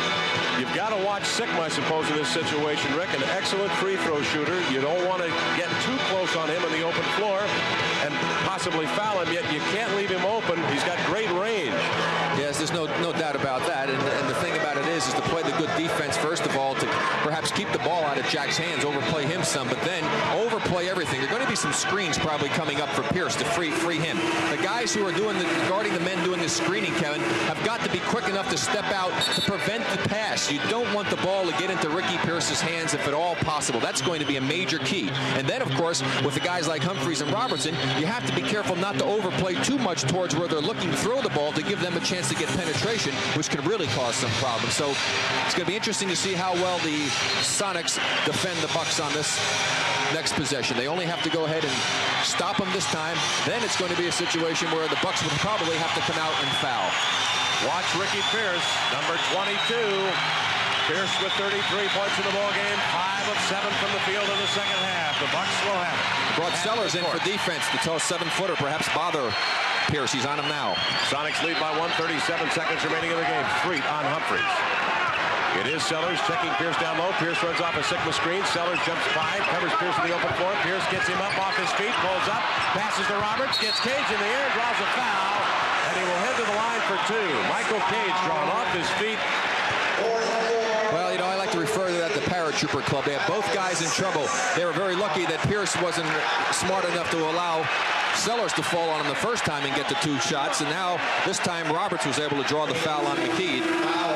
You've got to watch Sigma, I suppose, in this situation, Rick. An excellent free throw shooter. You don't want to get too close on him in the open floor and possibly foul him, yet you can't leave him open. He's got great range. Yes, there's no doubt about that. And the thing about it is to play the good defense, first of all, to perhaps keep the ball out of Jack's hands, overplay him some, but then overplay everything. There are going to be some screens probably coming up for Pierce to free him. The guys who are guarding the men doing the screening, Kevin, have got to be quick enough to step out to prevent the pass. You don't want the ball to get into Ricky Pierce's hands if at all possible. That's going to be a major key. And then, of course, with the guys like Humphreys and Robertson, you have to be careful not to overplay too much towards where they're looking to throw the ball to give them a chance to get penetration, which can really cause some problems. So it's going to be interesting to see how well the Sonics defend the Bucks on this next possession. They only have to go ahead and stop them this time. Then it's going to be a situation where the Bucks would probably have to come out and foul. Watch Ricky Pierce, number 22. Pierce with 33 points in the ball game, 5 of 7 from the field in the second half. The Bucks will have it. Brought Sellers in for defense. The tall 7-footer perhaps bother Pierce. He's on him now. Sonics lead by 1:37 seconds remaining in the game. Street on Humphreys. It is Sellers checking Pierce down low. Pierce runs off a Sigma screen. Sellers jumps 5, covers Pierce in the open floor. Pierce gets him up off his feet, pulls up, passes to Roberts, gets Cage in the air, draws a foul, and he will head 2. Michael Cage drawn off his feet. Well, you know, I like to refer to that the paratrooper club. They have both guys in trouble. They were very lucky that Pierce wasn't smart enough to allow Sellers to fall on him the first time and get the 2 shots, and now this time Roberts was able to draw the foul on McKee.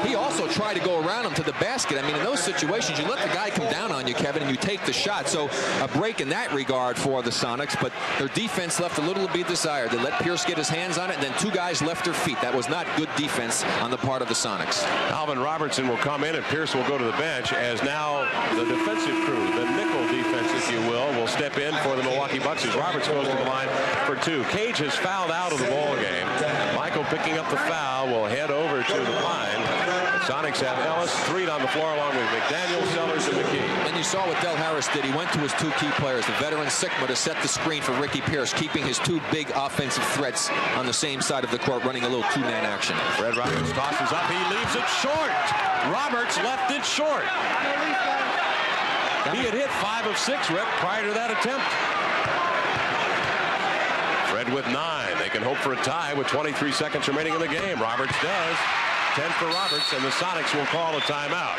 He also tried to go around him to the basket. I mean, in those situations, you let the guy come down on you, Kevin, and you take the shot. So a break in that regard for the Sonics, but their defense left a little to be desired. They let Pierce get his hands on it, and then 2 guys left their feet. That was not good defense on the part of the Sonics. Alvin Robertson will come in, and Pierce will go to the bench, as now the defensive crew, the nickel defense, if you will step in for the Milwaukee Bucks as Roberts goes to the line for 2. Cage has fouled out of the ball game. Michael picking up the foul will head over to the line. The Sonics have Ellis, 3 on the floor, along with McDaniel, Sellers, and McKee. And you saw what Del Harris did. He went to his 2 key players, the veteran Sigma, to set the screen for Ricky Pierce, keeping his 2 big offensive threats on the same side of the court, running a little 2-man action. Fred Roberts tosses up. He leaves it short. Roberts left it short. He had hit 5 of 6, Rick, prior to that attempt. Fred with 9. They can hope for a tie with 23 seconds remaining in the game. Roberts does. 10 for Roberts, and the Sonics will call a timeout.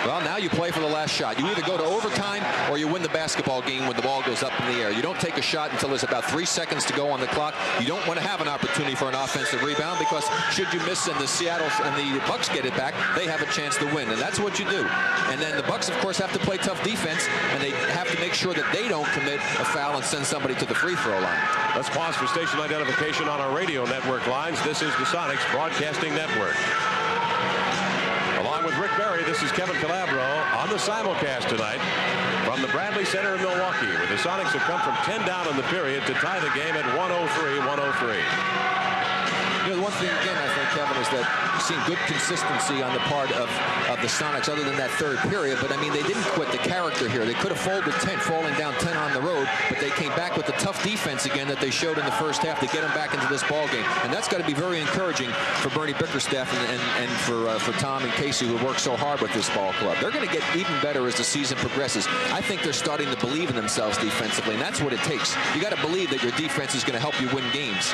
Well, now you play for the last shot. You either go to overtime or you win the basketball game when the ball goes up in the air. You don't take a shot until there's about 3 seconds to go on the clock. You don't want to have an opportunity for an offensive rebound, because should you miss and the Seattle and the Bucks get it back, they have a chance to win, and that's what you do. And then the Bucks, of course, have to play tough defense, and they have to make sure that they don't commit a foul and send somebody to the free throw line. Let's pause for station identification on our radio network lines. This is the Sonics Broadcasting Network. Along with Rick Barry, this is Kevin Calabro on the simulcast tonight from the Bradley Center in Milwaukee, where the Sonics have come from 10 down in the period to tie the game at 103-103. You know, the one thing, again, I think, Kevin, is that you've seen good consistency on the part of the Sonics, other than that third period. But, I mean, they didn't quit the character here. They could have folded 10, falling down 10 on the road, but they came back with the tough defense again that they showed in the first half to get them back into this ball game. And that's got to be very encouraging for Bernie Bickerstaff and for Tom and Casey, who worked so hard with this ball club. They're going to get even better as the season progresses. I think they're starting to believe in themselves defensively, and that's what it takes. You got to believe that your defense is going to help you win games.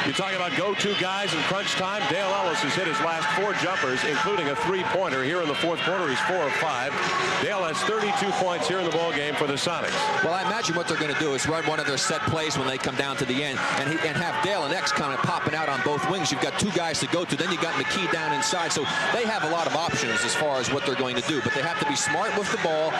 You're talking about go-to guys in crunch time. Dale Ellis has hit his last 4 jumpers, including a 3-pointer here in the fourth quarter. He's 4 of 5. Dale has 32 points here in the ball game for the Sonics. Well, I imagine what they're going to do is run one of their set plays when they come down to the end, and have Dale and X kind of popping out on both wings. You've got 2 guys to go to. Then you got McKee down inside. So they have a lot of options as far as what they're going to do. But they have to be smart with the ball,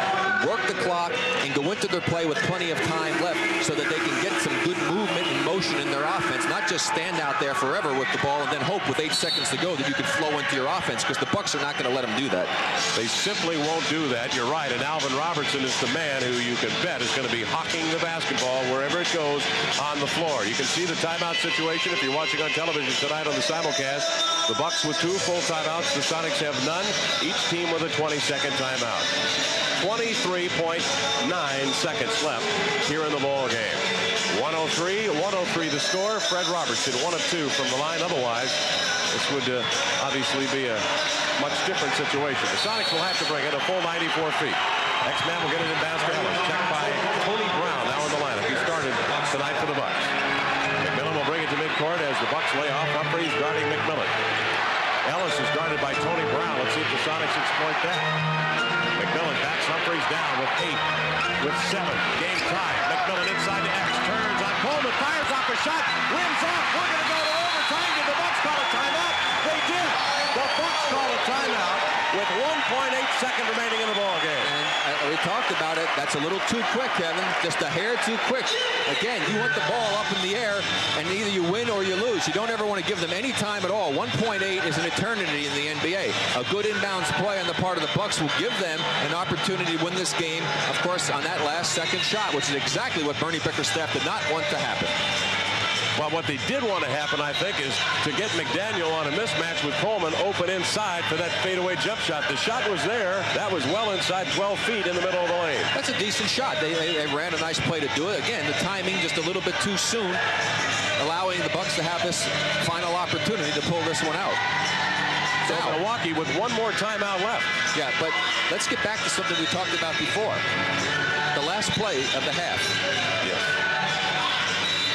work the clock, and go into their play with plenty of time left so that they can get some good movement and motion in their offense, not just stand out there forever with the ball and then hope with 8 seconds to go that you can flow into your offense, because the Bucks are not going to let them do that. They simply won't do that. You're right. And Alvin Robertson is the man who you can bet is going to be hawking the basketball wherever it goes on the floor. You can see the timeout situation if you're watching on television tonight on the simulcast. The Bucks with 2 full timeouts. The Sonics have none. Each team with a 20-second timeout. 23.9 seconds left here in the ball game. 103 the score. Fred Robertson, 1 of 2 from the line. Otherwise, this would obviously be a much different situation. The Sonics will have to bring it a full 94 feet. X-Man will get it in basket. Checked by Tony Brown, now in the lineup. He started tonight for the Bucks. McMillan will bring it to midcourt as the Bucks lay off. Humphries guarding McMillan. Ellis is guarded by Tony Brown. Let's see if the Sonics exploit that. McMillan backs Humphries down with 8, with 7. Game tied. McMillan inside to X. Turns on Coleman. Fires off a shot. Wins off. We're going to go to overtime. Did the Bucks call a timeout? They did. The Bucks call a timeout with 1.8 seconds remaining in the ball game. And we talked about it. That's a little too quick, Kevin. Just a hair too quick. Again, you want the ball up in the air, and either you win or you lose. You don't ever want to give them any time at all. 1.8 is an eternity in the NBA. A good inbounds play on the part of the Bucks will give them an opportunity to win this game, of course, on that last second shot, which is exactly what Bernie Bickerstaff did not want to happen. Well, what they did want to happen, I think, is to get McDaniel on a mismatch with Coleman open inside for that fadeaway jump shot. The shot was there. That was well inside 12 feet in the middle of the lane. That's a decent shot. They ran a nice play to do it. Again, the timing just a little bit too soon, allowing the Bucks to have this final opportunity to pull this one out. So Milwaukee with 1 more timeout left. Yeah, but let's get back to something we talked about before. The last play of the half. Yes.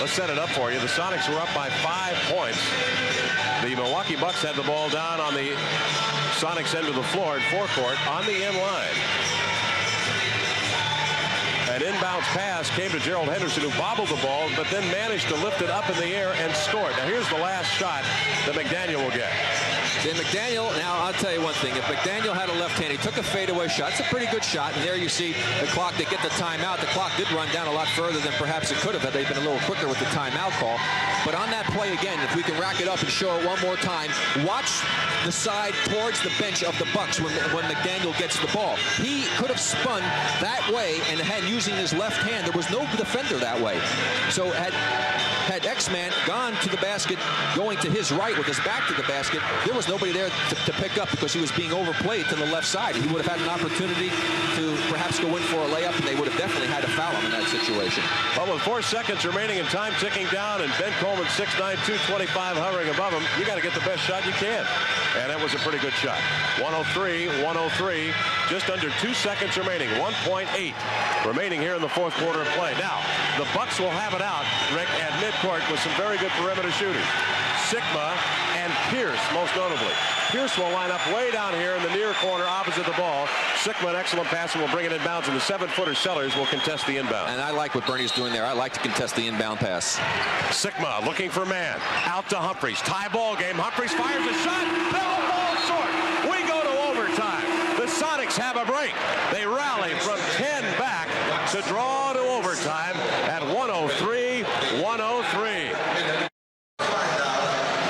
Let's set it up for you. The Sonics were up by 5 points. The Milwaukee Bucks had the ball down on the Sonics end of the floor at forecourt on the end line. An inbounds pass came to Gerald Henderson, who bobbled the ball, but then managed to lift it up in the air and score it. Now here's the last shot that McDaniel will get. Then McDaniel, now I'll tell you one thing. If McDaniel had a left hand, he took a fadeaway shot. It's a pretty good shot. And there you see the clock. They get the timeout. The clock did run down a lot further than perhaps it could have had they been a little quicker with the timeout call. But on that play again, if we can rack it up and show it one more time, watch the side towards the bench of the Bucks when McDaniel gets the ball. He could have spun that way and had using his left hand. There was no defender that way. So had X-Man gone to the basket, going to his right with his back to the basket, there was nobody there to pick up because he was being overplayed to the left side. He would have had an opportunity to perhaps go in for a layup, and they would have definitely had to foul him in that situation. Well, with 4 seconds remaining and time ticking down, and Ben Coleman 6'9", 225 hovering above him, you got to get the best shot you can. And that was a pretty good shot. 103, just under 2 seconds remaining. 1.8 remaining here in the fourth quarter of play. Now, the Bucks will have it out, Rick, at midcourt with some very good perimeter shooters. Sigma and Pierce, most notably. Pierce will line up way down here in the near corner opposite the ball. Sigma, an excellent passer, will bring it inbounds, and the 7-footer Sellers will contest the inbound. And I like what Bernie's doing there. I like to contest the inbound pass. Sigma looking for man. Out to Humphries. Tie ball game. Humphries fires a shot. No, ball short. We go to overtime. The Sonics have a break. They rally from 10 back to draw to overtime at 103-103.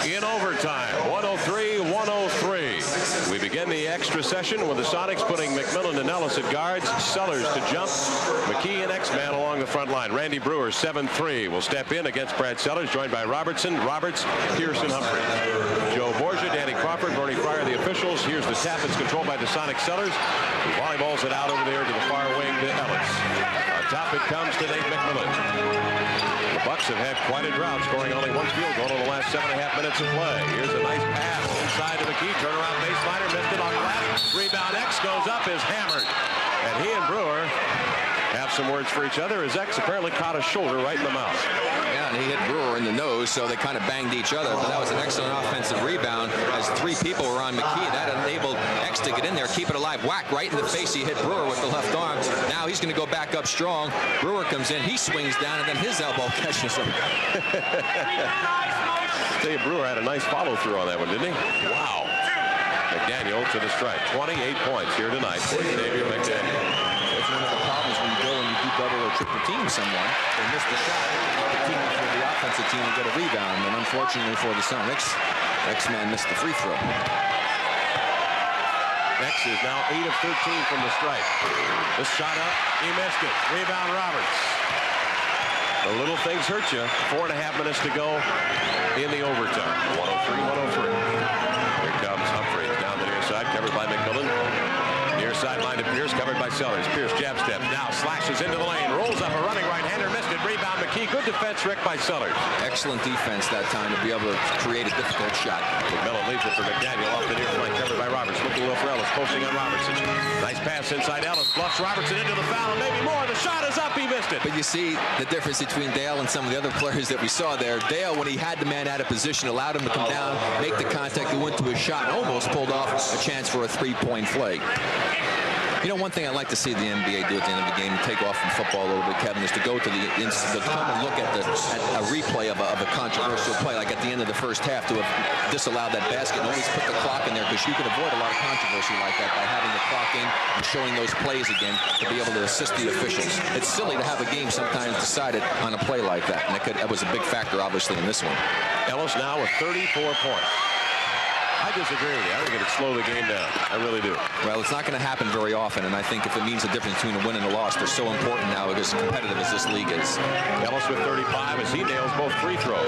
In overtime, 103-103. We begin the extra session with the Sonics putting McMillan and Ellis at guards, Sellers to jump, McKee and X-Man along the front line. Randy Brewer, 7'3", will step in against Brad Sellers, joined by Robertson, Roberts, Pierce, and Humphrey. Joe Borgia, Danny Crawford, Bernie Fryer, the officials. Here's the tap. It's controlled by the Sonic Sellers. He volleyballs it out over there to the far wing to Ellis. On top it comes to Nate McMillan. The Bucks have had quite a drought, scoring only 1 field goal in the last 7.5 minutes of play. Here's a nice pass inside to McKee. Turnaround baseliner, missed it on glass. Rebound, X goes up, is hammered. And he and Brewer have some words for each other, as X apparently caught a shoulder right in the mouth. Yeah, and he hit Brewer in the nose, so they kind of banged each other. But that was an excellent offensive rebound as 3 people were on McKee. That enabled X to get in there, keep it alive. Whack right in the face. He hit Brewer with the left arm. Now he's going to go back up strong. Brewer comes in. He swings down, and then his elbow catches him. Tell you, Brewer had a nice follow-through on that one, didn't he? Wow. McDaniel to the strike. 28 points here tonight for Xavier McDaniel. It's one of the problems when you go and you do double or triple team someone. They miss the shot. The team for the offensive team will get a rebound, and unfortunately for the Sonics, X-Man missed the free throw. X is now 8 of 13 from the strike. This shot up, he missed it. Rebound, Roberts. The little things hurt you. 4.5 minutes to go in the overtime. 103-103. Here comes Humphries down the near side, covered by McMillan. Near sideline to Pierce, covered by Sellers. Pierce jab steps, now slashes into the lane, rolls up a running right-hander, missed it. Rebound, McKee. Good defense, Rick, by Sellers. Excellent defense that time to be able to create a difficult shot. McMillan leaves it for McDaniel off the near flank, covered by Roberts. Looking low for Ellis, posting on Robertson. Nice pass inside Ellis, bluffs Robertson into the foul, and maybe more. The shot is up, he missed it. But you see the difference between Dale and some of the other players that we saw there. Dale, when he had the man out of position, allowed him to come down, make the contact, and went to his shot, and almost pulled off a chance for a 3-point play. You know, one thing I'd like to see the NBA do at the end of the game, take off from football a little bit, Kevin, is to go to the come and look at a replay of a controversial play, like at the end of the first half, to have disallowed that basket and always put the clock in there, because you can avoid a lot of controversy like that by having the clock in and showing those plays again to be able to assist the officials. It's silly to have a game sometimes decided on a play like that, and that was a big factor, obviously, in this one. Ellis now with 34 points. I disagree with you. I think it'd slow the game down. I really do. Well, it's not going to happen very often, and I think if it means a difference between a win and a loss, they're so important now, as competitive as this league is. Ellis with 35 as he nails both free throws.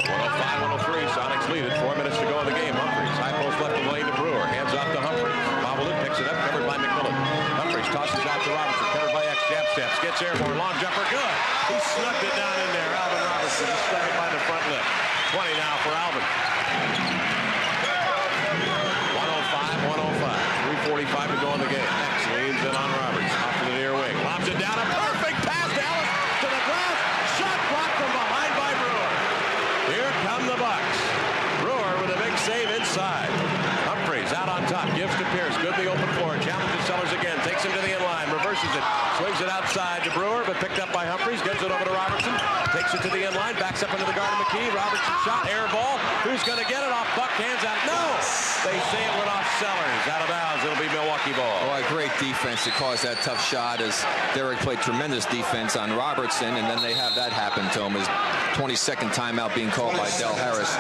105-103. Sonics lead it. 4 minutes to go in the game. Humphries, high post left of the lane to Brewer. Hands off to Humphries. Bobbled it, picks it up, covered by McMillan. Humphries tosses out to Robertson, covered by X. Jab steps, gets airborne, long jumper, good. He snuck it down in there. Alvin Robertson just stuck it by the front lip. 20 now for Alvin. 105, 3:45 to go in the game. X leans in on Roberts. Off to the near wing. Lobs it down. A perfect pass to Ellis to the glass. Shot blocked from behind the Bucks. Brewer with a big save inside. Humphries out on top, gives to Pierce. Good in the open floor. Challenges Sellers again. Takes him to the inline. Reverses it. Swings it outside to Brewer, but picked up by Humphries. Gives it over to Robertson. Takes it to the inline. Backs up into the guard of McKee. Robertson shot. Air ball. Who's going to get it off? Buck hands out. No! They say it went off Sellers. Out of bounds. It'll be Milwaukee ball. Oh, a great defense to cause that tough shot as Derek played tremendous defense on Robertson, and then they have that happen to him. His 22nd timeout being called by Dale Harris.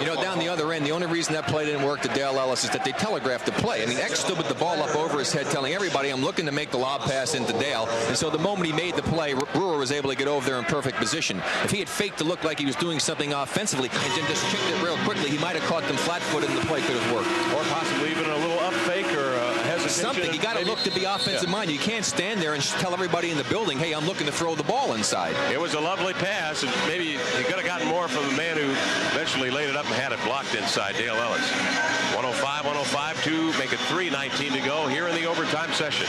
You know, down the other end, the only reason that play didn't work to Dale Ellis is that they telegraphed the play. I mean, X stood with the ball up over his head, telling everybody, I'm looking to make the lob pass into Dale. And so the moment he made the play, Brewer was able to get over there in perfect position. If he had faked to look like he was doing something offensively and then just chipped it real quickly, he might have caught them flat-footed and the play could have worked. Or possibly even a little up fake or a hesitation. Something. You got to look to be offensive minded. You can't stand there and tell everybody in the building, hey, I'm looking to throw the ball inside. It was a lovely pass, and maybe he could have gotten more from the man who eventually laid it up and had it blocked inside, Dale Ellis. 105 to make it 3:19 to go here in the overtime session.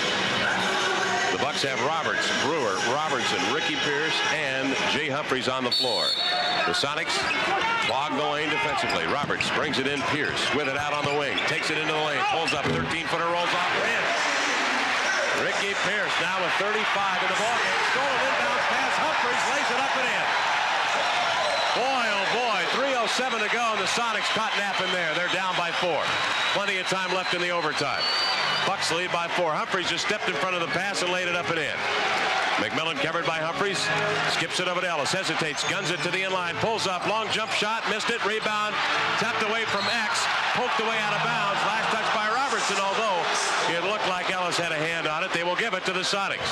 The Bucks have Roberts, Brewer, Robertson, Ricky Pierce, and Jay Humphries on the floor. The Sonics clog the lane defensively. Roberts brings it in. Pierce with it out on the wing. Takes it into the lane. Pulls up. 13-footer rolls off. In. Ricky Pierce now with 35 in the ballgame. Stolen inbounds pass. Humphries lays it up and in. Boy, oh boy. 3:07 to go, and the Sonics caught napping there. They're down by 4. Plenty of time left in the overtime. Bucks lead by 4. Humphries just stepped in front of the pass and laid it up and in. McMillan covered by Humphries. Skips it over to Ellis. Hesitates. Guns it to the inline. Pulls up. Long jump shot. Missed it. Rebound. Tapped away from X. Poked away out of bounds. Last touch by Robertson. Although it looked like Ellis had a hand on it, they will give it to the Sonics.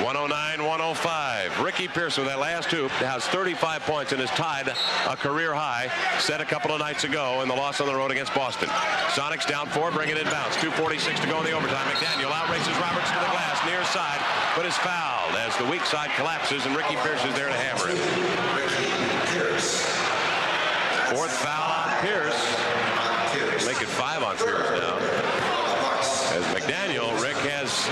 109-105. Ricky Pierce with that last hoop has 35 points and has tied a career high set a couple of nights ago in the loss on the road against Boston. Sonics down 4, bring it inbounds. 2:46 to go in the overtime. McDaniel outraces Roberts to the glass near side, but is fouled as the weak side collapses and Ricky Pierce is there to hammer him. Fourth foul on Pierce. Make it 5 on Pierce now. As McDaniel, Rick has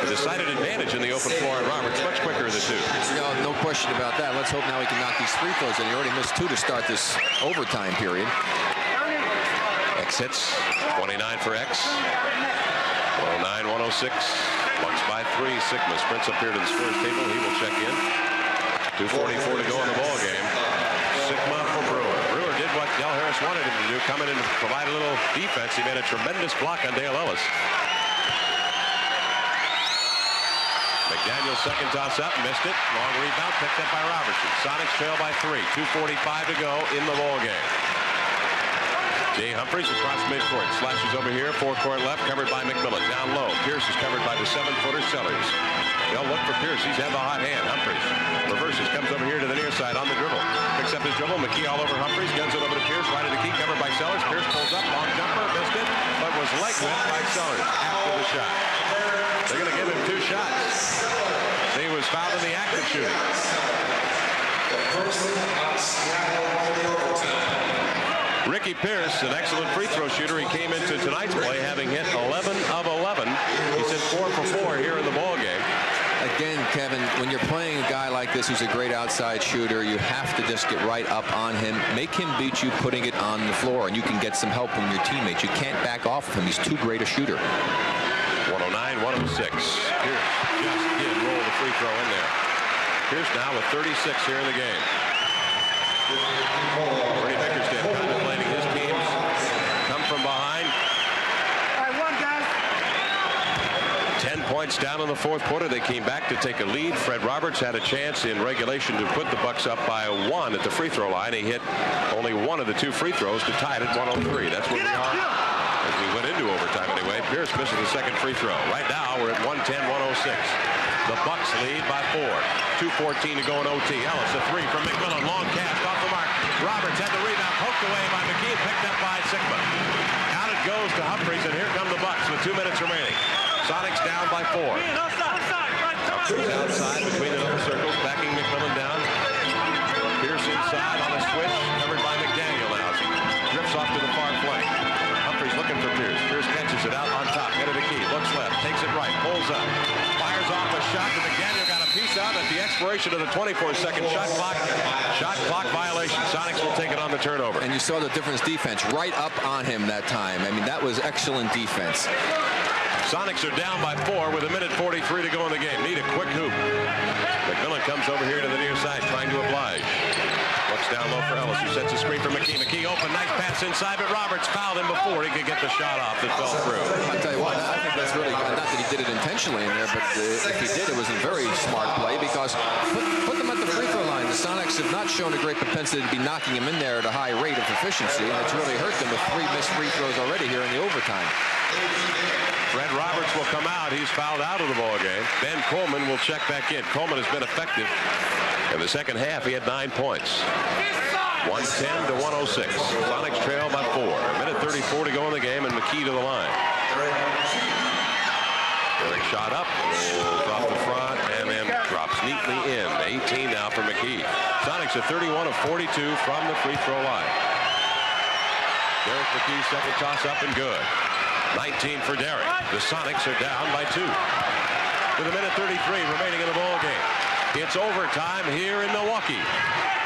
a decided advantage in the open floor, and Roberts much quicker of the two. No question about that. Let's hope now he can knock these free throws in. He already missed 2 to start this overtime period. X hits. 29 for X. 109-106. Bucks by 3. Sigma sprints up here to the scores table. He will check in. 2:44 to go in the ball game. Sigma for Brewer. Brewer did what Del Harris wanted him to do, come in and provide a little defense. He made a tremendous block on Dale Ellis. McDaniel's second toss up, missed it. Long rebound, picked up by Robertson. Sonics trail by 3. 2:45 to go in the ball game. Jay Humphries across midcourt, slashes over here, 4-court left, covered by McMillan. Down low, Pierce is covered by the 7-footer Sellers. They'll look for Pierce. He's had the hot hand. Humphries reverses, comes over here to the near side on the dribble. Picks up his dribble. McKee all over Humphries, guns it over to Pierce, right of the key, covered by Sellers. Pierce pulls up, long jumper, missed it, but was leg whipped by Sellers after the shot. They're going to give him 2 shots. He was fouled in the act of shooting. Ricky Pierce, an excellent free throw shooter. He came into tonight's play having hit 11 of 11. He's hit 4 for 4 here in the ball game. Again, Kevin, when you're playing a guy like this who's a great outside shooter, you have to just get right up on him. Make him beat you putting it on the floor, and you can get some help from your teammates. You can't back off of him. He's too great a shooter. 109-106. Pierce just did roll the free throw in there. Pierce now with 36 here in the game. Bernie Bickerstaff contemplating his teams come from behind. 10 points down in the 4th quarter. They came back to take a lead. Fred Roberts had a chance in regulation to put the Bucks up by 1 at the free throw line. He hit only 1 of the 2 free throws to tie it at 103. That's where we are as we went into overtime anyway. Pierce misses the second free throw. Right now we're at 110-106. The Bucks lead by 4. 2:14 to go in OT. Ellis a 3 from McMillan. Long cast off the mark. Roberts had the rebound poked away by McKee. Picked up by Sigma. Out it goes to Humphries, and here come the Bucks with 2 minutes remaining. Sonics down by 4. Humphries outside between the double circles, backing McMillan down. Pierce inside on a switch, covered by McDaniel now. He drifts off to the far flank. Humphries looking for Pierce. Pierce catches it out on top, head of the key, looks left, takes it right, pulls up, fires off a shot that McDaniel got a piece out at the expiration of the 24-second shot clock. Shot clock violation. Sonics will take it on the turnover. And you saw the difference defense right up on him that time. I mean, that was excellent defense. Sonics are down by 4 with 1:43 to go in the game. Need a quick hoop. McMillan comes over here to the near side trying to oblige. Looks down low for Ellis, who sets a screen for McKee. McKee open, nice pass inside, but Roberts fouled him before he could get the shot off that fell through. I'll tell you what, I think that's really, not that he did it intentionally in there, but if he did, it was a very smart play because put them at the free throw line. The Sonics have not shown a great propensity to be knocking him in there at a high rate of efficiency, and it's really hurt them with 3 missed free throws already here in the overtime. Fred Roberts will come out. He's fouled out of the ball game. Ben Coleman will check back in. Coleman has been effective. In the second half, he had 9 points. 110 to 106. Sonics trail by 4. 1:34 to go in the game, and McKee to the line. Eric shot up, rolls off the front, and then drops neatly in. 18 now for McKee. Sonics are 31 of 42 from the free throw line. Derek McKee, second toss up and good. 19 for Derek. The Sonics are down by 2. With 1:33 remaining in the ball game. It's overtime here in Milwaukee.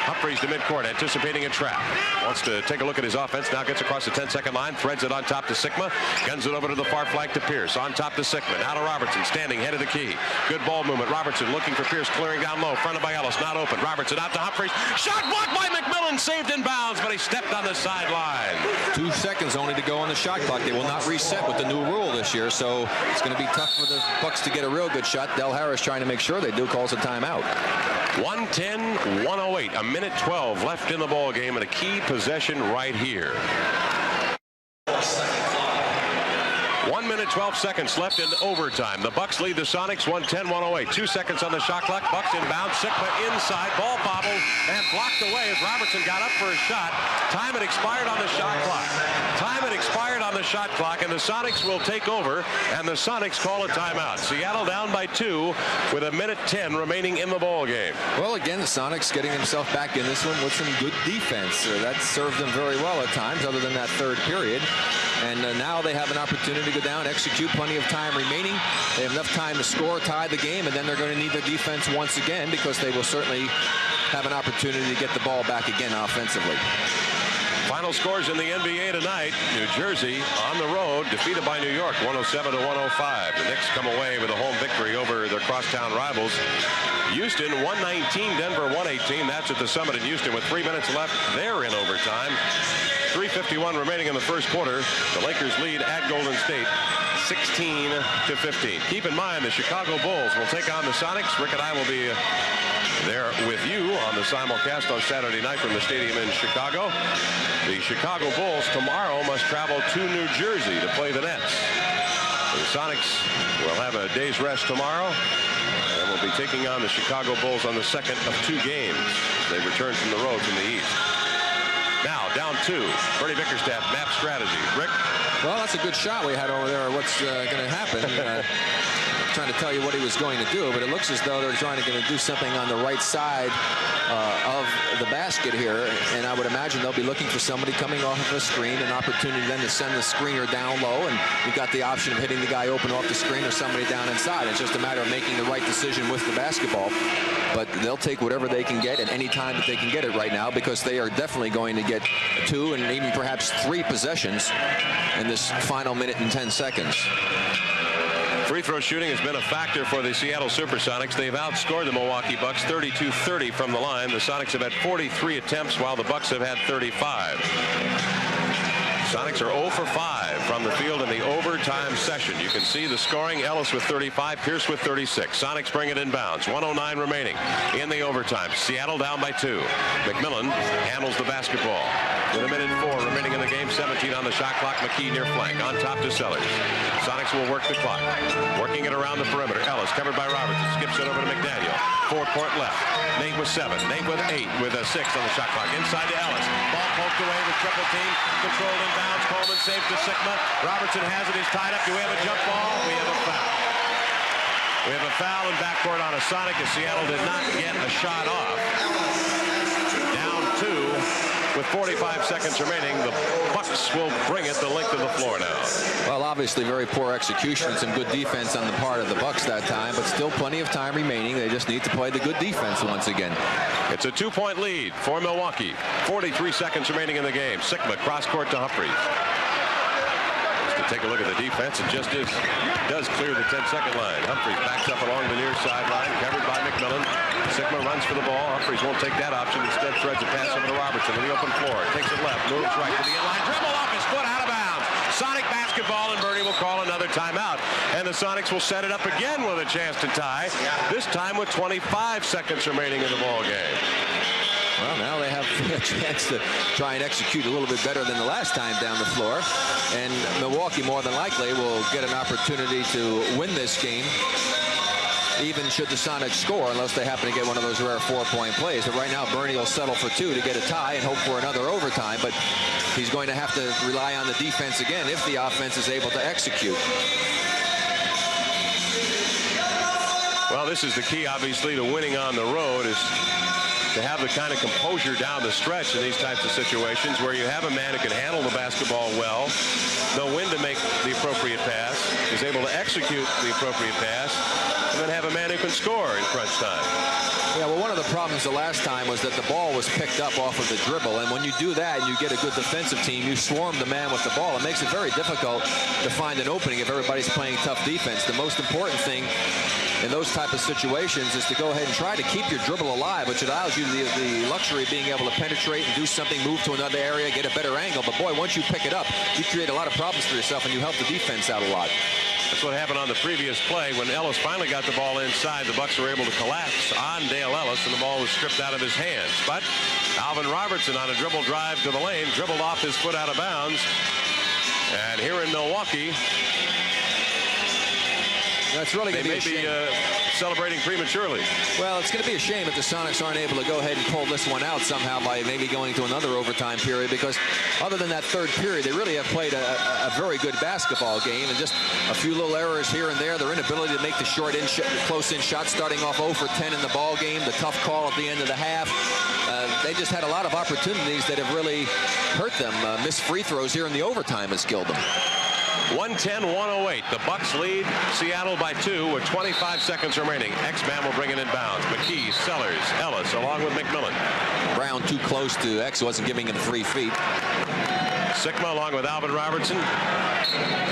Humphreys to midcourt, anticipating a trap. Wants to take a look at his offense. Now gets across the 10-second line, threads it on top to Sigma, guns it over to the far flank to Pierce. On top to Sigma, now to Robertson, standing head of the key. Good ball movement. Robertson looking for Pierce, clearing down low, fronted by Ellis, not open. Robertson out to Humphreys. Shot blocked by McMillan, saved in bounds, but he stepped on the sideline. 2 seconds only to go on the shot clock. They will not reset with the new rule this year, so it's going to be tough for the Bucks to get a real good shot. Del Harris trying to make sure they do, calls a timeout. 1:10-108, 1:12 left in the ball game, and a key possession right here. 1 minute 12 seconds left in overtime. The Bucks lead the Sonics 1:10-108. 2 seconds on the shot clock. Bucks inbound. Sigma inside. Ball bobbled and blocked away as Robertson got up for a shot. Time had expired on the shot clock. Time had expired on the shot clock, and the Sonics will take over, and the Sonics call a timeout. Seattle down by 2 with 1:10 remaining in the ball game. Well, again, the Sonics getting themselves back in this one with some good defense. That served them very well at times, other than that third period. And now they have an opportunity to go down, execute, plenty of time remaining. They have enough time to score, tie the game, and then they're going to need their defense once again because they will certainly have an opportunity to get the ball back again offensively. Final scores in the NBA tonight. New Jersey on the road, defeated by New York, 107 to 105. The Knicks come away with a home victory over their crosstown rivals. Houston 119, Denver 118. That's at the Summit in Houston with 3 minutes left. They're in overtime. 3:51 remaining in the first quarter. The Lakers lead at Golden State 16 to 15. Keep in mind the Chicago Bulls will take on the Sonics. Rick and I will be there with you on the simulcast on Saturday night from the stadium in Chicago. The Chicago Bulls tomorrow must travel to New Jersey to play the Nets. The Sonics will have a day's rest tomorrow and will be taking on the Chicago Bulls on the second of 2 games. They return from the road from the East. Now down 2. Bernie Bickerstaff, map strategy. Rick? Well, that's a good shot we had over there. What's going to happen? Trying to tell you what he was going to do, but it looks as though they're trying to do something on the right side of the basket here, and I would imagine they'll be looking for somebody coming off of a screen, an opportunity then to send the screener down low, and you've got the option of hitting the guy open off the screen or somebody down inside. It's just a matter of making the right decision with the basketball, but they'll take whatever they can get at any time that they can get it right now because they are definitely going to get 2 and even perhaps 3 possessions in this final minute and 10 seconds. Free throw shooting has been a factor for the Seattle Supersonics. They've outscored the Milwaukee Bucks 32-30 from the line. The Sonics have had 43 attempts while the Bucks have had 35. Sonics are 0 for 5 from the field in the overtime session. You can see the scoring. Ellis with 35, Pierce with 36. Sonics bring it inbounds. 109 remaining in the overtime. Seattle down by 2. McMillan handles the basketball. With 1:04 remaining in the game, 17 on the shot clock. McKee near flank. On top to Sellers. Sonics will work the clock. Working it around the perimeter. Ellis covered by Robertson. Skips it over to McDaniel. 4 court left. Nate with 7. Nate with 8 with a 6 on the shot clock. Inside to Ellis. Ball poked away with triple team. Controlled inbounds. Coleman saves to Sigma. Robertson has it. He's tied up. Do we have a jump ball? We have a foul. We have a foul in backcourt on a Sonic as Seattle did not get a shot off. Down 2 with with 45 seconds remaining. The Bucks will bring it the length of the floor now. Well, obviously very poor execution and some good defense on the part of the Bucks that time, but still plenty of time remaining. They just need to play the good defense once again. It's a 2-point lead for Milwaukee. 43 seconds remaining in the game. Sigma cross court to Humphries. Just to take a look at the defense, it just does clear the 10-second line. Humphries backs up along the near sideline, covered by McMillan. Sigma runs for the ball. Humphries won't take that option. Instead threads a pass over to Robertson in the open floor. Takes it left, moves right to the inline, dribble off his foot, out of bounds. Sonic basketball, and Bernie will call another timeout. And the Sonics will set it up again with a chance to tie, this time with 25 seconds remaining in the ball game. Well, now they have a chance to try and execute a little bit better than the last time down the floor. And Milwaukee, more than likely, will get an opportunity to win this game, even should the Sonics score, unless they happen to get one of those rare 4-point plays. But right now, Bernie will settle for 2 to get a tie and hope for another overtime. But he's going to have to rely on the defense again if the offense is able to execute. Well, this is the key, obviously, to winning on the road, is to have the kind of composure down the stretch in these types of situations where you have a man who can handle the basketball well, know when to make the appropriate pass, is able to execute the appropriate pass, and then have a man who can score in crunch time. Yeah, well, one of the problems the last time was that the ball was picked up off of the dribble, and when you do that and you get a good defensive team, you swarm the man with the ball. It makes it very difficult to find an opening if everybody's playing tough defense. The most important thing in those type of situations is to go ahead and try to keep your dribble alive, which allows you the luxury of being able to penetrate and do something, move to another area, get a better angle. But boy, once you pick it up, you create a lot of problems for yourself, and you help the defense out a lot. That's what happened on the previous play. When Ellis finally got the ball inside, the Bucks were able to collapse on Dale Ellis, and the ball was stripped out of his hands. But Alvin Robertson on a dribble drive to the lane, dribbled off his foot out of bounds. And here in Milwaukee, that's really going to be a shame. Celebrating prematurely. Well, it's going to be a shame if the Sonics aren't able to go ahead and pull this one out somehow by maybe going to another overtime period, because other than that third period, they really have played a very good basketball game, and just a few little errors here and there. Their inability to make the close-in shots, starting off 0 for 10 in the ball game, the tough call at the end of the half. They just had a lot of opportunities that have really hurt them. Missed free throws here in the overtime has killed them. 110-108. The Bucks lead Seattle by 2 with 25 seconds remaining. X-Man will bring it in bounds. McKee, Sellers, Ellis, along with McMillan. Brown too close to X, wasn't giving him 3 feet. Sigma along with Alvin Robertson,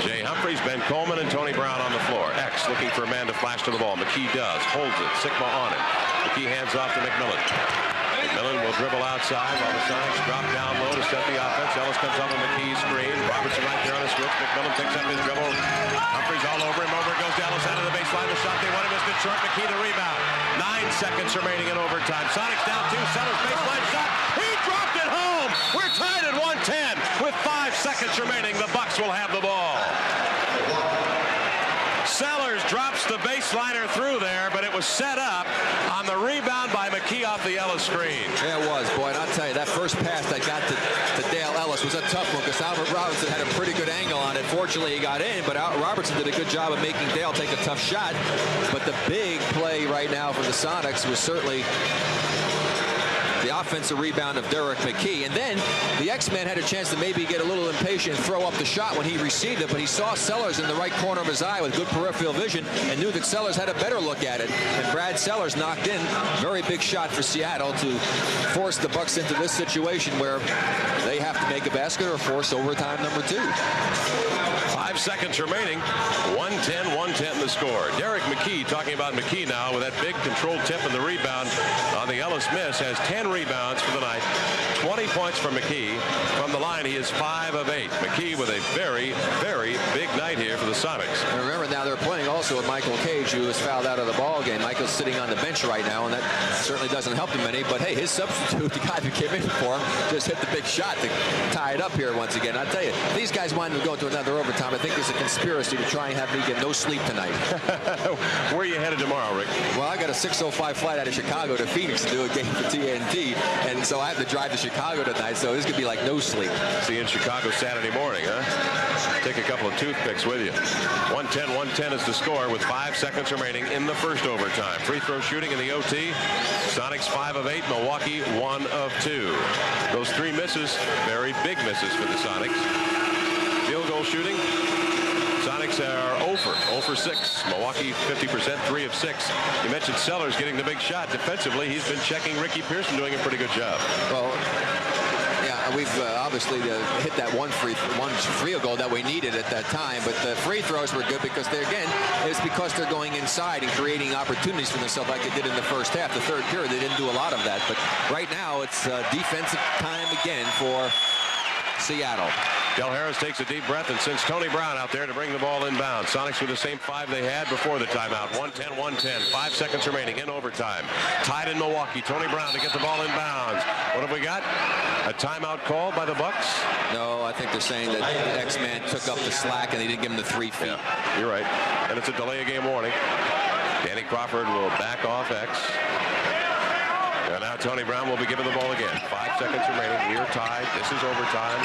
Jay Humphries, Ben Coleman, and Tony Brown on the floor. X looking for a man to flash to the ball. McKee does, holds it. Sigma on it. McKee hands off to McMillan. McMillan will dribble outside while the Sonics drop down low to set the offense. Ellis comes up with McKee's screen. Robertson right there on a switch. McMillan picks up his dribble. Humphries all over him. Over it goes to Ellis out of the baseline. The shot they want him is good short. McKee the rebound. 9 seconds remaining in overtime. Sonics down 2. Sellers baseline shot. He dropped it home. We're tied at 110 with 5 seconds remaining. The Bucks will have the ball. Sellers drops the baseliner through there, but it was set up on the rebound by McKee off the Ellis screen. Yeah, it was, boy, and I'll tell you, that first pass that got to Dale Ellis was a tough one, because Albert Robertson had a pretty good angle on it. Fortunately, he got in, but Robertson did a good job of making Dale take a tough shot. But the big play right now for the Sonics was certainly the offensive rebound of Derek McKee. And then the X-Man had a chance to maybe get a little impatient and throw up the shot when he received it, but he saw Sellers in the right corner of his eye with good peripheral vision and knew that Sellers had a better look at it. And Brad Sellers knocked in. Very big shot for Seattle to force the Bucks into this situation where they have to make a basket or force overtime number 2. 5 seconds remaining. 110 the score. Derek McKee, talking about McKee now, with that big controlled tip and the rebound on the Ellis miss, has 10 rebounds for the night. 20 points for McKee. From the line, he is 5 of 8. McKee with a very, very big night here for the Sonics. And remember, now they're playing also with Michael Cage, who was fouled out of the ball game. Michael's sitting on the bench right now, and that certainly doesn't help him any. But hey, his substitute, the guy who came in for him, just hit the big shot to tie it up here once again. I tell you, these guys wanted to go to another overtime. I think there's a conspiracy to try and have me get no sleep tonight. Where are you headed tomorrow, Rick? Well, I got a 6:05 flight out of Chicago to Phoenix to do a game for TNT, and so I have to drive to Chicago tonight, so this could be like no sleep. See you in Chicago Saturday morning, huh? Take a couple of toothpicks with you. 110 is the score with 5 seconds remaining in the first overtime. Free throw shooting in the OT. Sonics 5 of 8, Milwaukee 1 of 2. Those 3 misses, very big misses for the Sonics. Field goal shooting. Sonics are 0 for 6. Milwaukee 50%, 3 of 6. You mentioned Sellers getting the big shot. Defensively, he's been checking Ricky Pearson, doing a pretty good job. Well, yeah, we've obviously hit that one field goal that we needed at that time, but the free throws were good because it's because they're going inside and creating opportunities for themselves like they did in the first half. The third period, they didn't do a lot of that, but right now it's defensive time again for Seattle. Del Harris takes a deep breath and sends Tony Brown out there to bring the ball inbound. Sonics with the same 5 they had before the timeout. 110. 5 seconds remaining in overtime. Tied in Milwaukee. Tony Brown to get the ball inbounds. What have we got? A timeout called by the Bucks? No, I think they're saying that X-Man took up the slack and they didn't give him the 3 feet. Yeah, you're right. And it's a delay of game warning. Danny Crawford will back off X. And now Tony Brown will be given the ball again. 5 seconds remaining. We're tied. This is overtime.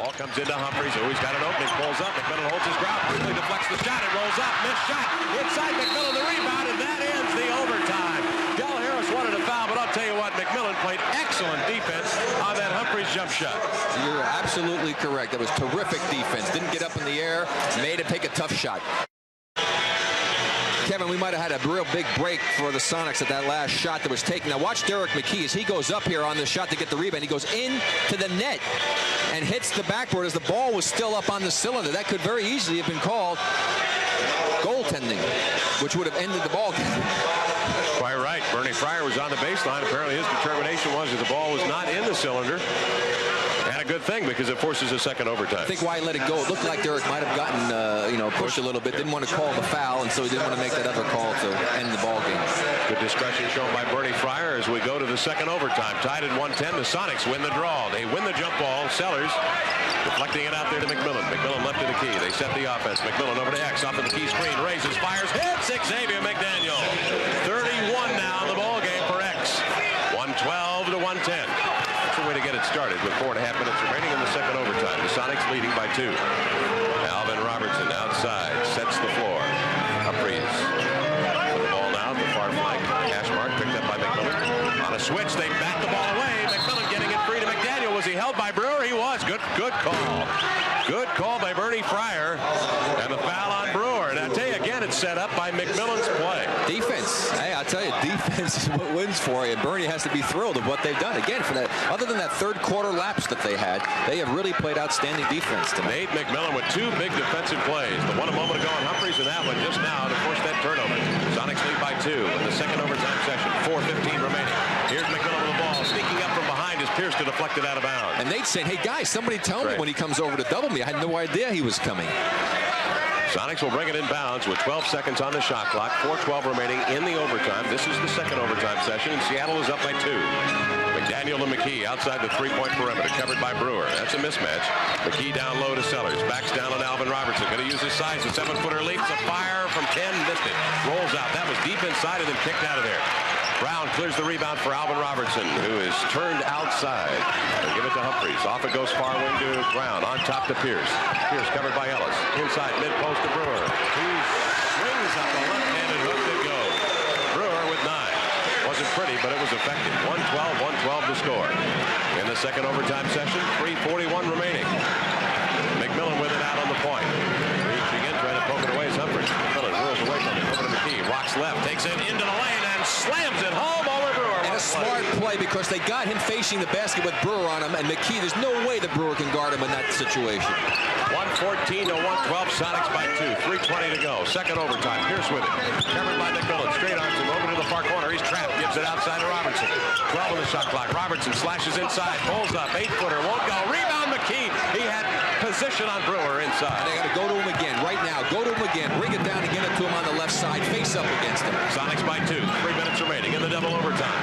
Ball comes into Humphries. Oh, he's got an opening. Pulls up. McMillan holds his ground. Quickly deflects the shot. It rolls up. Missed shot. Inside McMillan the rebound, and that ends the overtime. Del Harris wanted a foul, but I'll tell you what, McMillan played excellent defense on that Humphries jump shot. You're absolutely correct. That was terrific defense. Didn't get up in the air. Made him take a tough shot. Kevin, we might have had a real big break for the Sonics at that last shot that was taken. Now watch Derek McKee as he goes up here on the shot to get the rebound. He goes into the net and hits the backboard as the ball was still up on the cylinder. That could very easily have been called goaltending, which would have ended the ball game. Quite right. Bernie Fryer was on the baseline. Apparently his determination was that the ball was not in the cylinder. And a good thing because it forces a second overtime. I think why he let it go. It looked like Derek might have gotten pushed a little bit. Didn't want to call the foul, and so he didn't want to make that other call to end the ball game. Good discretion shown by Bernie Fryer as we go to the second overtime. Tied at 110. The Sonics win the draw. They win the jump ball. Sellers deflecting it out there to McMillan. McMillan left to the key. They set the offense. McMillan over to X off of the key screen. Raises, fires, hits. Xavier McDaniel. 31 now in the ball game for X. 112 to 110. That's the way to get it started with 4.5 minutes remaining in the second overtime. The Sonics leading by 2. Alvin Robertson outside sets the floor. Humphries with the ball now at the far flank. Hash mark picked up by McMillan. On a switch, they back the ball away. McMillan getting it free to McDaniel. Was he held by Brewer? He was. Good call. Good call by Bernie Fryer. And the foul on Brewer. And I tell you again, it's set up by McMillan's play. Defense. Hey, I'll tell you, defense is what wins for you. Bernie has to be thrilled of what they've done. Again, for that, other than that third quarter lapse that they had, they have really played outstanding defense tonight. Nate McMillan with 2 big defensive plays. The one a moment ago on Humphries and that one just now to force that turnover. Sonics lead by 2 in the second overtime session. 4:15 remaining. Here's McMillan with the ball. Sneaking up from behind is Pierce to deflect it out of bounds. And Nate's saying, hey, guys, somebody tell me when he comes over to double me. I had no idea he was coming. Sonics will bring it in bounds with 12 seconds on the shot clock. 4:12 remaining in the overtime. This is the second overtime session, and Seattle is up by 2. McDaniel and McKee outside the 3-point perimeter, covered by Brewer. That's a mismatch. McKee down low to Sellers. Backs down on Alvin Robertson. Going to use his size. A 7-footer leaps. A fire from 10. Missed it. Rolls out. That was deep inside and then kicked out of there. Brown clears the rebound for Alvin Robertson, who is turned outside. They give it to Humphries. Off it goes far wing to Brown. On top to Pierce. Pierce covered by Ellis. Inside mid-post to Brewer. He swings up the left-handed hook to go. Brewer with 9. Wasn't pretty, but it was effective. 112 to score. In the second overtime session, 3:41 remaining. McMillan with it out on the point. Reaching in, trying to poke it away as Humphries. McMillan whirls away from it. Over to McKee. Rocks left. Takes it into the lane and slams it home over Brewer. And a smart play because they got him facing the basket with Brewer on him, and McKee, there's no way that Brewer can guard him in that situation. 114 to 112. Sonics by 2. 3:20 to go. Second overtime. Pierce with it. Covered by McMillan. Straight arms him over to the far corner. He's trapped. Gives it outside to Robertson. 12 on the shot clock. Robertson slashes inside. Pulls up. 8-footer. Won't go. Rebound McKee. He had position on Brewer inside. They got to go to him again right now. Go to him again. Bring it down and get it to him on the left side. Face up against him. Sonics by 2. 3 minutes remaining in the double overtime.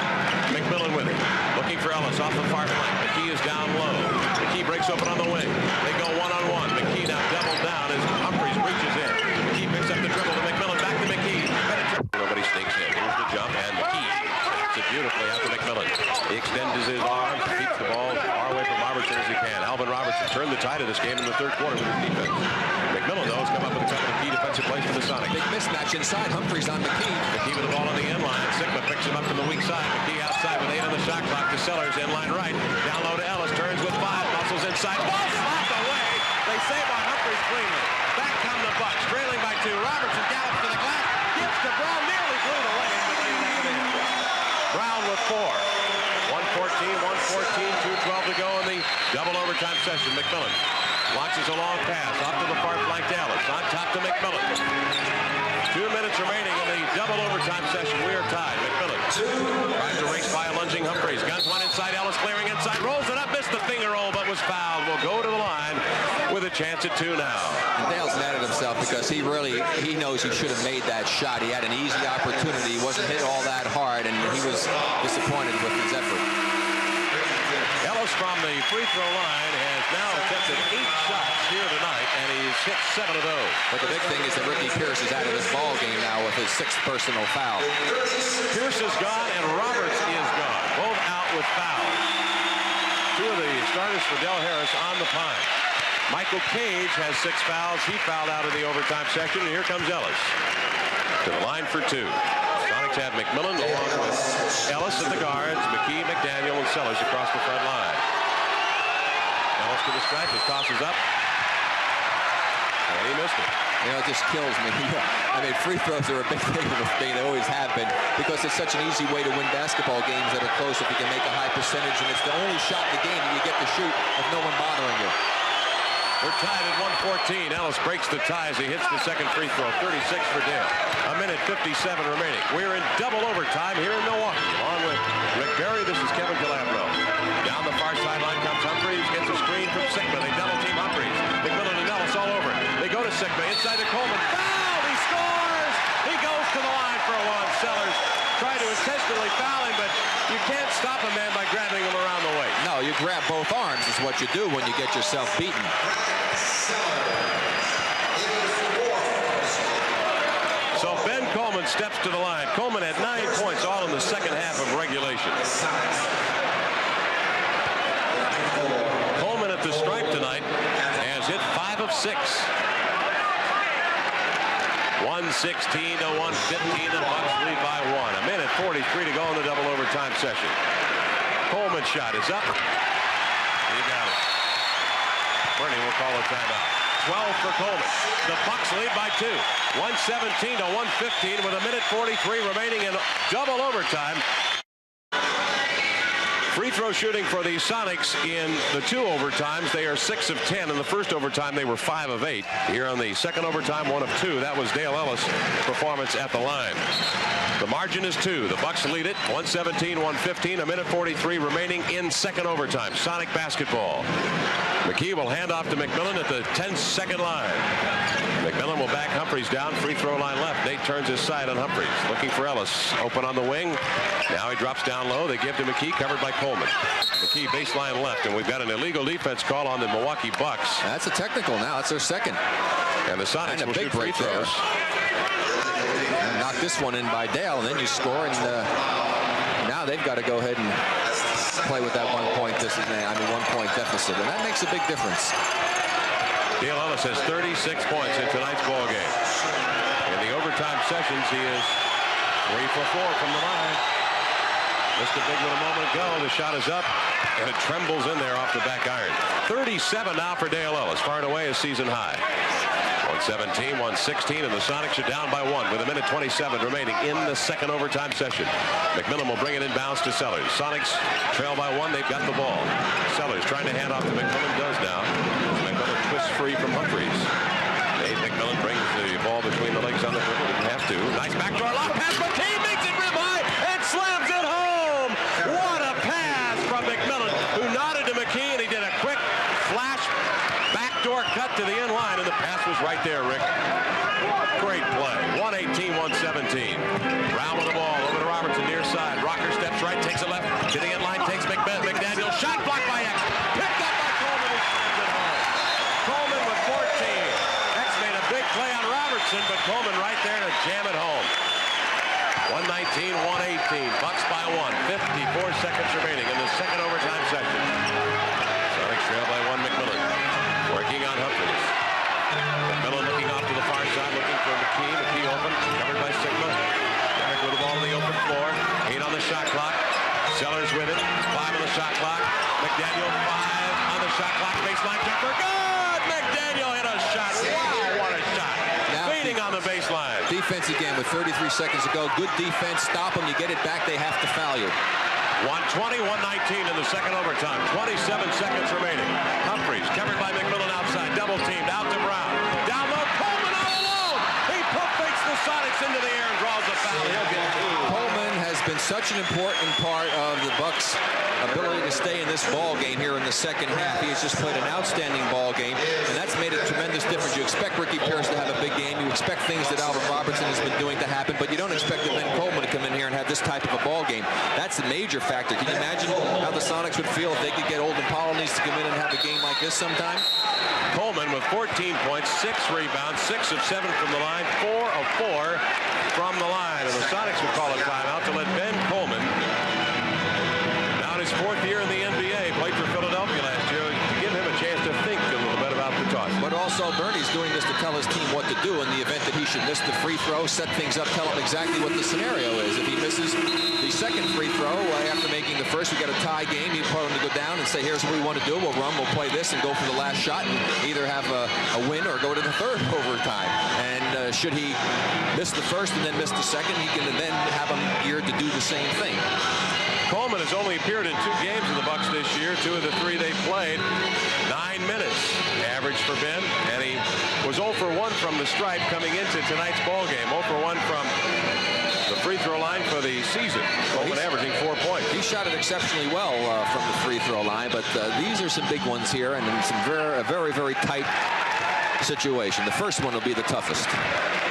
McMillan with it. Looking for Ellis off the far flank. McKee is down low. McKee breaks open on the wing. They go one-on-one. McKee now doubled down as Humphries reaches in. McKee picks up the dribble to McMillan. Back to McKee. Nobody sneaks in. Here's the jump, and McKee sets it beautifully out to McMillan. He extends his arm, keeps the ball far away from Robertson as he can. Alvin Robertson turned the tide of this game in the third quarter with his defense. McMillan, though, has come up with a couple of key defensive plays for the Sonics. Big mismatch inside. Humphries on McKee. McKee with the ball on the inline. Sigma picks him up to the weak side. McKee outside with 8 on the shot clock to Sellers. Inline right. Down low to Ellis. side. Ball slapped away. They save on Humphries cleanly. Back come the Bucks, trailing by 2. Robertson gallops to the glass. Gives to Brown. Nearly blew the lane, but laid it out of the Brown with 4. 114, 114, 2:12 to go in the double overtime session. McMillan launches a long pass off to the far flank to Ellis. On top to McMillan. 2 minutes remaining in the double overtime session. We are tied. McMillan tries to race by a lunging Humphries. Guns one inside. Ellis clearing inside. Rolls it up. Missed the finger roll, but was fouled. Will go to the line with a chance at 2 now. And Dale's mad at himself because he knows he should have made that shot. He had an easy opportunity. He wasn't hit all that hard, and he was disappointed with his effort. Ellis from the free throw line has now attempted 8 shots here tonight, and he's hit 7 of those. But the big thing is that Ricky Pierce is out of this ball game now with his 6th personal foul. Pierce is gone, and Roberts is gone. Both out with fouls. 2 of the starters for Del Harris on the pine. Michael Cage has 6 fouls. He fouled out of the overtime section, and here comes Ellis to the line for 2. Sonics have McMillan along with Ellis at the guards, McKee, McDaniel, and Sellers across the front line. Ellis to the stripe, his tosses up, and he missed it. You know, it just kills me. I mean, free throws are a big thing of they always have been, because it's such an easy way to win basketball games that are close if you can make a high percentage, and it's the only shot in the game that you get to shoot with no one bothering you. We're tied at 114. Ellis breaks the tie as he hits the second free throw. 36 for Dale. 1:57 remaining. We're in double overtime here in Milwaukee. Along with Rick Barry, this is Kevin Calabro. Down the far sideline comes Humphries. Gets a screen from Sigma. They double team Humphries. McMillan and Ellis all over it. They go to Sigma. Inside to Coleman. Foul! He scores! He goes to the line for a 1. Sellers tried to intentionally foul him, but you can't stop a man by grabbing him around the waist. No, you grab both arms is what you do when you get yourself beaten. So Ben Coleman steps to the line. Coleman had 9 points all in the second half of regulation. Coleman at the stripe tonight has hit 5 of 6. 116 to 115. The Bucks lead by 1. 1:43 to go in the double overtime session. Coleman's shot is up. He got it. Bernie will call a timeout. 12 for Coleman. The Bucks lead by 2. 117 to 115 with 1:43 remaining in double overtime. Free throw shooting for the Sonics in the 2 overtimes. They are 6 of 10. In the first overtime, they were 5 of 8. Here on the second overtime, 1 of 2. That was Dale Ellis' performance at the line. The margin is 2. The Bucks lead it. 117-115. 1:43 remaining in second overtime. Sonic basketball. McKee will hand off to McMillan at the 10-second line. McMillan will back Humphries down. Free throw line left. Nate turns his side on Humphries. Looking for Ellis. Open on the wing. Now he drops down low. They give to McKee. Covered by Coleman. McKee baseline left. And we've got an illegal defense call on the Milwaukee Bucks. That's a technical now. That's their second. And the Sonics will shoot free throws. Knock this one in by Dale, and then you score. And now they've got to go ahead and play with that 1 point. 1 point deficit. And that makes a big difference. Dale Ellis has 36 points in tonight's ball game. In the overtime sessions, he is 3 for 4 from the line. Missed a big one a moment ago. The shot is up, and it trembles in there off the back iron. 37 now for Dale Ellis, far and away a season high. 117, 116, and the Sonics are down by 1 with 1:27 remaining in the second overtime session. McMillan will bring it inbounds to Sellers. Sonics trail by 1. They've got the ball. Sellers trying to hand off to McMillan. Does now. McMillan twists free from Humphries. Nate McMillan brings the ball between the legs on the dribble. Didn't have to. Nice backdoor lob pass. McKee makes it rib high and slams it home. What a pass from McMillan, who nodded to McKee, and he did a quick flash backdoor cut to the end line, and the pass was right there, Rick. Great play. 118-117. Brown with the ball over to Robertson near side. Rocker steps right, takes it left to the end line, takes McDaniel. Shot blocked by X. Picked up by Coleman, who slams it home. Coleman with 14. X made a big play on Robertson, but Coleman right there to jam it home. 119-118. Bucks by 1. 54 seconds remaining in the second overtime session. Sonics trail by 1. McMillan working on Humphries. McMillan looking off to the far side, looking for McKee. McKee open, covered by Sigma. Derek with the ball on the open floor. 8 on the shot clock. Sellers with it. 5 on the shot clock. McDaniel 5 on the shot clock. Baseline jumper. Good! McDaniel hit a shot. Wow, what a shot. Fading on the baseline. Defense again with 33 seconds to go. Good defense. Stop them. You get it back, they have to foul you. 120, 119 in the second overtime. 27 seconds remaining. Humphries covered by McMillan outside. Double teamed out to Brown. Down low. Coleman all alone. He pump fakes the Sonics into the air and draws a foul. He'll get two. Coleman has been such an important part of the Bucks' ability to stay in this ball game here in the second half. He has just played an outstanding ball game, and that's made a tremendous difference. You expect Ricky Pierce to have a big game. You expect things that Alvin Robertson has been doing to happen, but you don't expect Ben Coleman to come in here and have this type of a ball game. That's the major factor. Can you imagine how the Sonics would feel if they could get Olden Powell needs to come in and have a game like this sometime? Coleman with 14 points, 6 rebounds, 6 of 7 from the line, 4 of 4 from the line. And the Sonics would call a timeout to let Ben Coleman, now in his 4th year in the NBA, played for Philadelphia last year, to give him a chance to think a little bit about the toss. But also Bernie's doing this to tell his team what to do in the event that he should miss the free throw, set things up, tell him exactly what the scenario is. If he misses the second free throw after making the first, we got a tie game. You put him to go down and say, here's what we want to do. We'll run, we'll play this, and go for the last shot and either have a win or go to the third overtime. And should he miss the first and then miss the second, he can then have him geared to do the same thing. Coleman has only appeared in 2 games of the Bucks this year. 2 of the 3 they played. 9 minutes average for Ben, and he was 0 for 1 from the stripe coming into tonight's ball game. 0 for 1 from the free throw line for the season. Coleman averaging 4 points. He shot it exceptionally well from the free throw line, but these are some big ones here, and some very, very tight situation. The first one will be the toughest.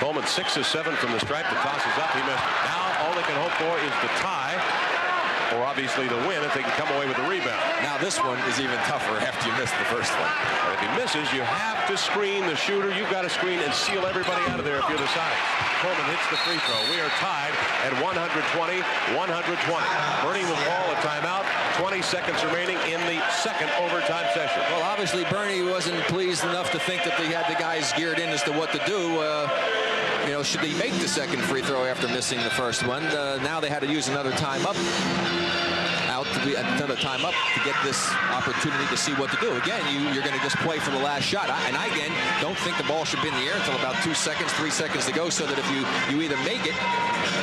Coleman 6 of 7 from the stripe. The toss is up. He missed. Now all they can hope for is the tie, or obviously the win if they can come away with the rebound. Now this one is even tougher after you miss the first one. And if he misses, you have to screen the shooter. You've got to screen and seal everybody out of there if you're the Sonics. Coleman hits the free throw. We are tied at 120-120. Bernie will call a timeout. 20 seconds remaining in the second overtime session. Well, obviously Bernie wasn't pleased enough to think that they had the guys geared in as to what to do. You know, should they make the second free throw after missing the first one? Now they had to use another time up. Another time up to get this opportunity to see what to do. Again, you're going to just play for the last shot. I again don't think the ball should be in the air until about 2 seconds, 3 seconds to go, so that if you either make it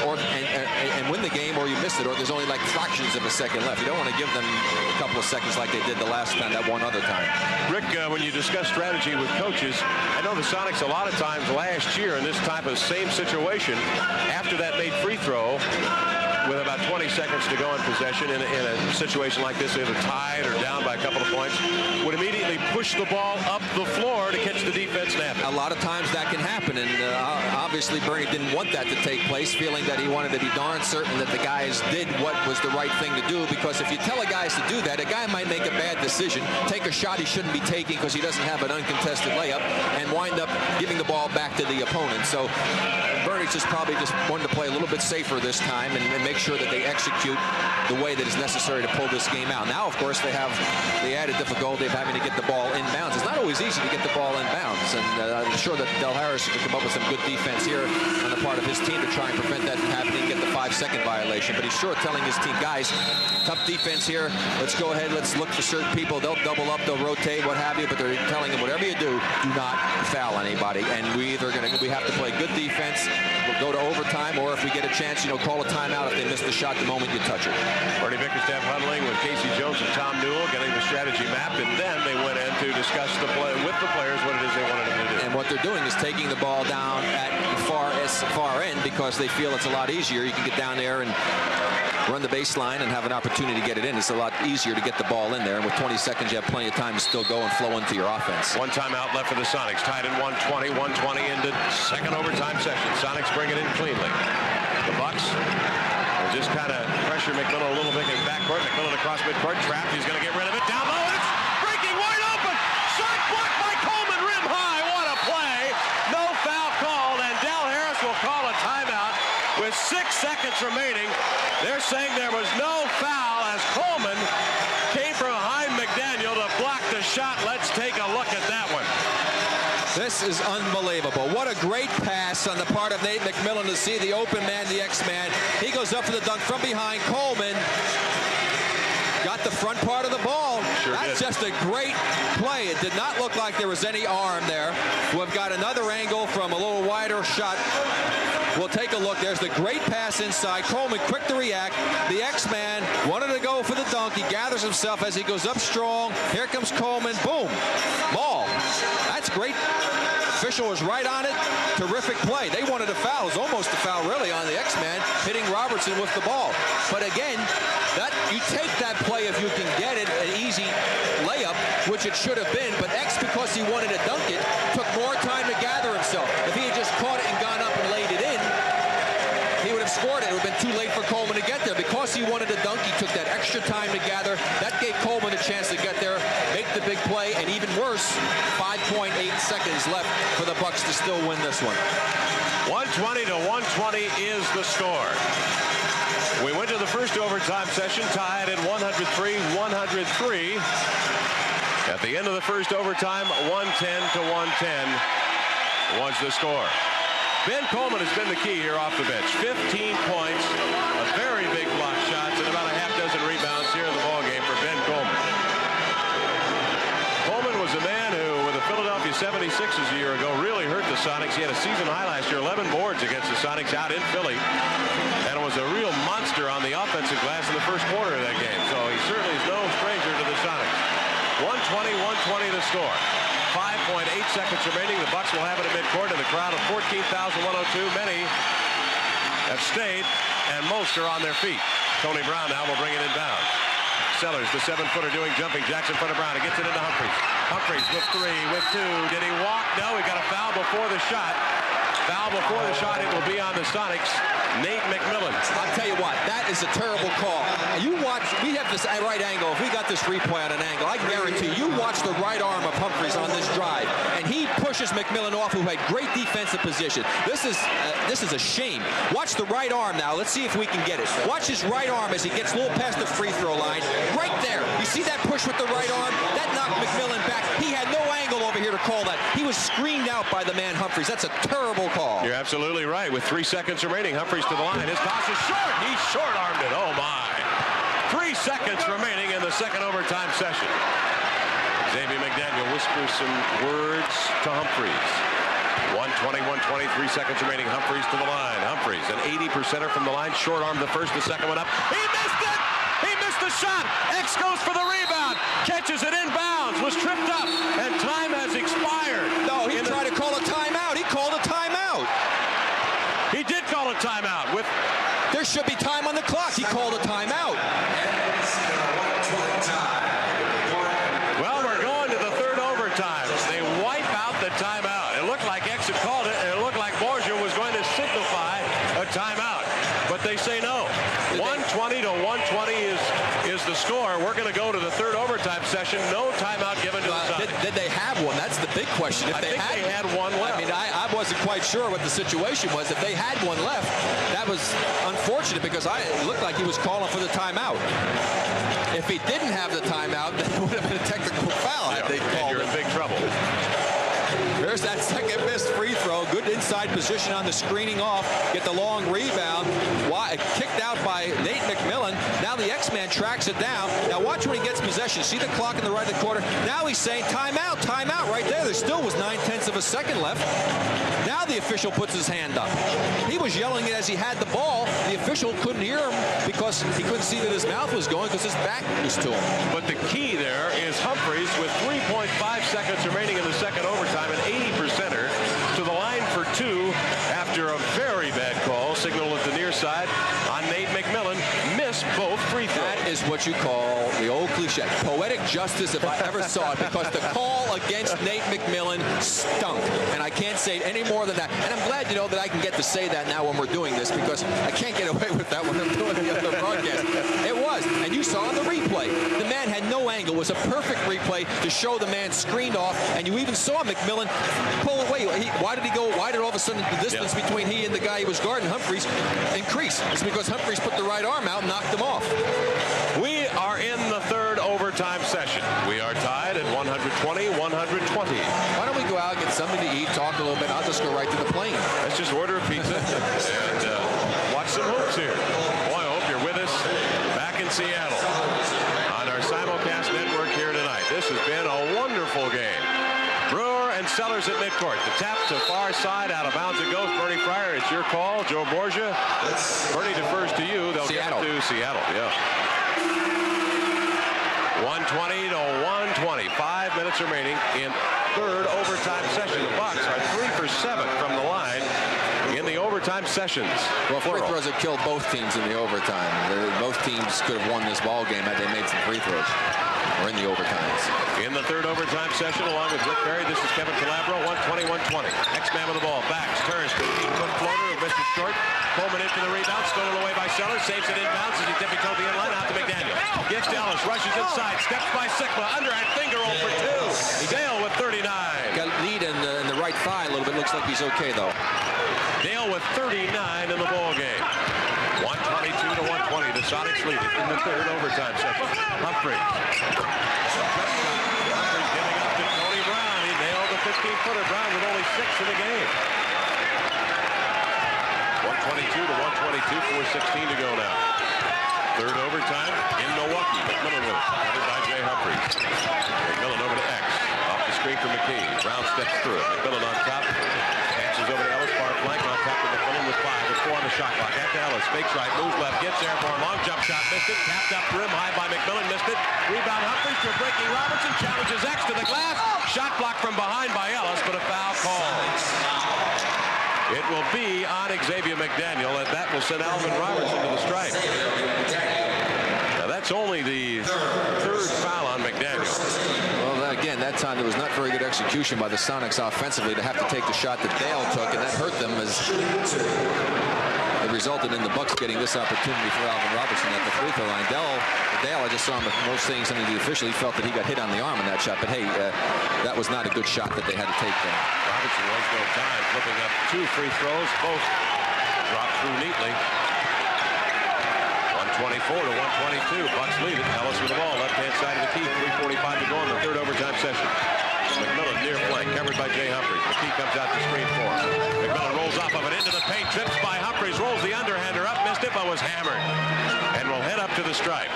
and win the game, or you miss it, or there's only like fractions of a second left. You don't want to give them a couple of seconds like they did the last time, that one other time. Rick, when you discuss strategy with coaches, I know the Sonics a lot of times last year in this type of same situation, after that made free throw, with about 20 seconds to go in possession in a situation like this, either tied or down by a couple of points, would immediately push the ball up the floor to catch the defense napping. A lot of times that can happen, and obviously Bernie didn't want that to take place, feeling that he wanted to be darn certain that the guys did what was the right thing to do, because if you tell a guy to do that, a guy might make a bad decision, take a shot he shouldn't be taking because he doesn't have an uncontested layup, and wind up giving the ball back to the opponent. So Bernie probably just wanted to play a little bit safer this time and make sure that they execute the way that is necessary to pull this game out. Now, of course, they have the added difficulty of having to get the ball inbounds. It's not always easy to get the ball inbounds, and I'm sure that Del Harris could come up with some good defense here on the part of his team to try and prevent that from happening, get the 5-second violation. But he's sure telling his team, guys, tough defense here. Let's go ahead. Let's look for certain people. They'll double up, they'll rotate, what have you. But they're telling them, whatever you do not foul anybody. And we have to play good defense. We'll go to overtime, or if we get a chance, call a timeout if they miss the shot the moment you touch it. Bernie Bickerstaff huddling with Casey Jones and Tom Newell, getting the strategy mapped, and then they went in to discuss with the players what it is they wanted them to do. And what they're doing is taking the ball down at the far end, because they feel it's a lot easier. You can get down there and run the baseline and have an opportunity to get it in. It's a lot easier to get the ball in there, and with 20 seconds, you have plenty of time to still go and flow into your offense. One timeout left for the Sonics, tied in 120 into second overtime session. Sonics bring it in cleanly. The Bucks will just kind of pressure McMillan a little bit in backcourt. McMillan across midcourt, trapped. He's going to get rid of it. Down low, it's breaking wide open. Shot blocked by Coleman, rim high. What a play. No foul called, and Del Harris will call a timeout with 6 seconds remaining. They're saying there was no foul as Coleman came from behind McDaniel to block the shot. Let's take a look at that one. This is unbelievable. What a great pass on the part of Nate McMillan to see the open man, the X-Man. He goes up for the dunk from behind. Coleman got got the front part of the ball. Sure That's did. just a great play. It did not look like there was any arm there. We've got another angle from a little wider shot. We'll take a look. There's the great pass inside. Coleman quick to react. The X-Man wanted to go for the dunk. He gathers himself as he goes up strong. Here comes Coleman. Boom. Ball. That's great. Official was right on it. Terrific play. They wanted a foul. It was almost a foul, really, on the X-Man hitting Robertson with the ball. But again, that you take that play if you can get it, an easy layup, which it should have been. But X, because he wanted to dunk it, took more time to gather himself. If he had just caught it and gone up and laid it in, he would have scored it. It would have been too late for Coleman to get there. Because he wanted to dunk, he took that extra time to gather. That gave Coleman a chance to get there, make the big play, and even worse, 5.8 seconds left for the Bucks to still win this one. 120 to 120 is the score. We went to the first overtime session tied at 103-103. At the end of the first overtime, 110 to 110 was the score. Ben Coleman has been the key here off the bench. 15 points, a very big block shots, and about a half dozen rebounds here in the ballgame for Ben Coleman. Coleman was a man who, with the Philadelphia 76ers a year ago, really hurt the Sonics. He had a season high last year, 11 boards against the Sonics out in Philly, and was a real monster on the offensive glass in the first quarter of that game. So he certainly is no stranger to the Sonics. 120-120 the score. 5.8 seconds remaining. The Bucks will have it at midcourt, and the crowd of 14,102. Many have stayed, and most are on their feet. Tony Brown now will bring it inbound. Sellers, the 7-footer, doing jumping jacks in front of Brown. He gets it into Humphries. Humphries with 3, with 2. Did he walk? No, he got a foul before the shot. Foul before the shot. It will be on the Sonics. Nate McMillan. I'll tell you what, that is a terrible call. You watch, we have this right angle. If we got this replay on an angle, I guarantee you watch the right arm of Humphries on this drive, and he pushes McMillan off, who had great defensive position. This is a shame. Watch the right arm now. Let's see if we can get it. Watch his right arm as he gets a little past the free throw line. Right there. You see that push with the right arm? That knocked McMillan back. He had no angle over here to call that. He was screened out by the man Humphries. That's a terrible call. You're absolutely right. With 3 seconds remaining, Humphries to the line. His toss is short. He short-armed it. Oh, my. 3 seconds remaining in the second overtime session. Xavier McDaniel whispers some words to Humphries. 120-120, 3 seconds remaining. Humphries to the line. Humphries, an 80%er from the line. Short-armed the first, the second one up. He missed it! He missed the shot. X goes for the rebound. Catches it inbounds. Was tripped up. And time has expired. No, he tried to call a timeout. He called a timeout. He did call a timeout. There should be time on the clock. He called a timeout. Well, we're going to the third overtime. They wipe out the timeout. It looked like X had called it, and it looked like Borgia was going to signify a timeout. But they say no. 120 to 120 is the score. We're going to go to the third overtime session. No timeout given to the Sonics. Did they have one? That's the big question. If I think they had one left. I mean, I wasn't quite sure what the situation was. If they had one left, that was unfortunate because it looked like he was calling for the timeout. If he didn't have the timeout, then it would have been a technical foul had they called You're it. in big trouble. There's that second missed free throw. Good inside position on the screening off. Get the long rebound. Kicked out by Nate McMillan. Now the X-Man tracks it down. Now watch when he gets possession. See the clock in the right of the quarter. Now he's saying timeout, timeout right there. There still was 9/10 of a second left. Now the official puts his hand up. He was yelling it as he had the ball. The official couldn't hear him because he couldn't see that his mouth was going because his back was to him. But the key there is Humphries with 3.5 seconds remaining in the second overtime, an 80%er to the line for 2 after a very bad call. Signal at the near side on Nate McMillan. Missed both free throws. That is what you call the old cliche. Poetic justice if I ever saw it, because the call against Nate McMillan stunk. And I can't say it any more than that. And I'm glad, that I can get to say that now when we're doing this, because I can't get away with that when I'm doing the other broadcast. It was. And you saw in the replay. The man had no angle. It was a perfect replay to show the man screened off. And you even saw McMillan pull away. Why did he go? Why did all of a sudden the distance between he and the guy he was guarding, Humphries, increase? It's because Humphries put the right arm out and knocked him off. We are in the third overtime session. We are tied at 120-120. Why don't we go out, get something to eat, talk a little bit? I'll just go right to the plane. Let's just order a pizza and watch some hoops here. Boy, I hope you're with us back in Seattle on our has been a wonderful game. Brewer and Sellers at midcourt. The tap to far side, out of bounds it goes. Bernie Fryer, it's your call. Joe Borgia. Bernie defers to you. They'll Seattle. get it to Seattle. Yeah. 120 to 120. 5 minutes remaining in third overtime session. The Bucks are 3 for 7 from the line in the overtime sessions. Well, free throws have killed both teams in the overtime. Both teams could have won this ball game had they made some free throws. Or in the overtimes. In the third overtime session, along with Rick Perry, this is Kevin Calabro, 120-120. X-Man with the ball, backs, turns, 15-foot floater, misses short. Coleman in for the rebound, stolen away by Sellers, saves it inbounds as he tipping toward the end line, out to McDaniel. Gives to Ellis, rushes inside, steps by Sikma, underhand finger roll for 2. Dale with 39. Got lead in the right thigh a little bit. Looks like he's okay though. Dale with 39 in the ball game. 122 to 120. The Sonics lead it in the third overtime session. Humphries giving up to Tony Brown. He nailed the 15-footer. Brown with only 6 in the game. 122 to 122. 4:16 to go now. Third overtime in Milwaukee. McMillan with it. Covered by Jay Humphries. McMillan over to X. Off the screen for McKee. Brown steps through it. McMillan on top. Passes over to Ellis. Far flank on top of McMillan with 5. With 4 on the shot clock. Back to Ellis. Fakes right. Moves left. Gets airborne. Long jump shot. Missed it. Tapped up rim high by McMillan. Missed it. Rebound Humphries to a breaking Robertson. Challenges X to the glass. Shot blocked from behind by Ellis, but a foul call. It will be on Xavier McDaniel, and that will send Alvin Robertson to the stripe. Now that's only the third foul on McDaniel. Well, again, that time there was not very good execution by the Sonics offensively to have to take the shot that Dale took, and that hurt them as it resulted in the Bucks getting this opportunity for Alvin Robertson at the free throw line. Dale, I just saw him most saying something to the official. He felt that he got hit on the arm in that shot, but hey, that was not a good shot that they had to take there. Robertson was no time, flipping up 2 free throws, both dropped through neatly. 124 to 122. Bucks lead it. Ellis with the ball, left-hand side of the key. 3:45 to go in the third overtime session. McMillan near flank, covered by Jay Humphries. McKee comes out to screen 4. McMillan rolls off of it into the paint, trips by Humphries, rolls the underhander up, missed it, but was hammered, and will head up to the stripe.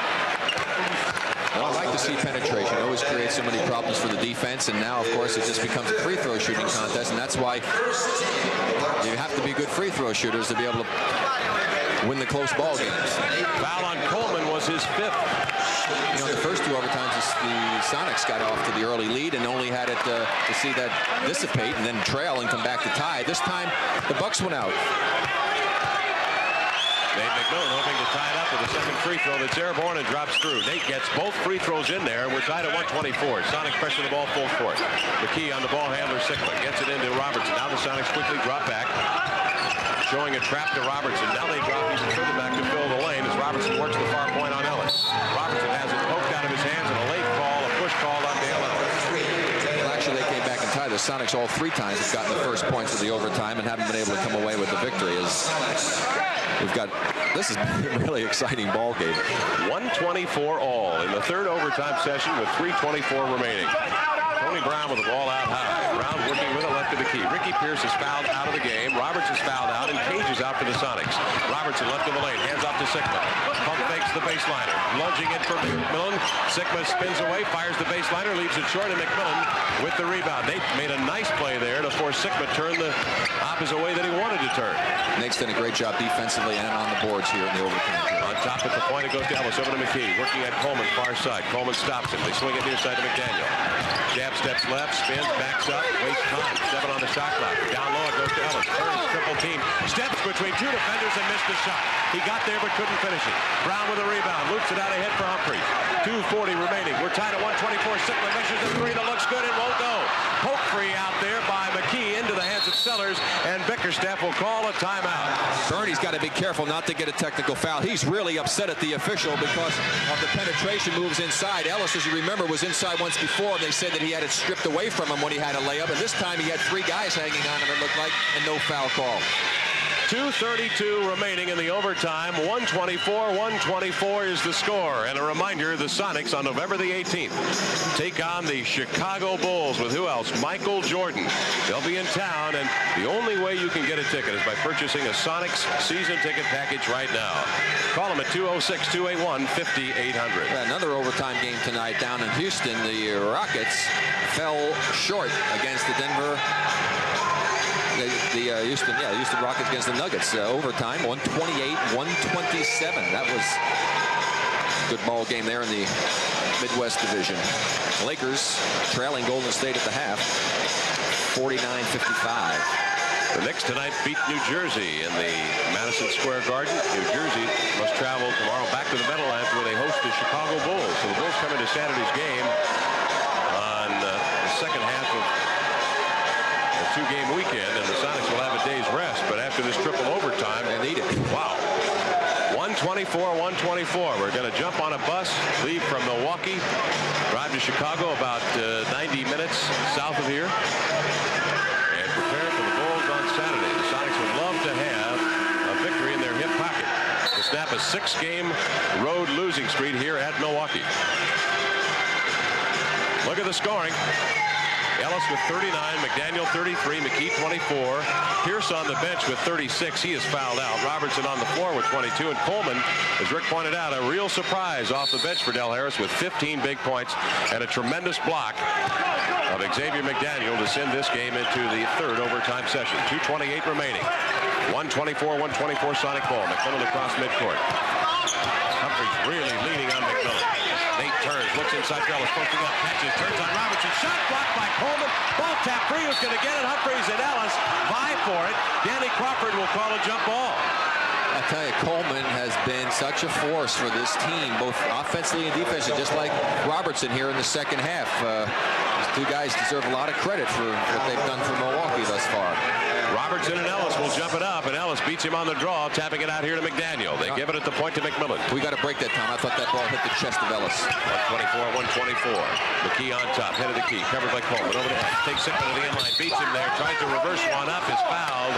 Well, I like to see penetration. It always creates so many problems for the defense, and now, of course, it just becomes a free throw shooting contest, and that's why you have to be good free throw shooters to be able to win the close ball games. Foul on Coleman was his 5th. You know, the first 2 overtimes, the Sonics got off to the early lead and only had it to see that dissipate and then trail and come back to tie. This time, the Bucks went out. Nate McMillan hoping to tie it up with a second free throw that's airborne and drops through. Nate gets both free throws in there, and we're tied at 124. Sonics pressure the ball full court. McKee on the ball handler, Sikma gets it into Robertson. Now the Sonics quickly drop back, showing a trap to Robertson. Now they drop even further back to fill the lane as Robertson works the far point on Ellis. Robertson has it poked out of his hands, and a late call, a push call on Dale Ellis. Well, actually, they came back and tied. The Sonics all 3 times have gotten the first points of the overtime and haven't been able to come away with the victory. This is a really exciting ball game. 124 all in the third overtime session with 3:24 remaining. Tony Brown with the ball out high. Brown working with it left of the key. Ricky Pierce is fouled out of the game. Robertson's fouled out, and Cage is out for the Sonics. Robertson left of the lane, hands off to Sikma. Pump fakes the baseliner. Lunging it for McMillan. Sikma spins away, fires the baseliner, leaves it short, and McMillan with the rebound. They made a nice play there to force Sikma turn the opposite way that he wanted to turn. Nate's done a great job defensively and on the boards here in the overtime. On top at the point, it goes to Ellis, over to McKee. Working at Coleman, far side. Coleman stops him. They swing it near side to McDaniel. Jab steps left, spins, backs up, wastes time. 7 on the shot clock. Down low, it goes to Ellis. Turns, triple team. Steps between 2 defenders and missed the shot. He got there but couldn't finish it. Brown with a rebound. Loops it out ahead for Humphries. 2:40 remaining. We're tied at 124. Sikma measures the 3 that looks good and won't go. Poke free out there by McKee into the hands of Sellers, and Bickerstaff will call a timeout. Bernie's got to be careful not to get a technical foul. He's really upset at the official because of the penetration moves inside. Ellis, as you remember, was inside once before, and they said that he had it stripped away from him when he had a layup, and this time he had 3 guys hanging on him, it looked like, and no foul call. 2:32 remaining in the overtime. 124-124 is the score. And a reminder, the Sonics on November the 18th take on the Chicago Bulls with who else? Michael Jordan. They'll be in town, and the only way you can get a ticket is by purchasing a Sonics season ticket package right now. Call them at 206-281-5800. Another overtime game tonight down in Houston. The Rockets fell short against the Denver. The Houston Rockets against the Nuggets. Overtime, 128-127. That was a good ball game there in the Midwest Division. Lakers trailing Golden State at the half, 49-55. The Knicks tonight beat New Jersey in the Madison Square Garden. New Jersey must travel tomorrow back to the Meadowlands where they host the Chicago Bulls. So the Bulls come into Saturday's game on the second half of a two-game weekend, and the Sonics will have a day's rest. But after this triple overtime, they need it. Wow. 124-124. We're going to jump on a bus, leave from Milwaukee, drive to Chicago about 90 minutes south of here, and prepare for the Bulls on Saturday. The Sonics would love to have a victory in their hip pocket to snap a 6-game road losing streak here at Milwaukee. Look at the scoring. Ellis with 39, McDaniel 33, McKee 24, Pierce on the bench with 36. He is fouled out. Robertson on the floor with 22, and Coleman, as Rick pointed out, a real surprise off the bench for Del Harris with 15 big points and a tremendous block of Xavier McDaniel to send this game into the third overtime session. 2:28 remaining. 124-124 Sonic ball. McMillan across midcourt. Humphries really leaning on McMillan. Nate turns, looks inside for Ellis, posting up, catches, turns on Robertson, shot blocked by Coleman, ball tap free, who's going to get it? Humphries and Ellis vie for it. Danny Crawford will call a jump ball. I tell you, Coleman has been such a force for this team, both offensively and defensively, just like Robertson here in the second half. These two guys deserve a lot of credit for what they've done for Milwaukee thus far. Robertson and Ellis will jump it up, and Ellis beats him on the draw, tapping it out here to McDaniel. They give it at the point to McMillan. We got to break that, Tom. I thought that ball hit the chest of Ellis. 124-124. McKee on top, head of the key, covered by Coleman. Over to Ellis, takes Sigma to the inline, beats him there, tries to reverse one up, is fouled.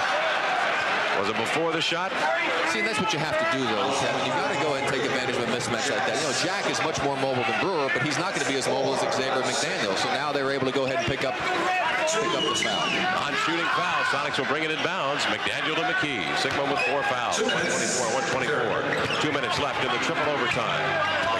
Was it before the shot? See, that's what you have to do, though, Kevin. You've got to go ahead and take advantage of a mismatch like that. You know, Jack is much more mobile than Brewer, but he's not going to be as mobile as Xavier McDaniel. So now they're able to go ahead and pick up the foul. Non-shooting foul. Sonics will bring it in bounds. McDaniel to McKee. Sigma with 4 fouls. 124-124. 2 minutes left in the triple overtime.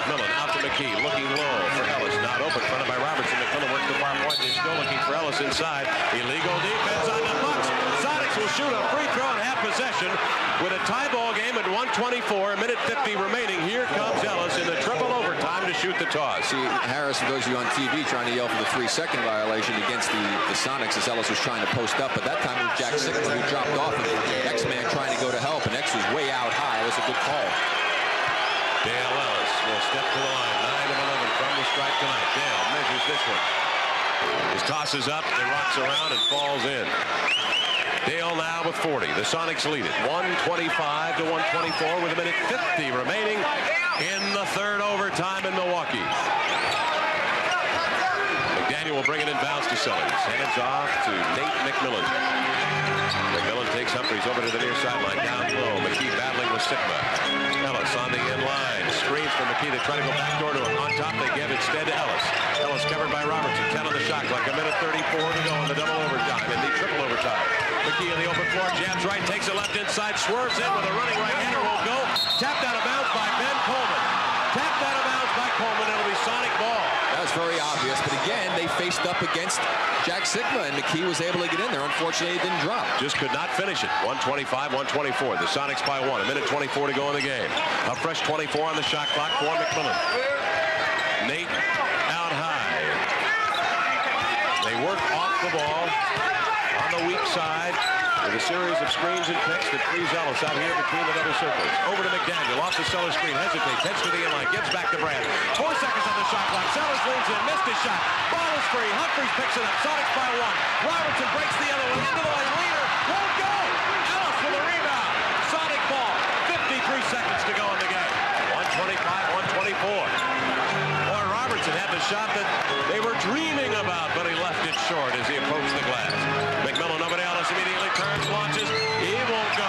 McMillan out to McKee, looking low for Ellis. Not open, fronted by Robertson. McMillan works the far point. They're still looking for Ellis inside. Illegal defense on the Bucks. Sonics will shoot a free throw and have possession with a tie ball game at 124. A minute 50 remaining. Here comes Ellis in the triple overtime to shoot the toss. See, Harris, for those of you on TV, trying to yell for the 3-second violation against the Sonics as Ellis was trying to post up, but that time it was Jack Sigma who dropped off, and X-Man trying to go to help, and X was way out high. It was a good call. Dale Ellis will step to the line. 9 of 11 from the strike tonight. Dale measures this one. His toss is up, it rocks around and falls in. Dale now with 40. The Sonics lead it 125-124 with a minute 50 remaining in the third overtime in Milwaukee. McDaniel will bring it in bounds to Sellers. Hands off to Nate McMillan. McMillan takes Humphries over to the near sideline. Down low. McKee battling with Sigma. Ellis on the inline. Screens for McKee. They try to go backdoor to him. On top they give instead to Ellis. Ellis covered by Robertson. 10 on the shot clock. A minute 34 to go in the double overtime. In the triple overtime. McKee in the open floor. Jabs right. Takes it left inside. Swerves in with a running right-hander. Won't go. Tapped out of bounds by Ben Coleman. Tapped out of bounds by Coleman. It'll be Sonic ball. That was very obvious, but again, they faced up against Jack Sigma, and McKee was able to get in there. Unfortunately, it didn't drop. Just could not finish it. 125-124. The Sonics by 1. A minute 24 to go in the game. A fresh 24 on the shot clock for McMillan. Nate out high. They work off the ball on the weak side with a series of screens and picks that frees Ellis out here between the double circles. Over to McDaniel, off the Sellers screen, hesitates, heads to the inline, gets back to Brad. 4 seconds on the shot clock. Sellers leans in, missed his shot. Ball is free. Humphries picks it up. Sonics by 1. Robertson breaks the other one into the lane. Leader won't go. Ellis with a rebound. Sonic ball. 53 seconds to go in the game. 125-124. Boy, Robertson had the shot that they were dreaming about, but he left it short as he approached the glass. McMillan over to Ellis, immediately turns, launches. He won't go.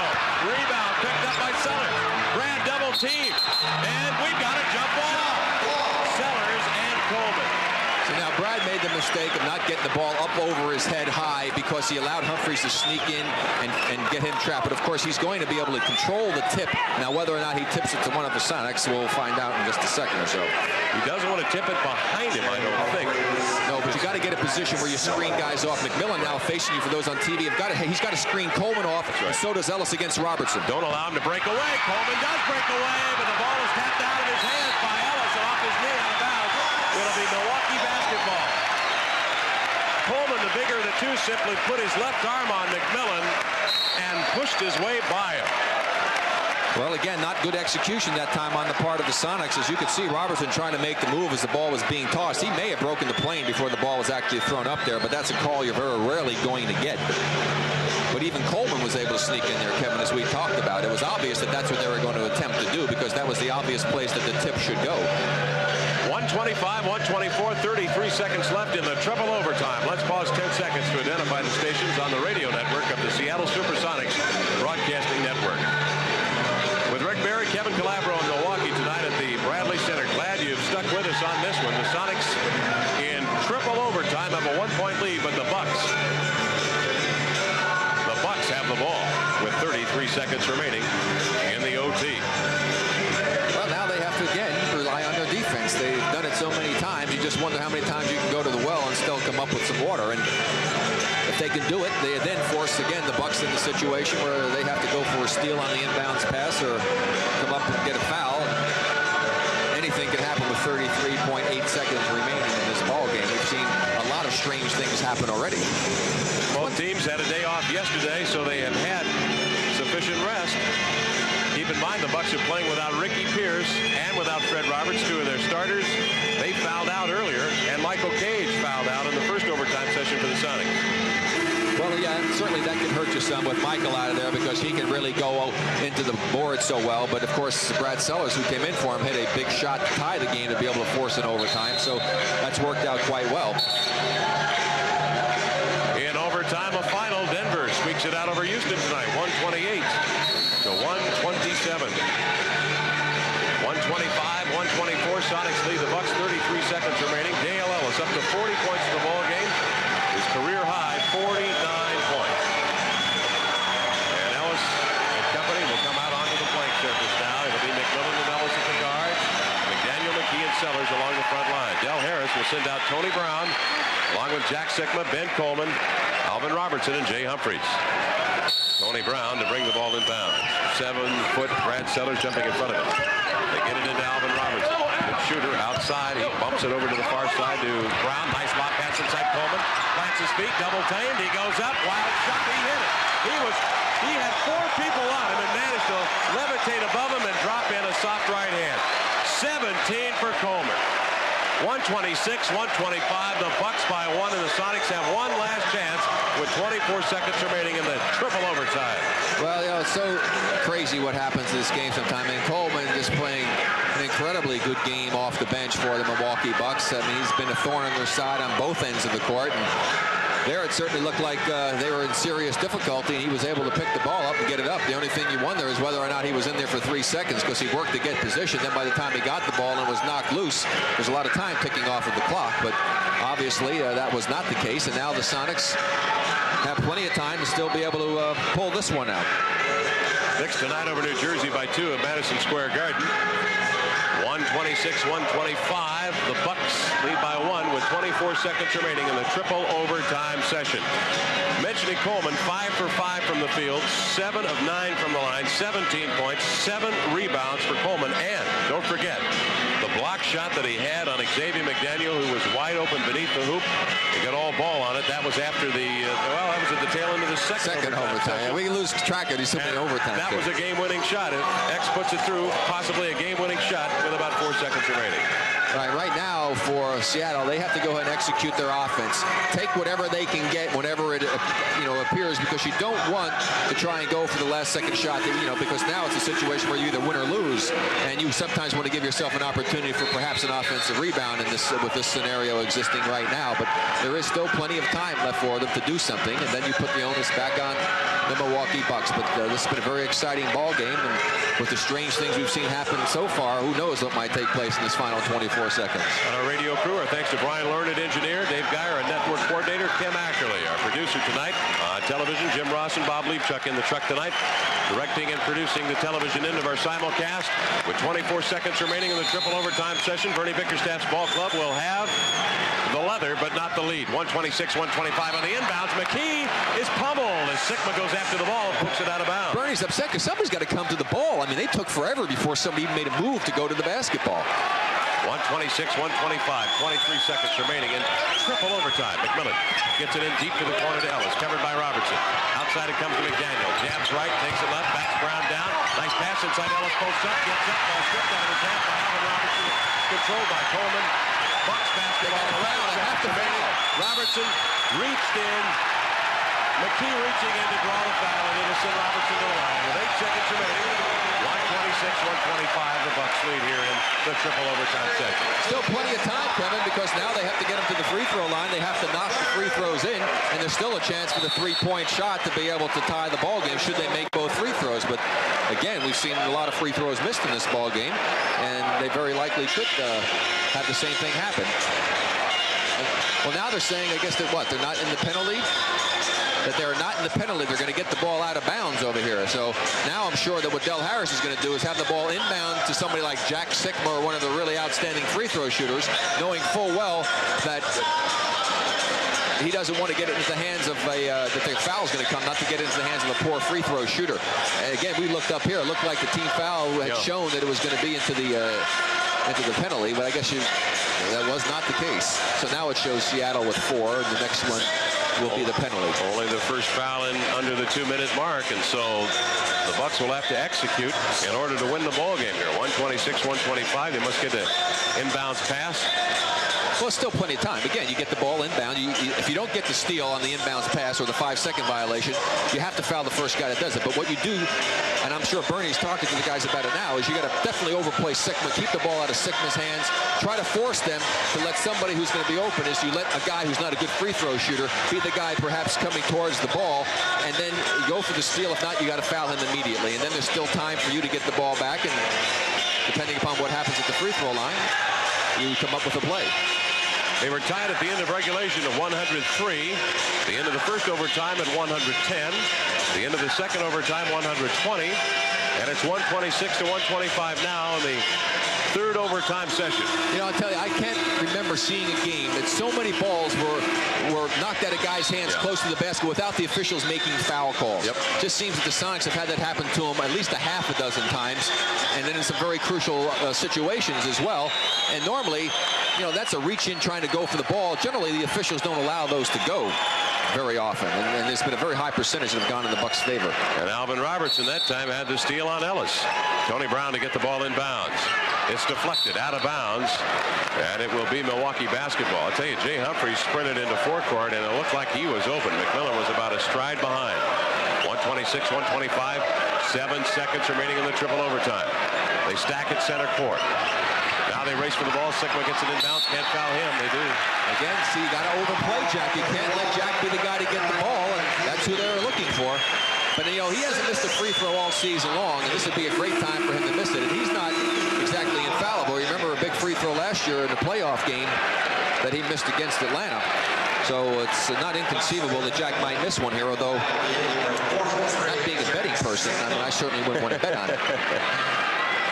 team. And we've got a jump ball. Sellers and Coleman. So now Brad made the mistake of not getting the ball up over his head high because he allowed Humphries to sneak in and get him trapped. But of course, he's going to be able to control the tip. Now, whether or not he tips it to one of the Sonics, we'll find out in just a second or so. He doesn't want to tip it behind him, I don't think. No, but you got to get a position where you screen guys off. McMillan now facing you for those on TV. He's got to screen Coleman off, and so does Ellis against Robertson. Don't allow him to break away. Coleman does break away, but the ball is tapped out of his hands by Ellis and off his knee out of bounds. It'll be Milwaukee basketball. Coleman, the bigger of the two, simply put his left arm on McMillan and pushed his way by him. Well, again, not good execution that time on the part of the Sonics. As you can see, Robertson trying to make the move as the ball was being tossed. He may have broken the plane before the ball was actually thrown up there, but that's a call you're very rarely going to get. But even Coleman was able to sneak in there, Kevin, as we talked about. It was obvious that that's what they were going to attempt to do because that was the obvious place that the tip should go. 125, 124, 33 seconds left in the triple overtime. Let's pause 10 seconds to identify the stations on the radio network of the Seattle Supersonics Broadcasting Network. With Rick Barry, Kevin Calabro in Milwaukee tonight at the Bradley Center. Glad you've stuck with us on this one. The Sonics in triple overtime have a 1-point lead, but the Bucks have the ball with 33 seconds remaining in the OT. Well, now they have to, again, rely on their defense. They've done it so many times. You just wonder how many times you can go to the well and still come up with some water. And if they can do it, they then force, again, the Bucks in the situation where they have to go for a steal on the inbounds pass or come up and get a foul. Anything can happen with 33.8 seconds remaining in this ball game. We've seen a lot of strange things happen already. Both teams had a day off yesterday, so they have had sufficient rest. Keep in mind the Bucks are playing without Ricky Pierce and without Fred Roberts, two of their starters. They fouled out earlier, and Michael Cage fouled out in the first overtime session for the Sonics. Well, yeah, certainly that can hurt you some with Michael out of there because he can really go into the board so well. But, of course, Brad Sellers, who came in for him, hit a big shot to tie the game to be able to force an overtime. So that's worked out quite well. In overtime, a final. Denver squeaks it out over Houston tonight, 128 to 127. 125, 124. Sonics lead the Bucks, 33 seconds remaining. Dale Ellis up to 40 points in the ball game. His career high, 49 points. And Ellis and company will come out onto the blank surface now. It'll be McMillan and Ellis at the guards. McDaniel, McKee, and Sellers along the front line. Del Harris will send out Tony Brown, along with Jack Sikma, Ben Coleman, Alvin Robertson, and Jay Humphries. Tony Brown to bring the ball in bounds. 7-foot Brad Sellers jumping in front of him. They get it into Alvin Robertson. Good shooter outside. He bumps it over to the far side to Brown. Nice lob pass inside Coleman. Plants his feet, double teamed. He goes up. Wild shot. He hit it. He had 4 people on him and managed to levitate above him and drop in a soft right hand. 17 for Coleman. 126, 125. The Bucks by 1, and the Sonics have one last chance with 24 seconds remaining in the triple overtime. Well, you know, it's so crazy what happens in this game sometimes. And Coleman just playing an incredibly good game off the bench for the Milwaukee Bucks. I mean, he's been a thorn on their side on both ends of the court. And there it certainly looked like they were in serious difficulty, and he was able to pick the ball up and get it up. The only thing you wonder is whether or not he was in there for 3 seconds because he worked to get position. Then by the time he got the ball and was knocked loose, there's a lot of time ticking off of the clock. But obviously that was not the case, and now the Sonics have plenty of time to still be able to pull this one out. Knicks tonight over New Jersey by 2 at Madison Square Garden. 126, 125. The Bucks lead by 1 with 24 seconds remaining in the triple overtime session. Mentioning Coleman, 5 for 5 from the field, 7 of 9 from the line, 17 points, 7 rebounds for Coleman. And don't forget the block shot that he had on Xavier McDaniel, who was wide open beneath the hoop. He got all ball on it. That was after the that was at the tail end of the second overtime. Yeah, we lose track of these so many overtime. That was a game-winning shot. X puts it through, possibly a game-winning shot with about 4 seconds remaining. Right now for Seattle, they have to go ahead and execute their offense. Take whatever they can get whenever it appears, because you don't want to try and go for the last second shot. Because now it's a situation where you either win or lose, and you sometimes want to give yourself an opportunity for perhaps an offensive rebound in this with this scenario existing right now. But there is still plenty of time left for them to do something, and then you put the onus back on the Milwaukee Bucks. But this has been a very exciting ball game. And with the strange things we've seen happen so far, who knows what might take place in this final 24 seconds. And our radio crew, our thanks to Brian Learned, engineer, Dave Geyer, our network coordinator, Kim Ackerley, our producer tonight on television, Jim Ross and Bob Leibchuck in the truck tonight, directing and producing the television end of our simulcast. With 24 seconds remaining in the triple overtime session, Bernie Bickerstaff's ball club will have the leather, but not the lead. 126-125 on the inbounds. McKee is pummeled as Sigma goes after the ball and pokes it out of bounds. Bernie's upset because somebody's got to come to the ball. I mean, they took forever before somebody even made a move to go to the basketball. 126-125, 23 seconds remaining in triple overtime. McMillan gets it in deep to the corner to Ellis, covered by Robertson. Outside it comes to McDaniel. Jabs right, takes it left, backs Brown down. Nice pass inside Ellis, posts up, gets up, ball stripped out of his hand by Alvin Robertson. Controlled by Coleman. Bucks basketball. 11 seconds remaining. Robertson reached in. McKee reaching in to draw the foul, and it'll send Robertson to the line with 8 seconds remaining. 126-125, the Bucks lead here in the triple overtime session. Still plenty of time, Kevin, because now they have to get them to the free throw line. They have to knock the free throws in, and there's still a chance for the three-point shot to be able to tie the ball game should they make both free throws. But again, we've seen a lot of free throws missed in this ball game, and they very likely could have the same thing happen. Well, now they're saying, I guess, that what? They're not in the penalty? That they're not in the penalty. They're going to get the ball out of bounds over here. So now I'm sure that what Del Harris is going to do is have the ball inbound to somebody like Jack Sigma or one of the really outstanding free throw shooters, knowing full well that he doesn't want to get it into the hands of that the foul's going to come, not to get it into the hands of a poor free throw shooter. And again, we looked up here. It looked like the team foul had shown that it was going to be into the penalty, but I guess that was not the case. So now it shows Seattle with 4, and the next one will be the penalty. Only the first foul in under the 2-minute mark, and so the Bucks will have to execute in order to win the ball game here. 126-125. They must get an inbounds pass. Well, it's still plenty of time. Again, you get the ball inbound. If you don't get the steal on the inbounds pass or the 5-second violation, you have to foul the first guy that does it. But what you do, and I'm sure Bernie's talking to the guys about it now, is you got to definitely overplay Sigma, keep the ball out of Sigma's hands, try to force them to let somebody who's going to be open, is you let a guy who's not a good free throw shooter be the guy perhaps coming towards the ball, and then you go for the steal. If not, you got to foul him immediately. And then there's still time for you to get the ball back, and depending upon what happens at the free throw line, you come up with a play. They were tied at the end of regulation at 103. The end of the first overtime at 110. The end of the second overtime, 120. And it's 126-125 now in the third overtime session. You know, I'll tell you, I can't remember seeing a game that so many balls were knocked out of guys' hands close to the basket without the officials making foul calls. Just seems that the Sonics have had that happen to them at least a half a dozen times, and then in some very crucial situations as well. And normally, you know, that's a reach in trying to go for the ball. Generally, the officials don't allow those to go very often, and there's been a very high percentage that have gone in the Bucks' favor. And Alvin Robertson that time had the steal on Ellis. Tony Brown to get the ball inbounds. It's deflected out of bounds, and it will be Milwaukee basketball. I'll tell you, Jay Humphrey sprinted into forecourt, and it looked like he was open. McMillan was about a stride behind. 126-125, 7 seconds remaining in the triple overtime. They stack at center court. Now they race for the ball. Sigma gets it inbounds. Can't foul him. They do. Again, see, you got to overplay Jack. You can't let Jack be the guy to get the ball, and that's who they're looking for. But, you know, he hasn't missed a free throw all season long, and this would be a great time for him to miss it. And he's not exactly infallible. You remember a big free throw last year in the playoff game that he missed against Atlanta. So it's not inconceivable that Jack might miss one here, although not being a betting person, I mean, I certainly wouldn't want to bet on it.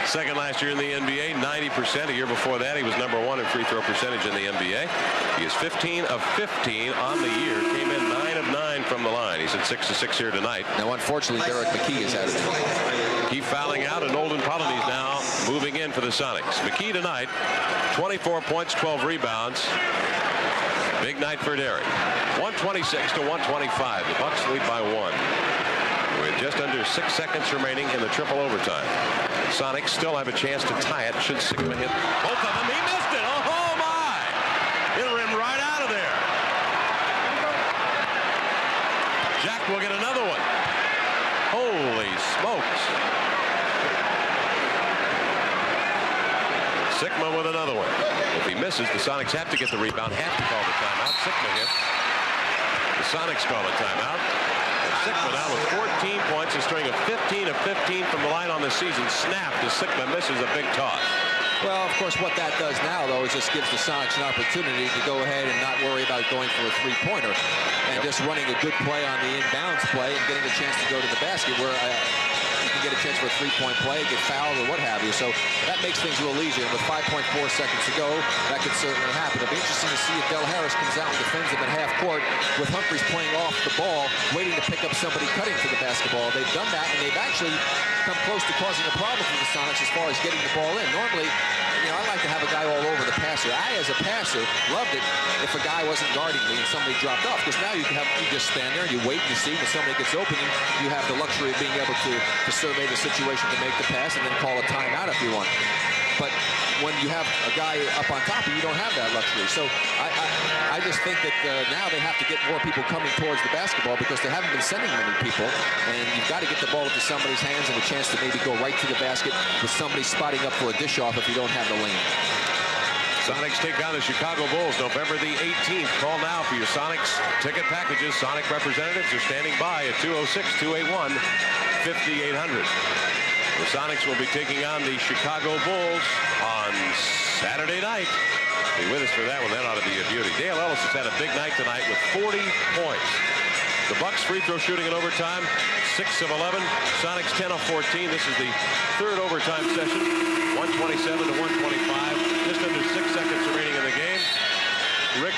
Second last year in the NBA, 90%. A year before that, he was #1 in free throw percentage in the NBA. He is 15 of 15 on the year. Came in 9 of 9 from the line. He's at 6 of 6 here tonight. Now, unfortunately, Derek McKee is out of it. Keep fouling out, and Olden Polonese now moving in for the Sonics. McKee tonight, 24 points, 12 rebounds. Big night for Derek. 126-125. The Bucks lead by 1. With just under 6 seconds remaining in the triple overtime. Sonics still have a chance to tie it should Sigma hit both of them. He missed it. Oh, my. It'll rim right out of there. Jack will get another one. Holy smokes. Sigma with another one. If he misses, the Sonics have to get the rebound, have to call the timeout. Sigma hits. The Sonics call a timeout. Sikma now with 14 points, a string of 15 of 15 from the line on the season. Snapped as Sikma misses a big toss. Well, of course, what that does now, though, is just gives the Sonics an opportunity to go ahead and not worry about going for a three-pointer and just running a good play on the inbounds play and getting a chance to go to the basket where you can get a chance for a three-point play, get fouled, or what have you. So that makes things a little easier. And with 5.4 seconds to go, that could certainly happen. It'll be interesting to see if Del Harris comes out and defends him at half court with Humphries playing off the ball, waiting to pick up somebody cutting to the basketball. They've done that, and they've actually come close to causing a problem for the Sonics as far as getting the ball in. Normally, I like to have a guy all over the passer. I, as a passer, loved it if a guy wasn't guarding me and somebody dropped off, because now you just stand there and you wait and you see when somebody gets open, you have the luxury of being able to survey the situation to make the pass and then call a timeout if you want. But when you have a guy up on top of you, don't have that luxury. So I just think that now they have to get more people coming towards the basketball because they haven't been sending many people. And you've got to get the ball into somebody's hands and a chance to maybe go right to the basket with somebody spotting up for a dish off if you don't have the lane. Sonics take on the Chicago Bulls November the 18th. Call now for your Sonics ticket packages. Sonic representatives are standing by at 206-281-5800. The Sonics will be taking on the Chicago Bulls on Saturday night. Be with us for that one. That ought to be a beauty. Dale Ellis has had a big night tonight with 40 points. The Bucks free throw shooting in overtime, 6 of 11. Sonics 10 of 14. This is the third overtime session. 127 to 125. Just under 6 seconds remaining in the game. Rick,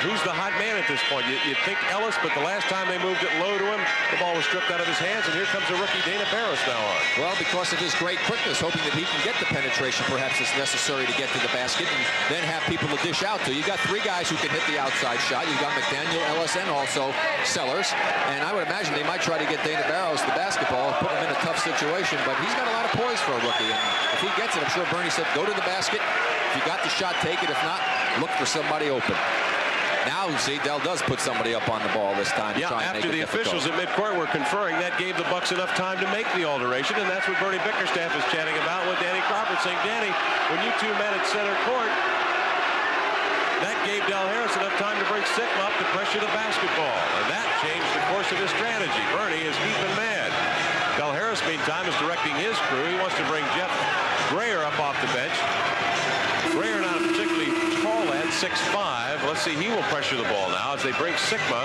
who's the hot man at this point? You'd think Ellis, but the last time they moved it low to him, the ball was stripped out of his hands, and here comes a rookie, Dana Barros, now on. Well, because of his great quickness, hoping that he can get the penetration perhaps that's necessary to get to the basket and then have people to dish out to. You got three guys who can hit the outside shot. You've got McDaniel, Ellis, and also Sellers. And I would imagine they might try to get Dana Barros the basketball, put him in a tough situation, but he's got a lot of poise for a rookie. And if he gets it, I'm sure Bernie said, go to the basket. If you got the shot, take it. If not, look for somebody open. Now, see, Dell does put somebody up on the ball this time. Yeah, after the officials at midcourt were conferring, that gave the Bucks enough time to make the alteration, and that's what Bernie Bickerstaff is chatting about with Danny Crawford, saying, Danny, when you two met at center court, that gave Del Harris enough time to bring Sikma up to pressure the basketball, and that changed the course of his strategy. Bernie is keeping mad. Del Harris, meantime, is directing his crew. He wants to bring Jeff Grayer up off the bench. Grayer not a particularly tall lad, 6'5". Let's see, he will pressure the ball now as they bring Sikma.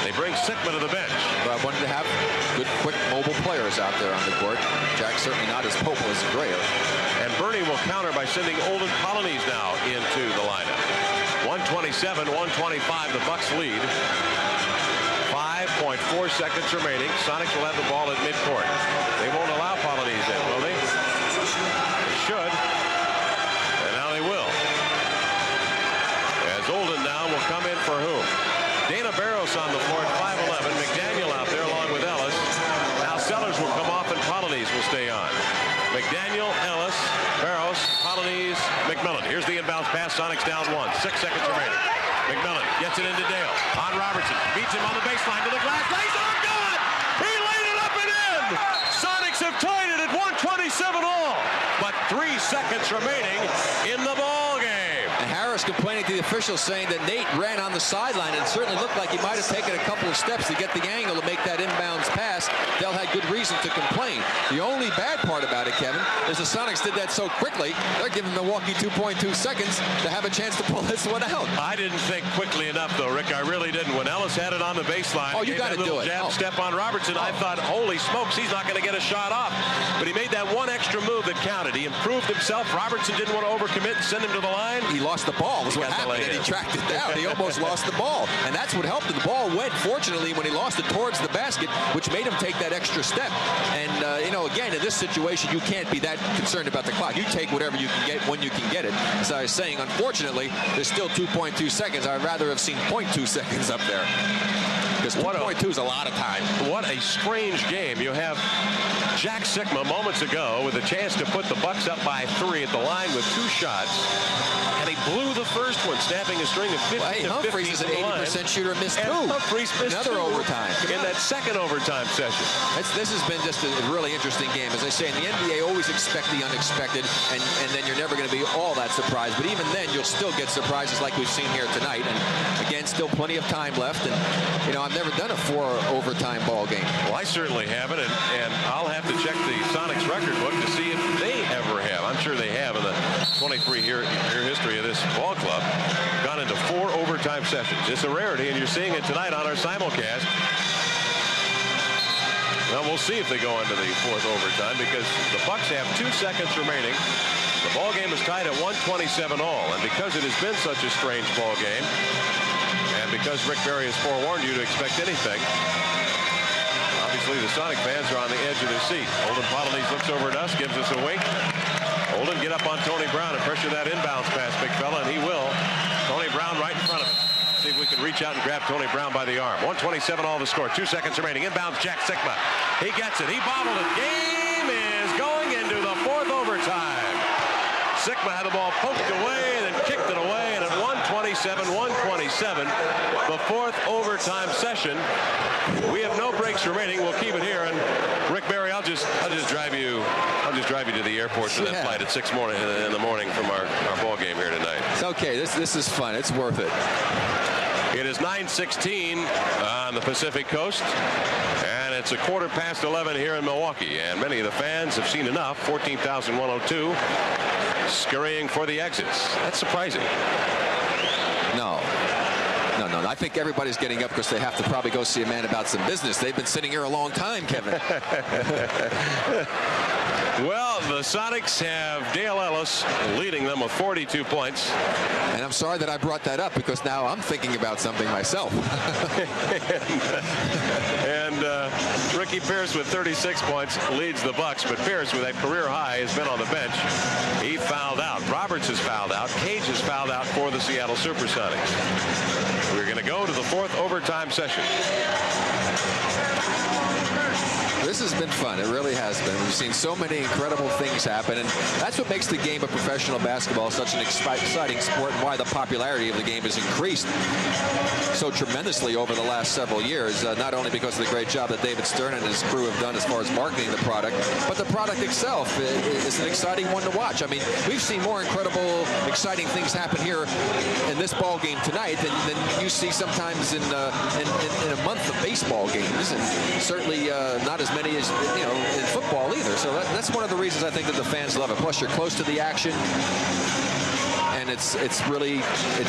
They bring Sikma to the bench. But I wanted to have good, quick, mobile players out there on the court. Jack's certainly not as mobile as Grayer. And Bernie will counter by sending Olden Polonese now into the lineup. 127-125, the Bucks lead. 5.4 seconds remaining. Sonics will have the ball at midcourt. They won't allow Polonese in, will they? They should. And now they will. As Olden now will come in for whom? Dana Barros on the floor at 5'11". McDaniel out there along with Ellis. Now Sellers will come off and Polonese will stay on. McDaniel, Ellis, Barros, Polonese, McMillan. Here's the inbounds pass. Sonics down 1. 6 seconds remaining. McMillan gets it into Dale. On Robertson. Beats him on the baseline to the glass. Lays it up. Good! He laid it up and in! Sonics have tied it at 127 all. But 3 seconds remaining in the ball game. And Harris complaining to the officials saying that Nate ran on the sideline and it certainly looked like he might have taken a couple of steps to get the angle to make that inbounds pass. Dell had good reason to complain. The only bad part about it, Kevin, is the Sonics did that so quickly, they're giving Milwaukee 2.2 seconds to have a chance to pull this one out. I didn't think quickly enough, though, Rick. I really didn't. When Ellis had it on the baseline, oh, you got to do it. Jab step on Robertson. I thought, holy smokes, he's not going to get a shot off. But he made that one extra move that counted. He improved himself. Robertson didn't want to overcommit and send him to the line. He lost the ball. Was what happened, and he tracked it down. He almost lost the ball, and that's what helped him. The ball went, fortunately, when he lost it towards the basket, which made him take that extra step. And again, in this situation, you can't be that concerned about the clock. You take whatever you can get when you can get it. As I was saying, unfortunately, there's still 2.2 seconds. I'd rather have seen 0.2 seconds up there. Because 2.2 is a lot of time. What a strange game. You have Jack Sikma moments ago with a chance to put the Bucks up by 3 at the line with 2 shots. And he blew the first one, snapping a string of 15 well, hey, to 15 Humphries is an 80% shooter, missed 2. Humphries missed another 2 overtime. In that second overtime session. This has been just a really interesting game. As I say, in the NBA, always expect the unexpected, and then you're never going to be all that surprised. But even then, you'll still get surprises like we've seen here tonight. And again, again, still plenty of time left. And, you know, I've never done a 4 overtime ball game. Well, I certainly haven't, and I'll have to check the Sonics record book to see if they ever have. I'm sure they have in the 23-year history of this ball club. Gone into 4 overtime sessions. It's a rarity, and you're seeing it tonight on our simulcast. Well, we'll see if they go into the 4th overtime, because the Bucks have 2 seconds remaining. The ball game is tied at 127 all, and because it has been such a strange ball game, and because Rick Barry has forewarned you to expect anything, obviously the Sonic fans are on the edge of their seat. Holden Polonese looks over at us, gives us a wink. Holden, get up on Tony Brown and pressure that inbounds pass, big fella, and he will. Tony Brown right in front of him. See if we can reach out and grab Tony Brown by the arm. 127 all the score. 2 seconds remaining. Inbounds Jack Sikma. He gets it. He bobbled it. Game is going into the 4th overtime. Sikma had the ball poked away and then kicked it away. And at 127, the 4th overtime session. We have no breaks remaining. We'll keep it here. And Rick Barry, I'll just drive you to the airport for that flight at 6 in the morning from our ball game here tonight. It's okay. This is fun. It's worth it. It is 9:16 on the Pacific Coast, and it's a 11:15 here in Milwaukee. And many of the fans have seen enough. 14,102 scurrying for the exits. That's surprising. No. I think everybody's getting up because they have to probably go see a man about some business. They've been sitting here a long time, Kevin. Well, the Sonics have Dale Ellis leading them with 42 points. And I'm sorry that I brought that up, because now I'm thinking about something myself. and Ricky Pierce with 36 points leads the Bucks, but Pierce with a career high has been on the bench. He fouled out. Roberts has fouled out. Cage has fouled out for the Seattle Supersonics. We're going to go to the 4th overtime session. This has been fun. It really has been. We've seen so many incredible things happen, and that's what makes the game of professional basketball such an exciting sport, and why the popularity of the game has increased so tremendously over the last several years, not only because of the great job that David Stern and his crew have done as far as marketing the product, but the product itself is an exciting one to watch. I mean, we've seen more incredible, exciting things happen here in this ball game tonight than you see sometimes in a month of baseball games, and certainly not as many as, you know, in football either. So that's one of the reasons I think that the fans love it. Plus, you're close to the action, and it's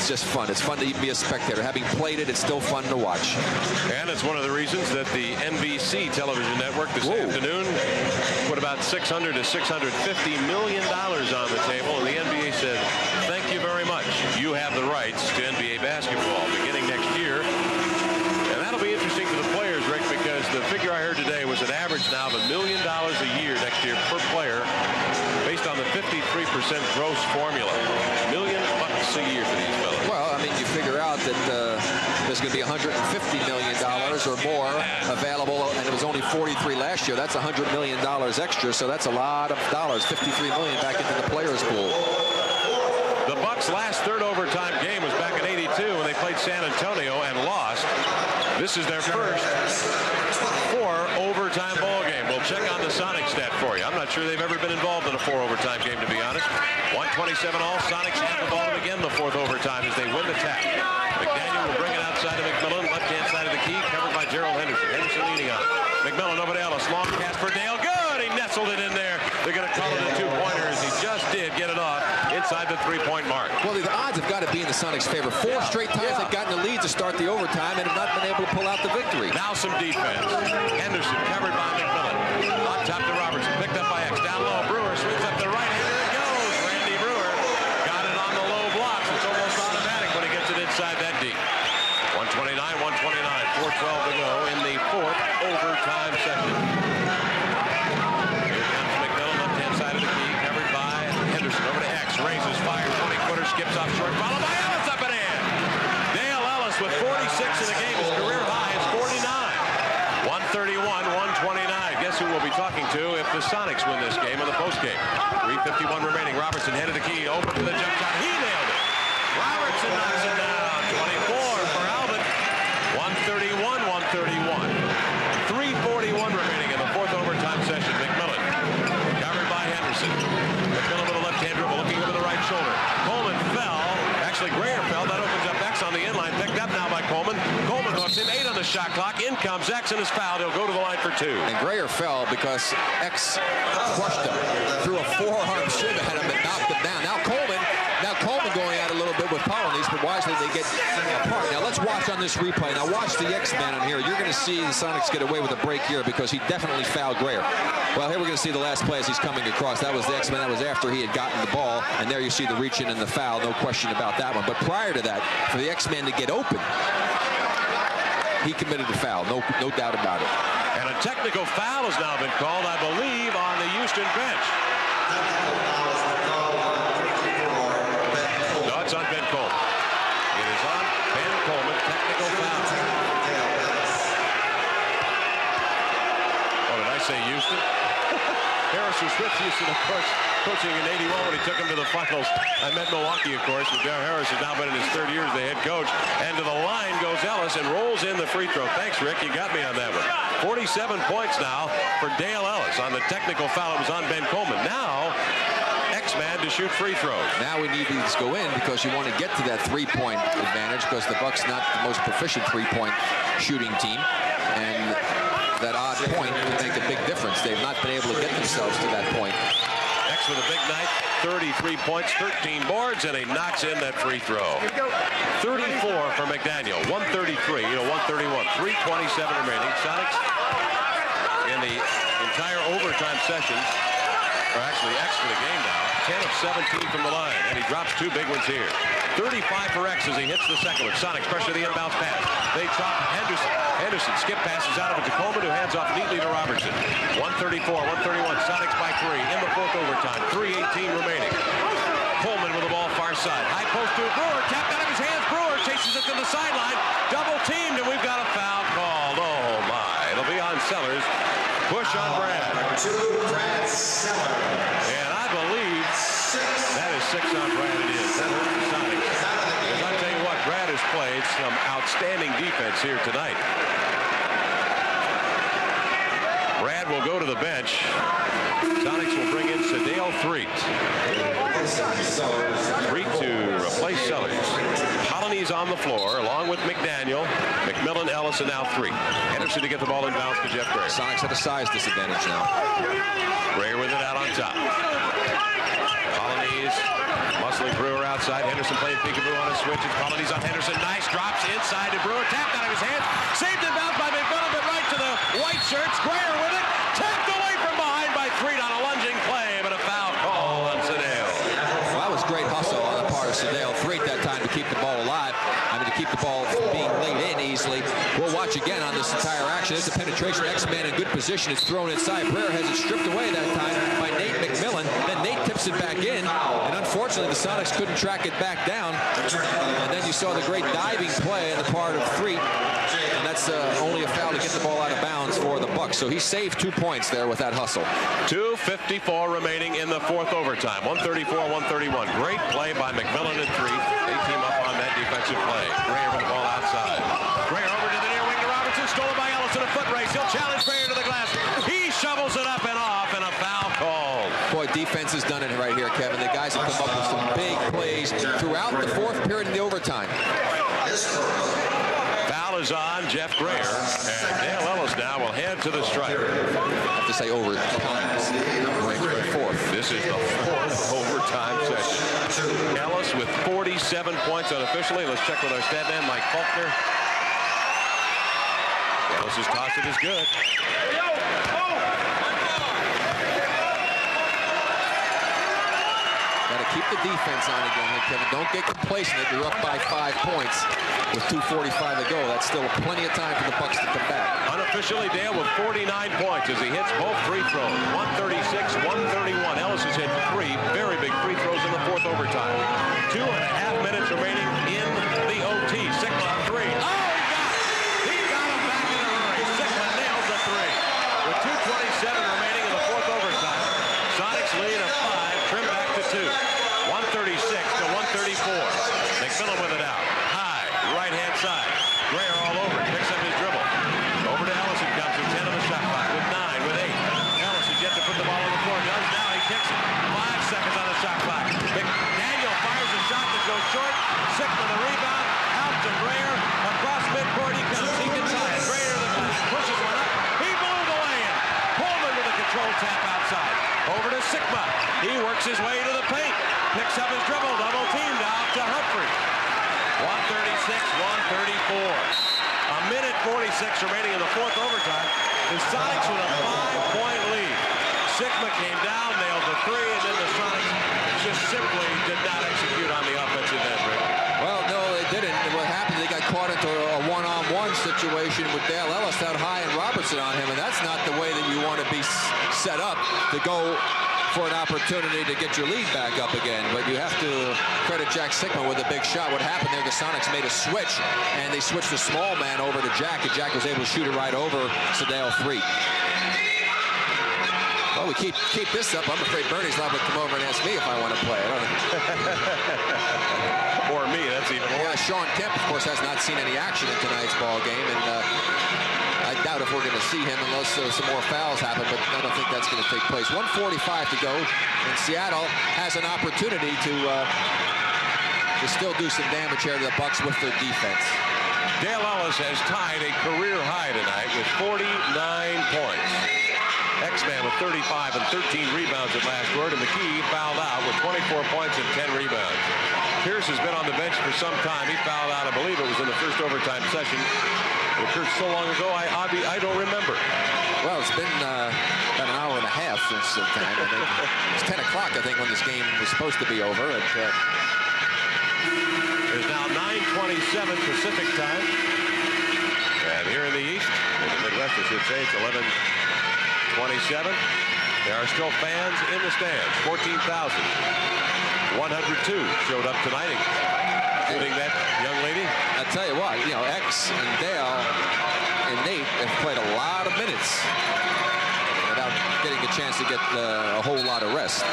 just fun. It's fun to be a spectator. Having played it, it's still fun to watch. And it's one of the reasons that the NBC television network this afternoon put about $600 to $650 million on the table, and the NBA said, thank you very much. You have the rights to NBA basketball beginning next year. And that'll be interesting for the players, Rick, because the figure I heard today was an average now of $1 million a year next year per player, based on the 53% gross formula. $1 million a year for these fellas. Well, I mean, you figure out that there's going to be $150 million or more available, and it was only 43 last year. That's $100 million extra, so that's a lot of dollars. 53 million back into the players' pool. The Bucks' last 3rd overtime game was back in '82 when they played San Antonio and lost. This is their first 4 overtime ball game. We'll check on the Sonic stat for you. I'm not sure they've ever been involved in a 4 overtime game, to be honest. 127 all. Sonics have the ball to begin the 4th overtime as they win the tap. McDaniel will bring it outside of McMillan, left-hand side of the key, covered by Gerald Henderson. Henderson leading on. McMillan over to Ellis. Long pass for Dale. Good. He nestled it in there. They're going to call it a 2-pointer as he just did get it off inside the 3-point mark. Well, the odds have got to be in the Sonics' favor. 4 straight times they've gotten the lead to start the overtime and have not been able to pull out the victory. Now some defense. Henderson covered by McMillan. On top to Robertson. Picked up by X. Down low. Brewer swings up the right-hander. It goes. Randy Brewer got it on the low blocks. It's almost automatic when he gets it inside that deep. 129, 4:12 to go in the 4th overtime session. Here comes McMillan, left-hand side of the key, covered by Henderson. Over to X. Raises, fires, 20-footer, skips off short, followed by Ellis up and in. Dale Ellis with 46 in the game. His career high is 49. 131, 129. Guess who we'll be talking to if the Sonics win this game in the postgame. 3:51 remaining. Robertson headed the key, open to the jump shot. He nailed it. Robertson knocks it down. 24 for Albert. 131, 131. 3:41 remaining in the 4th overtime session. McMillan covered by Henderson. McMillan with a left-hand dribble, looking over the right shoulder. Coleman fell. Actually, Grayer fell. That opens up X on the inline. picked up now by Coleman. Coleman hooks him. 8 on the shot clock. In comes X and is fouled. He'll go to the line for 2. And Grayer fell because X crushed him. Threw a forearm shiv at him and knocked him down. Now Coleman going at it a little bit with Polonese, but wisely they get apart. Now let's watch on this replay. Now watch the X-Man on here. You're going to see the Sonics get away with a break here because he definitely fouled Grayer. Well, here we're going to see the last play as he's coming across. That was the X-Man. That was after he had gotten the ball. And there you see the reach in and the foul. No question about that one. But prior to that, for the X-Man to get open, he committed a foul. No doubt about it. And a technical foul has now been called, I believe, on the Houston bench. No, it's on Ben Coleman. It is on Ben Coleman. Technical foul. Oh, did I say Houston? Harris was with Houston, of course, coaching in '81 when he took him to the finals. I met Milwaukee, of course, but Darren Harris has now been in his 3rd year as the head coach. And to the line goes Ellis and rolls in the free throw. Thanks, Rick. You got me on that one. 47 points now for Dale Ellis on the technical foul. It was on Ben Coleman. Now, X-Man to shoot free throws. Now we need these to go in because you want to get to that 3-point advantage because the Bucks not the most proficient 3-point shooting team. And that odd point could make a big difference. They've not been able to get themselves to that point. X with a big night, 33 points, 13 boards, and he knocks in that free throw. 34 for McDaniel, 133, 131, 3:27 remaining. Sonics in the entire overtime sessions, or actually X for the game now, 10 of 17 from the line, and he drops 2 big ones here. 35 for X as he hits the second one. Sonics pressure the inbounds pass. They drop Henderson. Henderson skip passes out of it to Coleman, who hands off neatly to Robertson. 134, 131. Sonics by 3 in the 4th overtime. 3:18 remaining. Coleman with the ball far side. High post to Brewer. Tapped out of his hands. Brewer chases it to the sideline. Double teamed, and we've got a foul called. Oh, my. It'll be on Sellers. Push on Brad. Brad Sellers. And I believe that is 6 on Brad. It is. That hurts the Sonics. Because I tell you what, Brad has played some outstanding defense here tonight. Brad will go to the bench. Sonics will bring in Sedale Threet. Threet to replace Sellers. Polonese on the floor, along with McDaniel, McMillan, Ellis, and now Threet. Henderson to get the ball inbounds to Jeff Grayer. Sonics have a size disadvantage now. Grayer with it out on top. Polonese muscling Brewer outside. Henderson playing peekaboo on a switch. It's Polonese on Henderson. Nice drops inside to Brewer. Tapped out of his hands. Saved and bounced by McMillan, but right to the white shirts. Grayer with it. Tapped away from behind by Threet on a lunging play, but a foul call on Sedale. Well, that was great hustle on the part of Sedale Threet that time to keep the ball alive. I mean, to keep the ball from being laid in easily. We'll watch again on this entire action. It's a penetration. X-Man in good position. It's thrown inside. Brewer has it stripped away that time by Nate McMillan. Then Nate tips it back in. And unfortunately, the Sonics couldn't track it back down. And then you saw the great diving play on the part of Threet. And that's only a foul to get the ball out of bounds for the Bucks. So he saved 2 points there with that hustle. 2:54 remaining in the 4th overtime. 134-131. Great play by McMillan and Threet. They team up on that defensive play. Grayer with the ball outside. Grayer over to the near wing to Robertson. Stolen by Ellis in a foot race. He'll challenge Grayer to the glass. He shovels it up and off, and a foul called. Boy, defense has done it right here, Kevin. The guys have come up with some big plays throughout the 4th period in the overtime. Foul is on Jeff Grayer, and Dale Ellis now will head to the stripe. I have to say overtime. 4th. This is the 4th overtime session. Ellis with 47 points unofficially. Let's check with our stat man, Mike Faulkner. Ellis's toss it is good. Got to keep the defense on again, Kevin. Don't get complacent if you're up by 5 points with 2:45 to go. That's still plenty of time for the Bucks to come back. Unofficially, Dale with 49 points as he hits both free throws. 136, 131. Ellis has hit 3 very big free throws in the 4th overtime. 2.5 minutes remaining in the OT. Sigma on 3. Oh, he got him back in a hurry. Sigma nails the 3. With 2:27 remaining in the 4th overtime. Sonics lead of 5. Trim back to 2. 136 to 134. McMillan with it out. High, right-hand side. Grayer all over. Picks up his dribble. Over to Ellis. It comes with 10 on the shot clock. With 9, with 8. Ellis has yet to put the ball on the floor. Does now. He kicks it. 5 seconds on the shot clock. McDaniel fires a shot that goes short. Sigma the rebound. Out to Grayer. his way to the paint. Picks up his dribble. Double teamed out to Humphrey. 136-134. A minute 46 remaining in the fourth overtime. The Sonics with a 5-point lead. Sigma came down, nailed the three, and then the Sonics just simply did not execute on the offensive end, Rick. Well, no, they didn't. And what happened, they got caught into a one-on-one situation with Dale Ellis out high and Robertson on him, and that's not the way that you want to be set up to go for an opportunity to get your lead back up again. But you have to credit Jack Sigma with a big shot. What happened there, the Sonics made a switch, and they switched the small man over to Jack, and Jack was able to shoot it right over Sedale 3. Well, we keep this up. I'm afraid Bernie's liable to come over and ask me if I want to play. I don't know. Or me, that's even worse. Yeah, Sean Kemp, of course, has not seen any action in tonight's ball game, and I doubt if we're going to see him unless some more fouls happen, but I don't think that's going to take place. 1:45 to go, and Seattle has an opportunity to still do some damage here to the Bucks with their defense. Dale Ellis has tied a career high tonight with 49 points. X-Man with 35 and 13 rebounds at last word, and McKee fouled out with 24 points and 10 rebounds. Pierce has been on the bench for some time. He fouled out, I believe it was in the first overtime session. It occurred so long ago, I don't remember. Well, it's been about an hour and a half since the time. I think it's 10 o'clock, I think, when this game was supposed to be over. It is now 9:27 Pacific time. And here in the East, in the Midwest, I should say, it's 11:27. There are still fans in the stands. 14,102 showed up tonight, including that young lady. I tell you what, X and Dale and Nate have played a lot of minutes without getting a chance to get a whole lot of rest.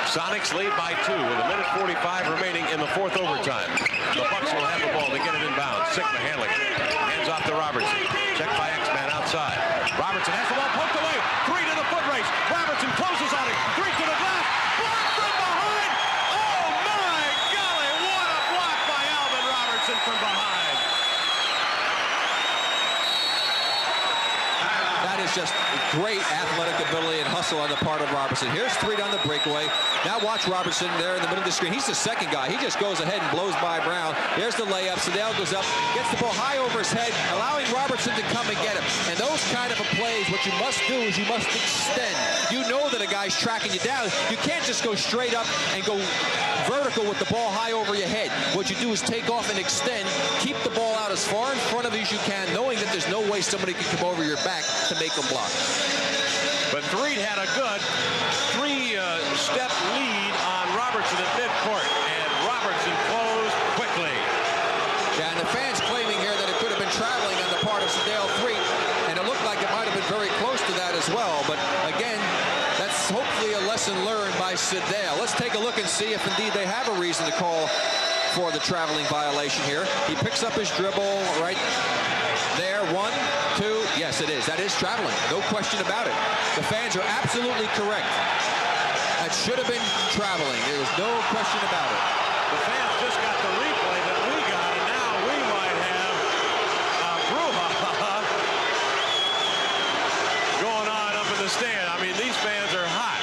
Sonics lead by 2 with a minute 45 remaining in the fourth overtime. The Bucks will have the ball to get it inbound. Sigma handling. Hands off to Robertson. Checked by X-Man outside. Robertson has the ball poked away. 3 to the foot race. Robertson closes on it. 3 to the glass. Blocked from behind. Oh my golly. What a block by Alvin Robertson from behind. That is just great athletic ability and hustle on the part of Robertson. Here's 3 down the breakaway. Now watch Robertson there in the middle of the screen. He's the second guy. He just goes ahead and blows by Brown. There's the layup. Sedale goes up, gets the ball high over his head, allowing Robertson to come and get him. And those kind of plays, what you must do is you must extend. You know that a guy's tracking you down. You can't just go straight up and go vertical with the ball high over your head. What you do is take off and extend, keep the ball out as far in front of you as you can, knowing that there's no way somebody can come over your back to make them block. But Threed had a good three-step lead on Robertson at midcourt, and Robertson closed quickly. Yeah, and the fans claiming here that it could have been traveling on the part of Sedale 3, and it looked like it might have been very close to that as well. But again, that's hopefully a lesson learned by Sedale. Let's take a look and see if indeed they have a reason to call for the traveling violation here. He picks up his dribble right there. 1, 2. Yes, it is. That is traveling. No question about it. The fans are absolutely correct. That should have been traveling. There was no question about it. The fans just got the replay that we got, and now we might have a brouhaha going on up in the stand. I mean, these fans are hot.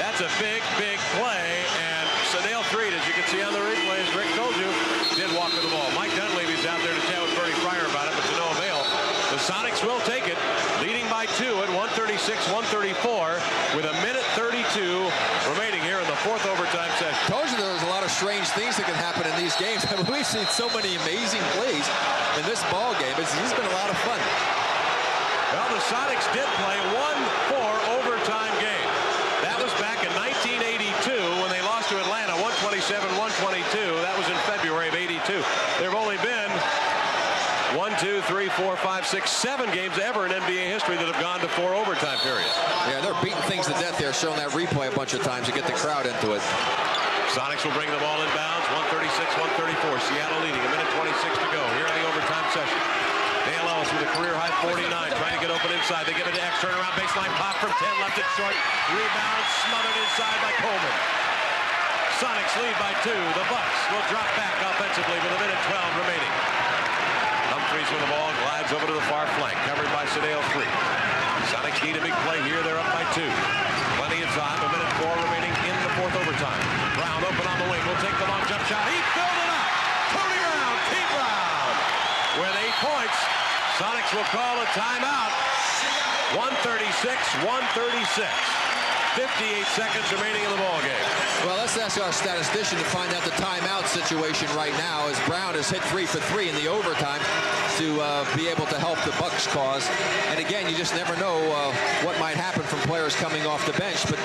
That's a big, big play, and Sedale Threed, as you can see on the replay, as Rick told you, did walk to the ball. Mike Dunleavy's out there to chat with Bernie Fryer about it, but to no avail. The Sonics will take it, leading by 2 at 136-134 with a minute 32 remaining here in the fourth overtime session. Told you there was a lot of strange things that can happen in these games. I mean, we've seen so many amazing plays in this ball game. It's been a lot of fun. Well, the Sonics did play 1 overtime game. That was back in 1982 when they lost to Atlanta 127-122. That was in February of 82. There have only been 1, 2, 3, 4, 5, 6, 7 games ever in NBA history that have gone to 4 overtime periods. Yeah, they're beating things to death there, showing that replay a bunch of times to get the crowd into it. Sonics will bring the ball inbounds. 136-134. Seattle leading. A minute 26 to go here in the overtime session. Dale Ellis with a career-high 49. Trying to get open inside. They give it to X. Turnaround baseline pop from 10. Left it short. Rebound smothered inside by Coleman. Sonics lead by 2. The Bucks will drop back offensively with a minute 12 remaining. Humphries with the ball, glides over to the far flank, covered by Sedale 3. Sonics need a big play here. They're up by 2. Plenty of time. A minute 4 remaining in the overtime. Brown open on the wing. Will take the long jump shot. He filled it up. Tony Brown, Pete Brown with 8 points. Sonics will call a timeout. 136. 58 seconds remaining in the ball game. Well, let's ask our statistician to find out the timeout situation right now, as Brown has hit 3 for 3 in the overtime to be able to help the Bucks cause. And again, you just never know what might happen from players coming off the bench. But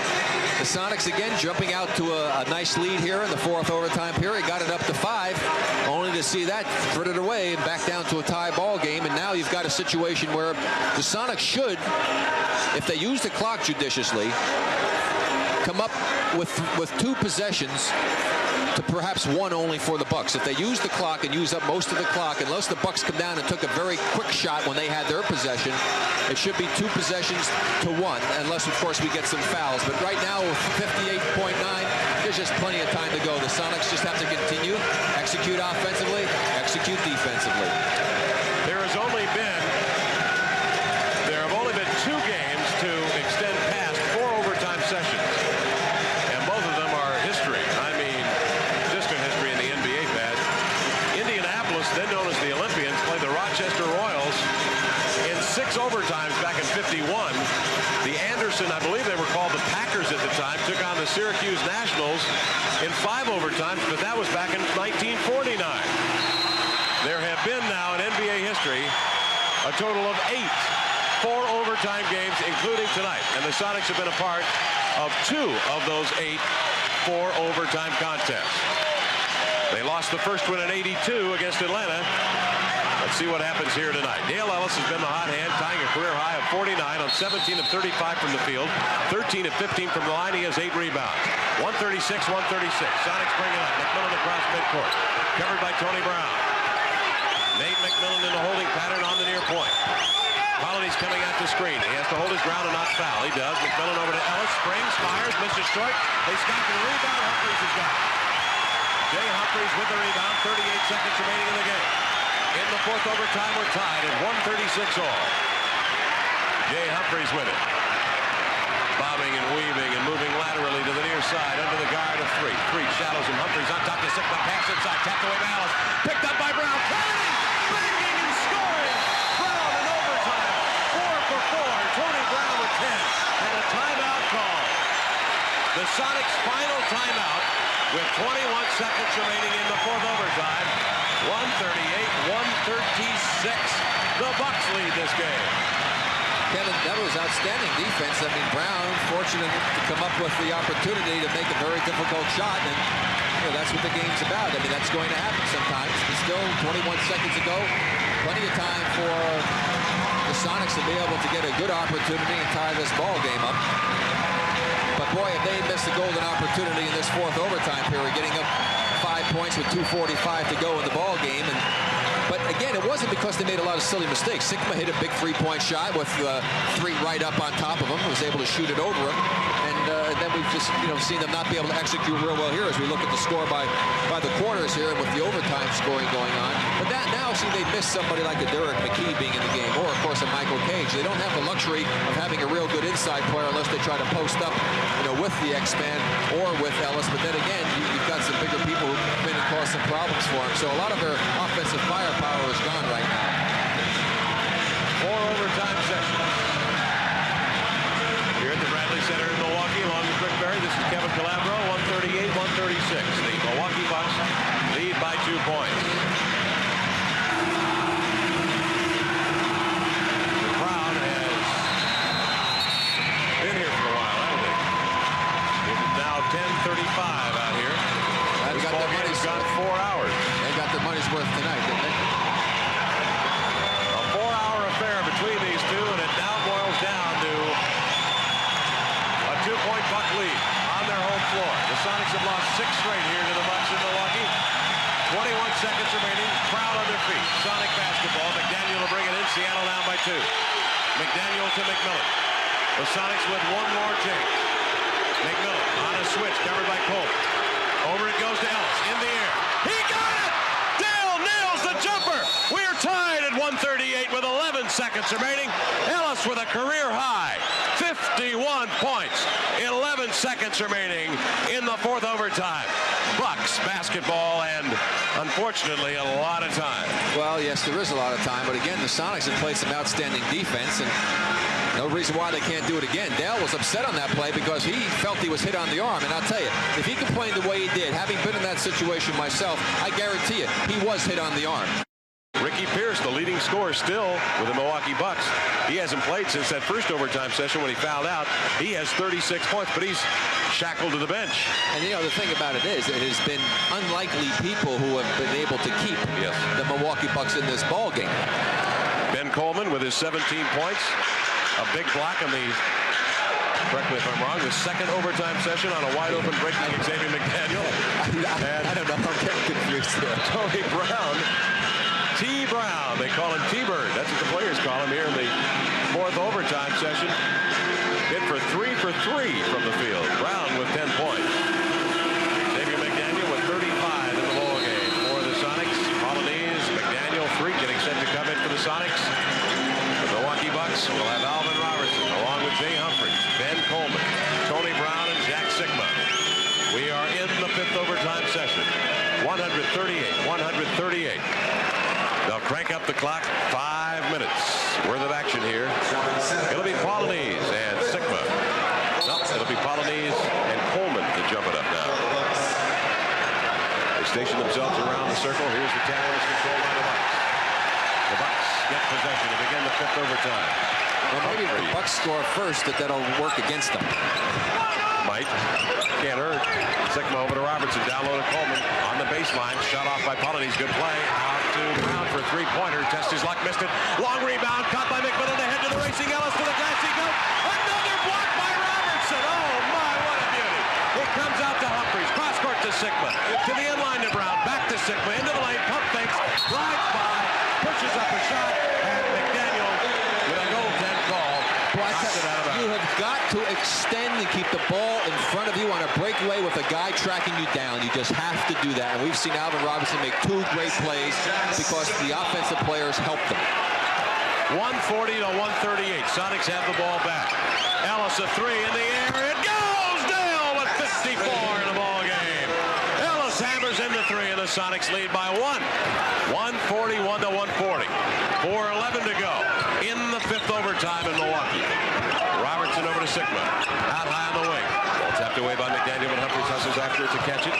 the Sonics again jumping out to a nice lead here in the 4th overtime period. Got it up to 5, only to see that frittered away and back down to a tie ball game. And now you've got a situation where the Sonics should, if they use the clock judiciously, come up with 2 possessions to perhaps 1 only for the Bucks. If they use the clock and use up most of the clock, unless the Bucks come down and took a very quick shot when they had their possession, it should be 2 possessions to 1, unless of course we get some fouls. But right now with 58.9, there's just plenty of time to go. The Sonics just have to continue, execute offensively, execute defensively. There have only been 2 games to extend past 4 overtime sessions. And both of them are history. I mean, distant history in the NBA past. Indianapolis, then known as the Olympians, played the Rochester Royals in 6 overtimes back in 51. The Anderson, I believe they were called the Packers at the time, took on the Syracuse Nationals in 5 overtimes, but that was back in 1949. There have been now in NBA history a total of 8 4 overtime games, including tonight. And the Sonics have been a part of 2 of those 8 4 overtime contests. They lost the first one in 82 against Atlanta. Let's see what happens here tonight. Dale Ellis has been the hot hand, tying a career high of 49 on 17 of 35 from the field, 13 of 15 from the line. He has 8 rebounds. 136. Sonics bring it up. McMillan across midcourt. Covered by Tony Brown. Nate McMillan in a holding pattern on the near point. Holiday's coming at the screen. He has to hold his ground and not foul. He does. McMillan over to Ellis. Springs, fires, misses short. They stop the rebound. Humphries has got it. Jay Humphries with the rebound. 38 seconds remaining in the game. In the 4th overtime, we're tied at 136 all. Jay Humphries with it. Bobbing and weaving and moving laterally to the near side. Under the guard of 3. 3 shadows him. Humphries on top to Sigma. Pass inside. Tapped away by Ellis. Picked up by Brown. Banging and scoring. Brown in overtime. 4 for 4. Tony Brown with 10. And a timeout call. The Sonics' final timeout with 21 seconds remaining in the 4th overtime. 138-136. The Bucks lead this game. Kevin, that was outstanding defense. I mean, Brown fortunate to come up with the opportunity to make a very difficult shot, and that's what the game's about. I mean, that's going to happen sometimes. But still, 21 seconds ago, plenty of time for the Sonics to be able to get a good opportunity and tie this ball game up. But boy, if they missed a golden opportunity in this 4th overtime period, getting up 5 points with 2:45 to go in the ball game. But again, it wasn't because they made a lot of silly mistakes. Sigma hit a big 3-point shot with 3 right up on top of him. Was able to shoot it over him. And then we've just seen them not be able to execute real well here as we look at the score by the quarters here with the overtime scoring going on. But now see they missed somebody like a Derek McKee being in the game, or of course a Michael Cage. They don't have the luxury of having a real good inside player unless they try to post up with the X-Man or with Ellis. But then again, you've got some bigger people who come in and cause some problems for him. So a lot of their offensive firepower is gone right now. 4 overtime sessions. Here at the Bradley Center in Milwaukee, along with Rick Barry, this is Kevin Calabro, 138-136. The Milwaukee Bucks lead by 2 points. The crowd has been here for a while, haven't they? It is now 10:35 out here. This ball game has gone 4 hours. They got their money's worth tonight, didn't they? A 4-hour affair between these two, and it now boils down to a 2-point Buck lead on their home floor. The Sonics have lost 6 straight here to the Bucks in Milwaukee. 21 seconds remaining. Crowd on their feet. Sonic basketball. McDaniel will bring it in. Seattle down by 2. McDaniel to McMillan. The Sonics with 1 more change. McMillan on a switch, covered by Cole. Over it goes to Ellis. In the air. He got it! Dale nails the jumper. We're tied at 138 with 11 seconds remaining. Ellis with a career high. 51 points. 11 seconds remaining in the fourth overtime. Bucks basketball, and unfortunately a lot of time. Well, yes, there is a lot of time, but again, the Sonics have played some outstanding defense, and no reason why they can't do it again. Dale was upset on that play because he felt he was hit on the arm, and I'll tell you, if he complained the way he did, having been in that situation myself, I guarantee you, he was hit on the arm. Ricky Pierce, the leading scorer still with the Milwaukee Bucks. He hasn't played since that first overtime session when he fouled out. He has 36 points, but he's shackled to the bench. And you know, the thing about it is, it has been unlikely people who have been able to keep the Milwaukee Bucks in this ball game. Ben Coleman with his 17 points. A big block on the, correct me if I'm wrong, the second overtime session on a wide open break by Xavier McDaniel. I don't know, I'm getting confused here. Tony Brown. T. Brown, they call him T-Bird. That's what the players call him here in the fourth overtime session. Hit for 3 for 3 from the field. Brown with 10 points. Xavier McDaniel with 35 in the ball game for the Sonics. Polonese, McDaniel, Freak getting set to come in for the Sonics. The Milwaukee Bucks will have Alvin Robertson along with Jay Humphries, Ben Coleman, Tony Brown, and Jack Sigma. We are in the fifth overtime session. 138. They'll crank up the clock. 5 minutes worth of action here. It'll be Polonese and Sigma. No, it'll be Polonese and Coleman to jump it up now. They station themselves around the circle. Here's the tower is controlled by the Bucks. The Bucks get possession to begin the fifth overtime. Well, maybe if the Bucks score first, that'll work against them. Might. Can't hurt. Sigma over to Robertson. Down low to Coleman. On the baseline. Shot off by Polonese. Good play. Out to Brown for a three-pointer. Test his luck. Missed it. Long rebound. Caught by McMillan. Ahead to the racing Ellis to the glassy goat. Another block by Robertson. Oh, my, what a beauty. It comes out to Humphries. Cross court to Sigma. To the inline to Brown. Back to Sigma. Into the lane. Pump fakes. Slides by. Pushes up a shot. And McDaniel with a goaltend call. You have got to extend and keep the ball in front of you on a breakaway with a guy tracking you down. You just have to do that. And we've seen Alvin Robertson make 2 great plays because the offensive players helped them. 140 to 138. Sonics have the ball back. Ellis a 3 in the air. It goes! Dale with 54 in the ball game. Ellis hammers in the 3 and the Sonics lead by 1. 141 to 140. 4:11 to go in the fifth overtime in Milwaukee. Robertson over to Sigma. Out high on the wing. Ball tapped away by McDaniel, and Humphries hustles after it to catch it.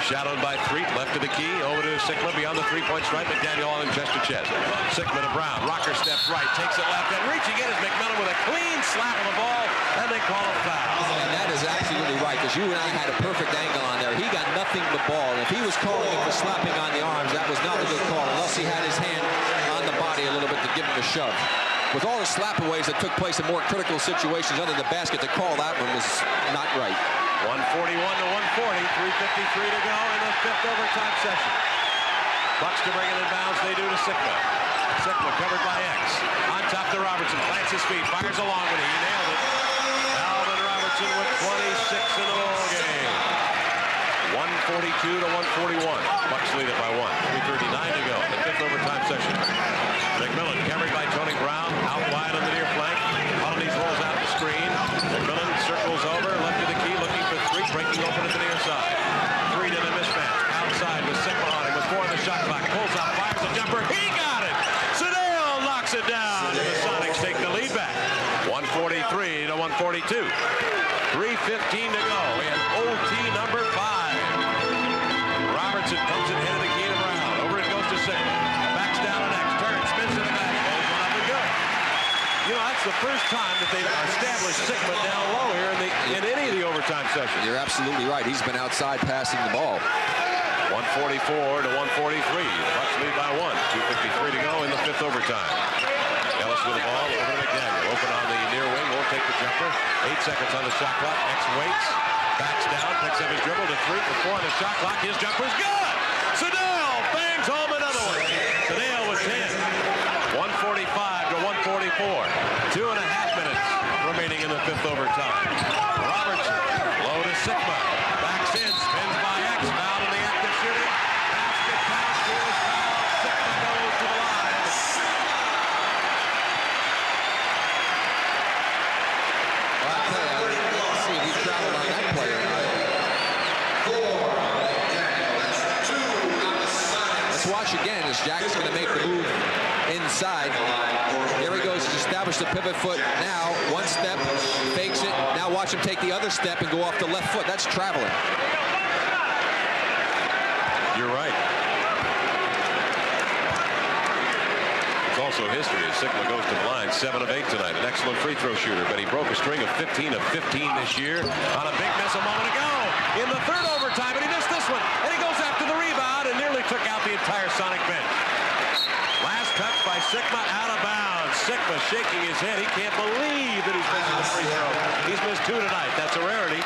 Shadowed by Threet, left to the key, over to Sigma beyond the three-point stripe. McDaniel on him chest to chest. Sigma to Brown. Rocker steps right, takes it left, and reaching in is McMillan with a clean slap on the ball, and they call a foul. And that is absolutely right, because you and I had a perfect angle on there. He got nothing but ball. If he was calling it for slapping on the arms, that was not a good call, unless he had his hand on the body a little bit to give him a shove. With all the slap-aways that took place in more critical situations under the basket, to call that one was not right. 141 to 140, 3:53 to go in the fifth overtime session. Bucks to bring it in bounds, they do to Sigma. Sigma covered by X. On top to Robertson, plants his feet, fires a long one, he nailed it. Alvin Robertson with 26 in the ball game. 142 to 141. Bucks lead it by 1. 3:39 to go in the fifth overtime session. McMillan carried by Tony Brown, out wide on the near flank. Polonese rolls out the screen. McMillan circles over, left to the key, looking for Threet, breaking open at the near side. Threet in a mismatch. Outside with Sigma on him, with 4 on the shot clock. Pulls up, fires a jumper. He got it! Sedale knocks it down. And the Sonics take the lead back. 143 to 142. 3:15 to go in OT number 5. Robertson comes in ahead of the key to Brown. Over it goes to Sigma. Backs down on X. Turns, spins to the back. Goes one up and good. You know, that's the first time that they've established Sigma down low here in any of the overtime sessions. You're absolutely right. He's been outside passing the ball. 144 to 143. The Bucks lead by 1. 2:53 to go in the fifth overtime. Ellis with the ball over to McDaniel. Open on the near wing. Won't take the jumper. 8 seconds on the shot clock. X waits. Backs down. Picks up his dribble to Threet with 4 on the shot clock. His jumper's good. Sedale bangs home another one. Sedale with 10. 145 to 144. 2.5 minutes remaining in the fifth overtime. Robertson low to Sigma. Backs in. Spins by X. Foul in the act of shooting. Basket count. He was fouled. Sigma goes to the line. inside. There he goes. He's established the pivot foot. Now, one step, fakes it. Now watch him take the other step and go off the left foot. That's traveling. You're right. It's also history as Sigma goes to the line, 7 of 8 tonight. An excellent free throw shooter, but he broke a string of 15 of 15 this year on a big miss a moment ago in the third overtime, and he missed this one. And he goes after the rebound and nearly took out the entire Sonic bench. Last touch by Sigma, out of bounds. Sigma shaking his head. He can't believe that he's missing the free throw. He's missed 2 tonight. That's a rarity.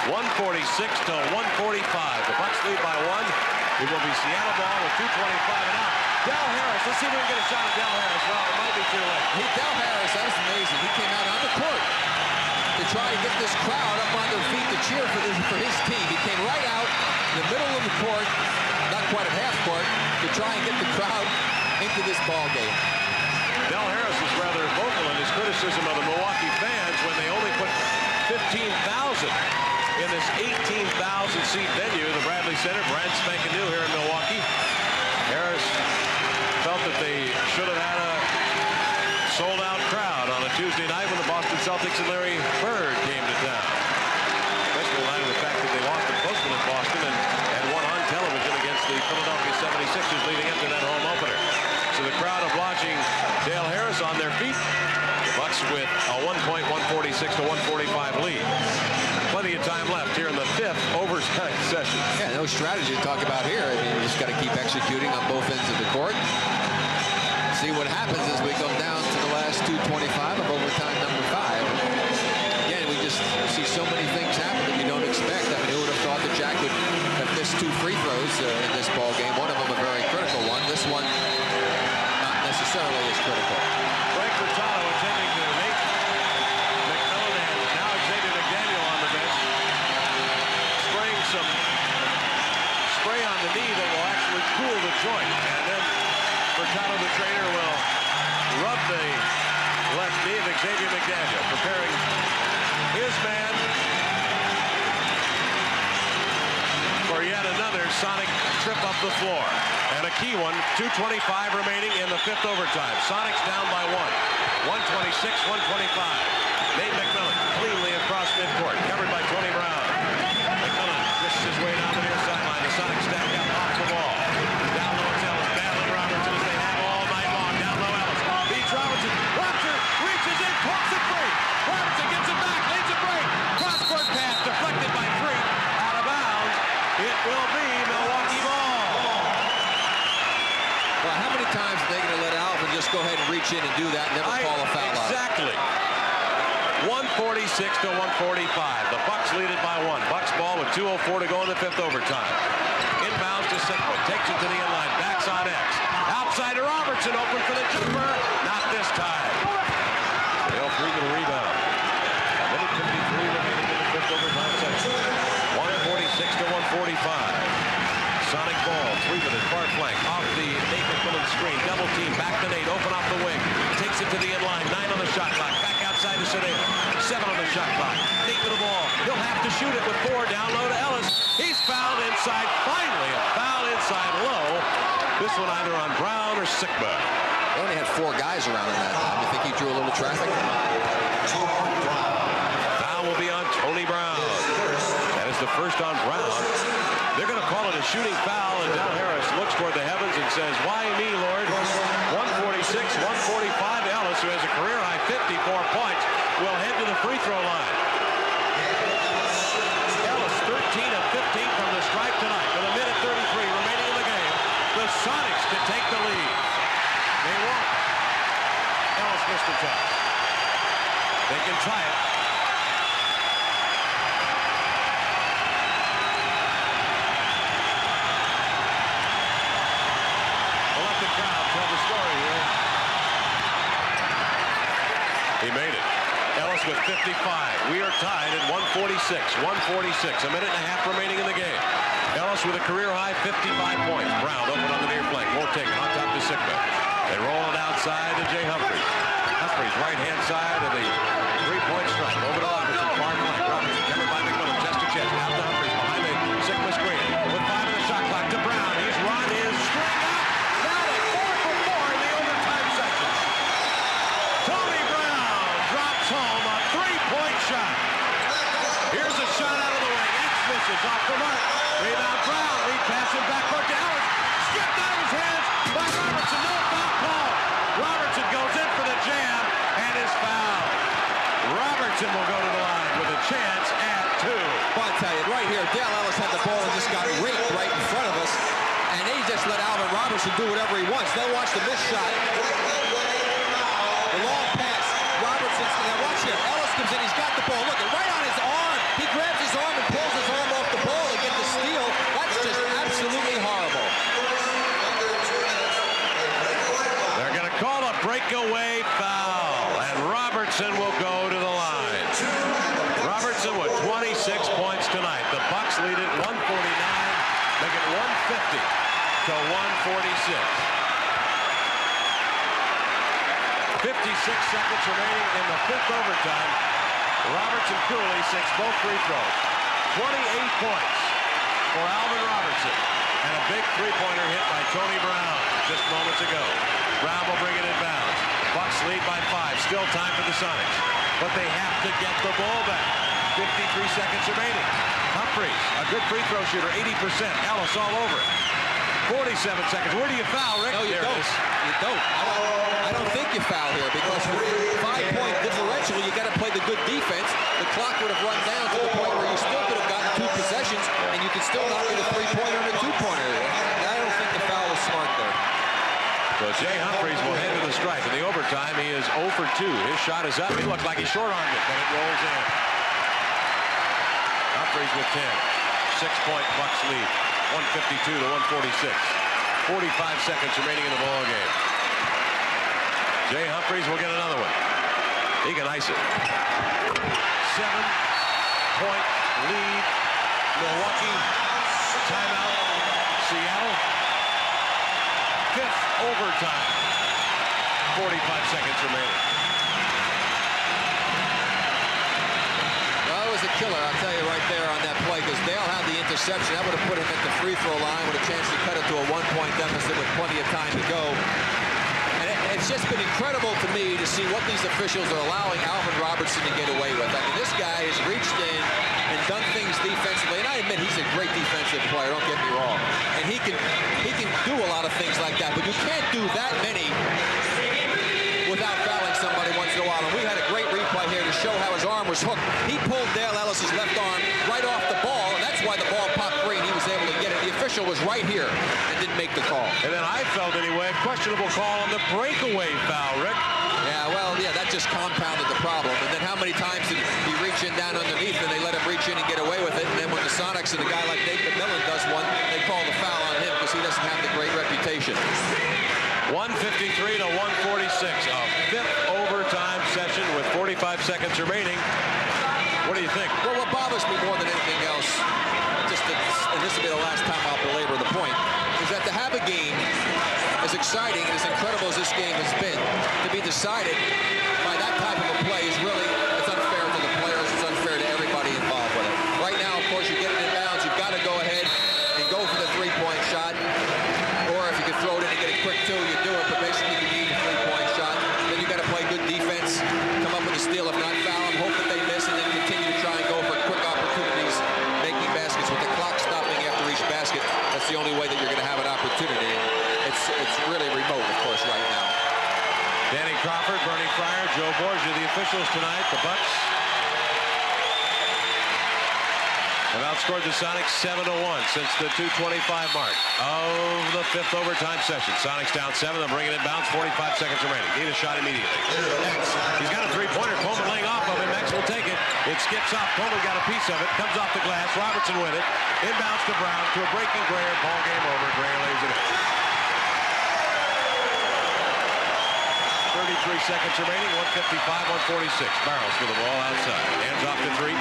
146 to 145. The Bucks lead by 1. It will be Seattle ball with 2:25 and out. Del Harris, let's see if we can get a shot at Del Harris. Well, it might be too late. Del Harris, that was amazing. He came out on the court to try to get this crowd up on their feet to cheer for his team. He came right out in the middle of the court, not quite at half court, to try and get the crowd into this ball game. Del Harris was rather vocal in his criticism of the Milwaukee fans when they only put 15,000 in this 18,000 seat venue, the Bradley Center, brand spanking new here in Milwaukee. Harris felt that they should have had a sold-out crowd on a Tuesday night when the Boston Celtics and Larry Bird came to town. Especially in light of the fact that they lost to Postman in Boston and won on television against the Philadelphia 76ers leading into that home opener. So the crowd obliging Dale Harris on their feet. The Bucks with a 1-point, 146 to 145 lead. Plenty of time left here in the 5th overtime session. Yeah, no strategy to talk about here. I mean, you just got to keep executing on both ends of the court. See what happens as we go down to the last 2:25 of overtime number 5. Again, we just see so many things happen that you don't expect. I mean, who would have thought that Jack would have missed 2 free throws in this ball game? One of them a very critical one. This one, not necessarily as critical. Frank Furtado attending to Nate McMillan and now Xavier McDaniel on the bench. Spraying some spray on the knee that will actually cool the joint. And then Furtado, the trainer, will rub the left knee of Xavier McDaniel, preparing his man for yet another Sonic trip up the floor. And a key one, 2:25 remaining in the 5th overtime. Sonic's down by 1. 126, 125. Nate McMillan cleanly across midcourt, covered by Tony Brown. McMillan twists his way down the near sideline. The Sonics stack up off the ball. Down low it's Ellis, battling Robertson as they have all night long. Down low Ellis beats Robertson. Roger reaches in, pokes it free. Robertson gets it back, leads a break. Cross-court pass deflected by Free. Out of bounds. It will be Milwaukee ball. Well, how many times are they going to let Alvin just go ahead and reach in and do that and never call a foul out? Exactly. 146 to 145. The Bucks lead it by 1. Bucks ball with 2:04 to go in the 5th overtime. Inbounds to Sigma. Takes it to the inline. Backs on X. Outside to Robertson. Open for the keeper. Not this time. Dale Freeman rebound. A minute 53 remaining in the 5th overtime section. 146 to 145. Sonic ball. Freeman far flank. Off the Nate McMillan screen. Double team. Back to Nate. Open off the wing. Takes it to the inline. 9 on the shot clock. Back outside to Sedale. 7 on the shot clock. Nate with the ball. He'll have to shoot it with 4. Down low to Ellis. He's fouled inside. Finally, a foul inside low. This one either on Brown or Sigma. They only had 4 guys around him that time. You think he drew a little traffic? Foul will be on Tony Brown. That is the first on Brown. They're going to call it a shooting foul, and Del Harris looks toward the heavens and says, "Why me, Lord?" 146, 145. Ellis, who has a career-high 54 points, will head to the free throw line. Ellis, 13 of 15 from the stripe tonight, with a minute 33 remaining in the game. The Sonics can take the lead. They won't. Ellis missed the touch. They can try it. He made it. Ellis with 55. We are tied at 146. 146. A minute and a half remaining in the game. Ellis with a career-high 55 points. Brown open on the near flank. Won't take it. On top to Sigma. They roll it outside to Jay Humphries. Humphries right-hand side of the three-point stripe. Over to Robertson. Far flank. Robertson covered by McMillan. Chest to chest. Out to Humphries behind the Sigma screen. With 5 in the shot clock to Brown. He's run his string out. Now they 4 for 4 in the overtime is off the mark. Rebound Brown. Lead pass in backcourt to Ellis. Skipped out of his hands by Robertson. No foul call. Robertson goes in for the jam and is fouled. Robertson will go to the line with a chance at 2. Well, I'll tell you, right here, Dale Ellis had the ball and just got raked right in front of us. And they just let Alvin Robertson do whatever he wants. They'll watch the missed shot. The long pass. Robertson's, now watch here. Ellis comes in, he's got the ball. Look, right on his arm. He grabs his arm and pulls his arm off the ball to get the steal. That's just absolutely horrible. They're going to call a breakaway foul, and Robertson will go to the line. Robertson with 26 points tonight. The Bucks lead it 149, make it 150 to 146. 56 seconds remaining in the 5th overtime. Robertson Cooley sinks both free throws. 28 points for Alvin Robertson. And a big three-pointer hit by Tony Brown just moments ago. Brown will bring it inbounds. Bucks lead by 5. Still time for the Sonics. But they have to get the ball back. 53 seconds remaining. Humphries, a good free throw shooter, 80%. Ellis all over it. 47 seconds. Where do you foul, Rick? No, you don't. You don't. I don't think you foul here because with 5-point differential, you got to play the good defense. The clock would have run down to the point where you still could have gotten 2 possessions, and you could still not get a 3-pointer and a 2-pointer. I don't think the foul was smart there. So Jay Humphries will head to the stripe. In the overtime, he is 0 for 2. His shot is up. He looked like he short-armed it, but it rolls in. Humphries with 10. 6-point Bucks lead. 152 to 146. 45 seconds remaining in the ball game. Jay Humphries will get another one. He can ice it. 7-point lead. Milwaukee. Timeout. Seattle. 5th overtime. 45 seconds remaining. Well, it was a killer, I'll tell you right there on that play, because Dale had the interception. That would have put him at the free throw line with a chance to cut it to a 1-point deficit with plenty of time to go. And it's just been incredible to me to see what these officials are allowing Alvin Robertson to get away with. I mean, this guy has reached in and done things defensively, and I admit he's a great defensive player, don't get me wrong. And he can do a lot of things like that, but you can't do that many without fouling somebody once in a while. And we had a great replay here to show how his arm was hooked. He pulled Dale Ellis' left arm right off the ball, and that's why the ball popped free and he was able to get it. The official was right here and didn't make the call. And then I felt anyway, a questionable call on the breakaway foul, Rick. Yeah, well, yeah, that just compounded the problem. And then how many times did he reach in down underneath and they let him reach in and get away with it? And then when the Sonics and a guy like Nate McMillan does one, they call the foul on him because he doesn't have the great reputation. 153 to 146. A 5th overtime session with 45 seconds remaining. What do you think? Well, what bothers me more than anything else, and this will be the last time I'll belabor the point, is that to have a game as exciting and as incredible as this game has been, to be decided by that type of a play is really, it's unfair to the players, it's unfair to everybody involved with it. Right now, of course, you get it in bounds, you've got to go ahead and go for the 3-point shot, or if you can throw it in and get a quick 2, you do it, but basically you need a 3-point shot. Then you've got to play good defense, come up with a steal, if not foul them, hope that they miss, and then continue to try and go for quick opportunities, making baskets. With the clock stopping after each basket, that's the only way that you're going to have an opportunity. It's really remote, of course, right now. Danny Crawford, Bernie Fryer, Joe Borgia, the officials tonight. The Bucks have outscored the Sonics 7-1 since the 2:25 mark of the 5th overtime session. Sonics down 7. They're bringing it bounce. 45 seconds remaining. Need a shot immediately. He's got a 3-pointer. Coleman laying off of him. Max will take it. It skips off. Coleman got a piece of it. Comes off the glass. Robertson with it. Inbounds to Brown. To a breaking Greer. Ball game over. Greer lays it in. 33 seconds remaining. 155-146. Barrows for the ball outside. Hands off to 3.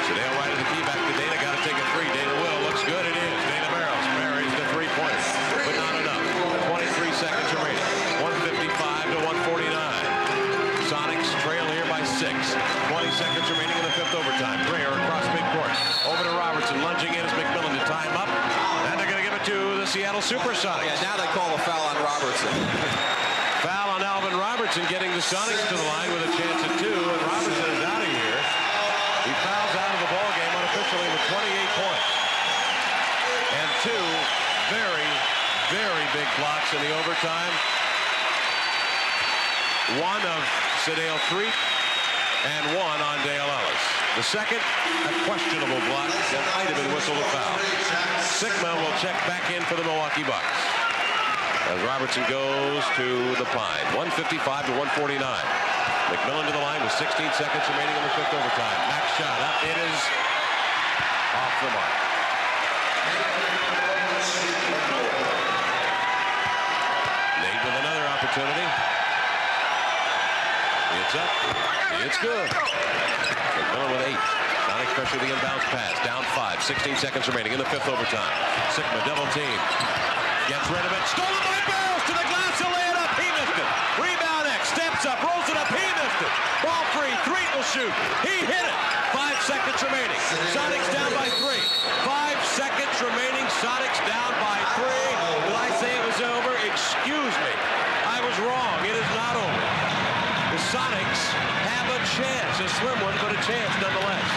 Sedale right of the key. Back to Dana. Got to take a 3. Dana will. Looks good. It is. Dana Barrows buries the 3-pointer. But not enough. 23 seconds remaining. 155 to 149. Sonics trail here by 6. 20 seconds remaining in the 5th overtime. Greer across midcourt. Over to Robertson. Lunging in as McMillan to time up. And they're going to give it to the Seattle Supersonics. Yeah, now they call a foul on Robertson. Foul on Alvin Robertson, getting the Sonics to the line with a chance at 2. And Robertson is out of here. He fouls out of the ball game unofficially with 28 points. blocks in the overtime. One of Sedale Threet and one on Dale Ellis. The second, a questionable block that might have been whistled a foul. Sigma will check back in for the Milwaukee Bucks as Robertson goes to the Pine. 155 to 149. McMillan to the line with 16 seconds remaining in the fifth overtime. Max shot up. It is off the mark. Nate with another opportunity. It's up. It's good. McMillan with 8. Sonics pressure the inbounds pass. Down 5. 16 seconds remaining in the fifth overtime. Sigma double team. Gets rid of it. Stolen by Barrows to the glass. He'll lay it up. He missed it. Rebound X. Steps up. Rolls it up. He missed it. Ball free. Threet will shoot. He hit it. 5 seconds remaining. Sonics down by 3. 5 seconds remaining. Sonics down by 3. Did I say it was over? Excuse me. I was wrong. It is not over. The Sonics have a chance, a slim one, but a chance nonetheless.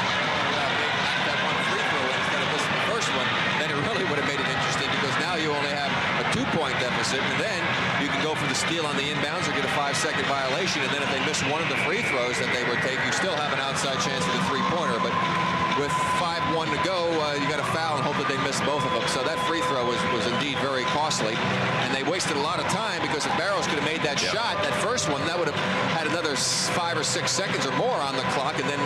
That one free throw instead of missing the first one, then it really would have made it interesting because now you only have a 2-point deficit, and then you can go for the steal on the inbounds or get a 5-second violation, and then if they miss one of the free throws that they would take, you still have an outside chance for the three-pointer. But with 5-1 to go, you got to foul and hope that they miss both of them. So that free throw was indeed very costly, and they wasted a lot of time because if Barrows could have made that shot, that first one, that would have had another 5 or 6 seconds or more on the clock, and then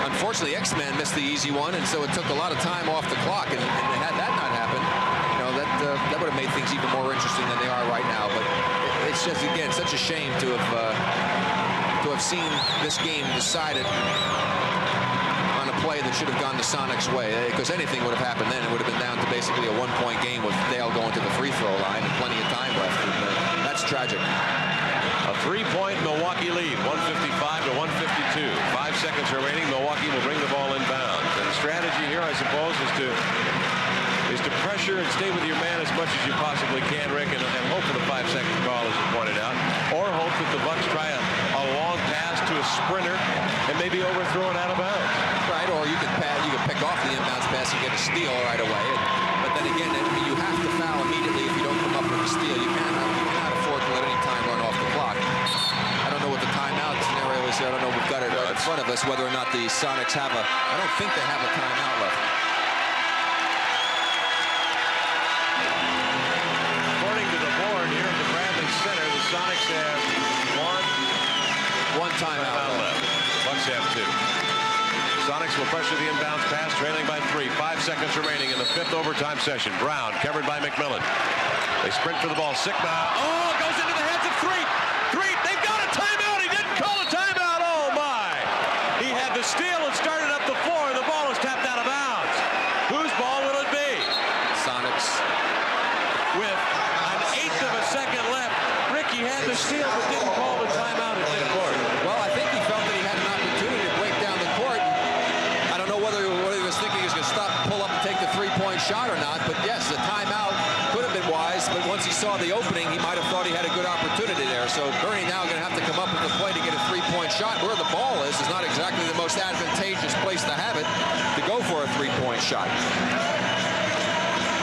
unfortunately X-Man missed the easy one, and so it took a lot of time off the clock, and had that not happened, you know, that would have made things even more interesting than they are right now. But it's just, again, such a shame to have seen this game decided on a play that should have gone the Sonics' way, because anything would have happened then. It would have been down to basically a 1-point game with Dale going to the free throw line and plenty of time left. And, that's tragic. A 3-point Milwaukee lead, 155 to 152. 5 seconds remaining. Milwaukee will bring the ball inbounds. And the strategy here, I suppose, is to pressure and stay with your man as much as you possibly can, Rick, and hope for the 5-second call, as you pointed out, or hope that the Bucks try a long pass to a sprinter and maybe overthrow it out of bounds. Right, or you can pick off the inbounds pass and get a steal right away. But then again, you have to foul immediately if you don't come up with a steal. You cannot afford to let any time run off the clock. I don't know what the timeout scenario is here. I don't know. We've got it right in front of us. Whether or not the Sonics have I don't think they have a timeout left. According to the board here at the Bradley Center, the Sonics have one timeout left. Bucks have 2. Sonics will pressure the inbounds pass, trailing by 3. 5 seconds remaining in the fifth overtime session. Brown covered by McMillan. They sprint for the ball. Sigma. Oh, goes into the hands of Threet. Threet, they've got a timeout. He didn't call a timeout. Oh, my. He had the steal and started up the floor, and the ball is tapped out of bounds. Whose ball will it be? Sonics. With an 1/8 of a second left, Ricky had the steal but didn't call the timeout at midcourt. Well, I think he felt that he had an opportunity to break down the court. I don't know whether he was thinking he was going to stop, pull up, and take the 3-point shot or not. But yes, the timeout could have been wise. But once he saw the opening, he might have thought he had a good opportunity there. So Bernie now going to have to come up with a play to get a 3-point shot. Where the ball is not exactly the most advantageous place to have it to go for a 3-point shot.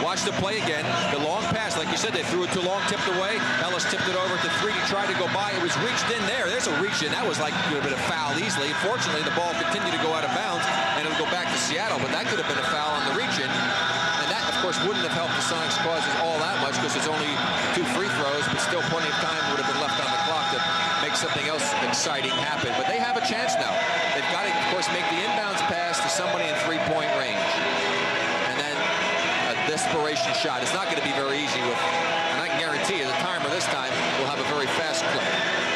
Watch the play again. The long pass, like you said, they threw it too long, tipped away. Ellis tipped it over to Threet. He tried to go by. It was reached in there. There's a reach in. That was like a bit of foul easily. Fortunately, the ball continued to go out of bounds, and it'll go back to Seattle. But that could have been a foul on the reach in. And that, of course, wouldn't have helped the Sonics' causes all that much because it's only 2 free throws, but still plenty of time would have been left on the clock to make something else exciting happen. But they have a chance now. They've got to, of course, make the inbounds pass to somebody in 3-point range. Desperation shot. It's not going to be very easy with, and I can guarantee you the timer this time will have a very fast clip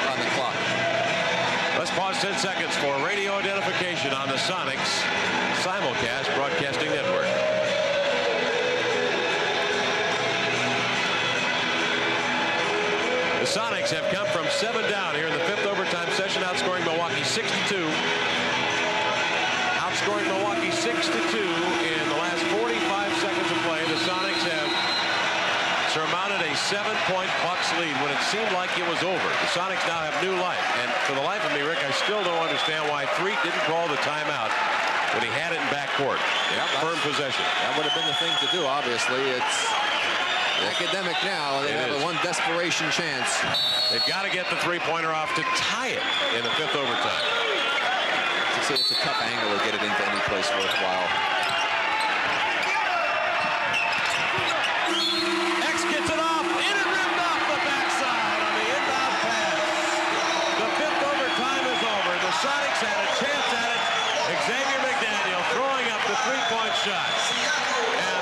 on the clock. Let's pause 10 seconds for radio identification on the Sonics simulcast broadcasting network. The Sonics have come from 7 down here in the fifth overtime session, outscoring Milwaukee 6-2. Outscoring Milwaukee 6-2 in the last 45 seconds of play. The Sonics have surmounted a 7-point Bucks lead when it seemed like it was over. The Sonics now have new life, and for the life of me, Rick, I still don't understand why Threet didn't call the timeout when he had it in backcourt. Firm possession. That would have been the thing to do, obviously. academic now. They have a one desperation chance. They've got to get the three-pointer off to tie it in the 5th overtime. It's a tough angle to get it into any place worthwhile. X gets it off. In and rimmed off the backside on the inbound pass. The 5th overtime is over. The Sonics had a chance at it. Xavier McDaniel throwing up the three-point shot. And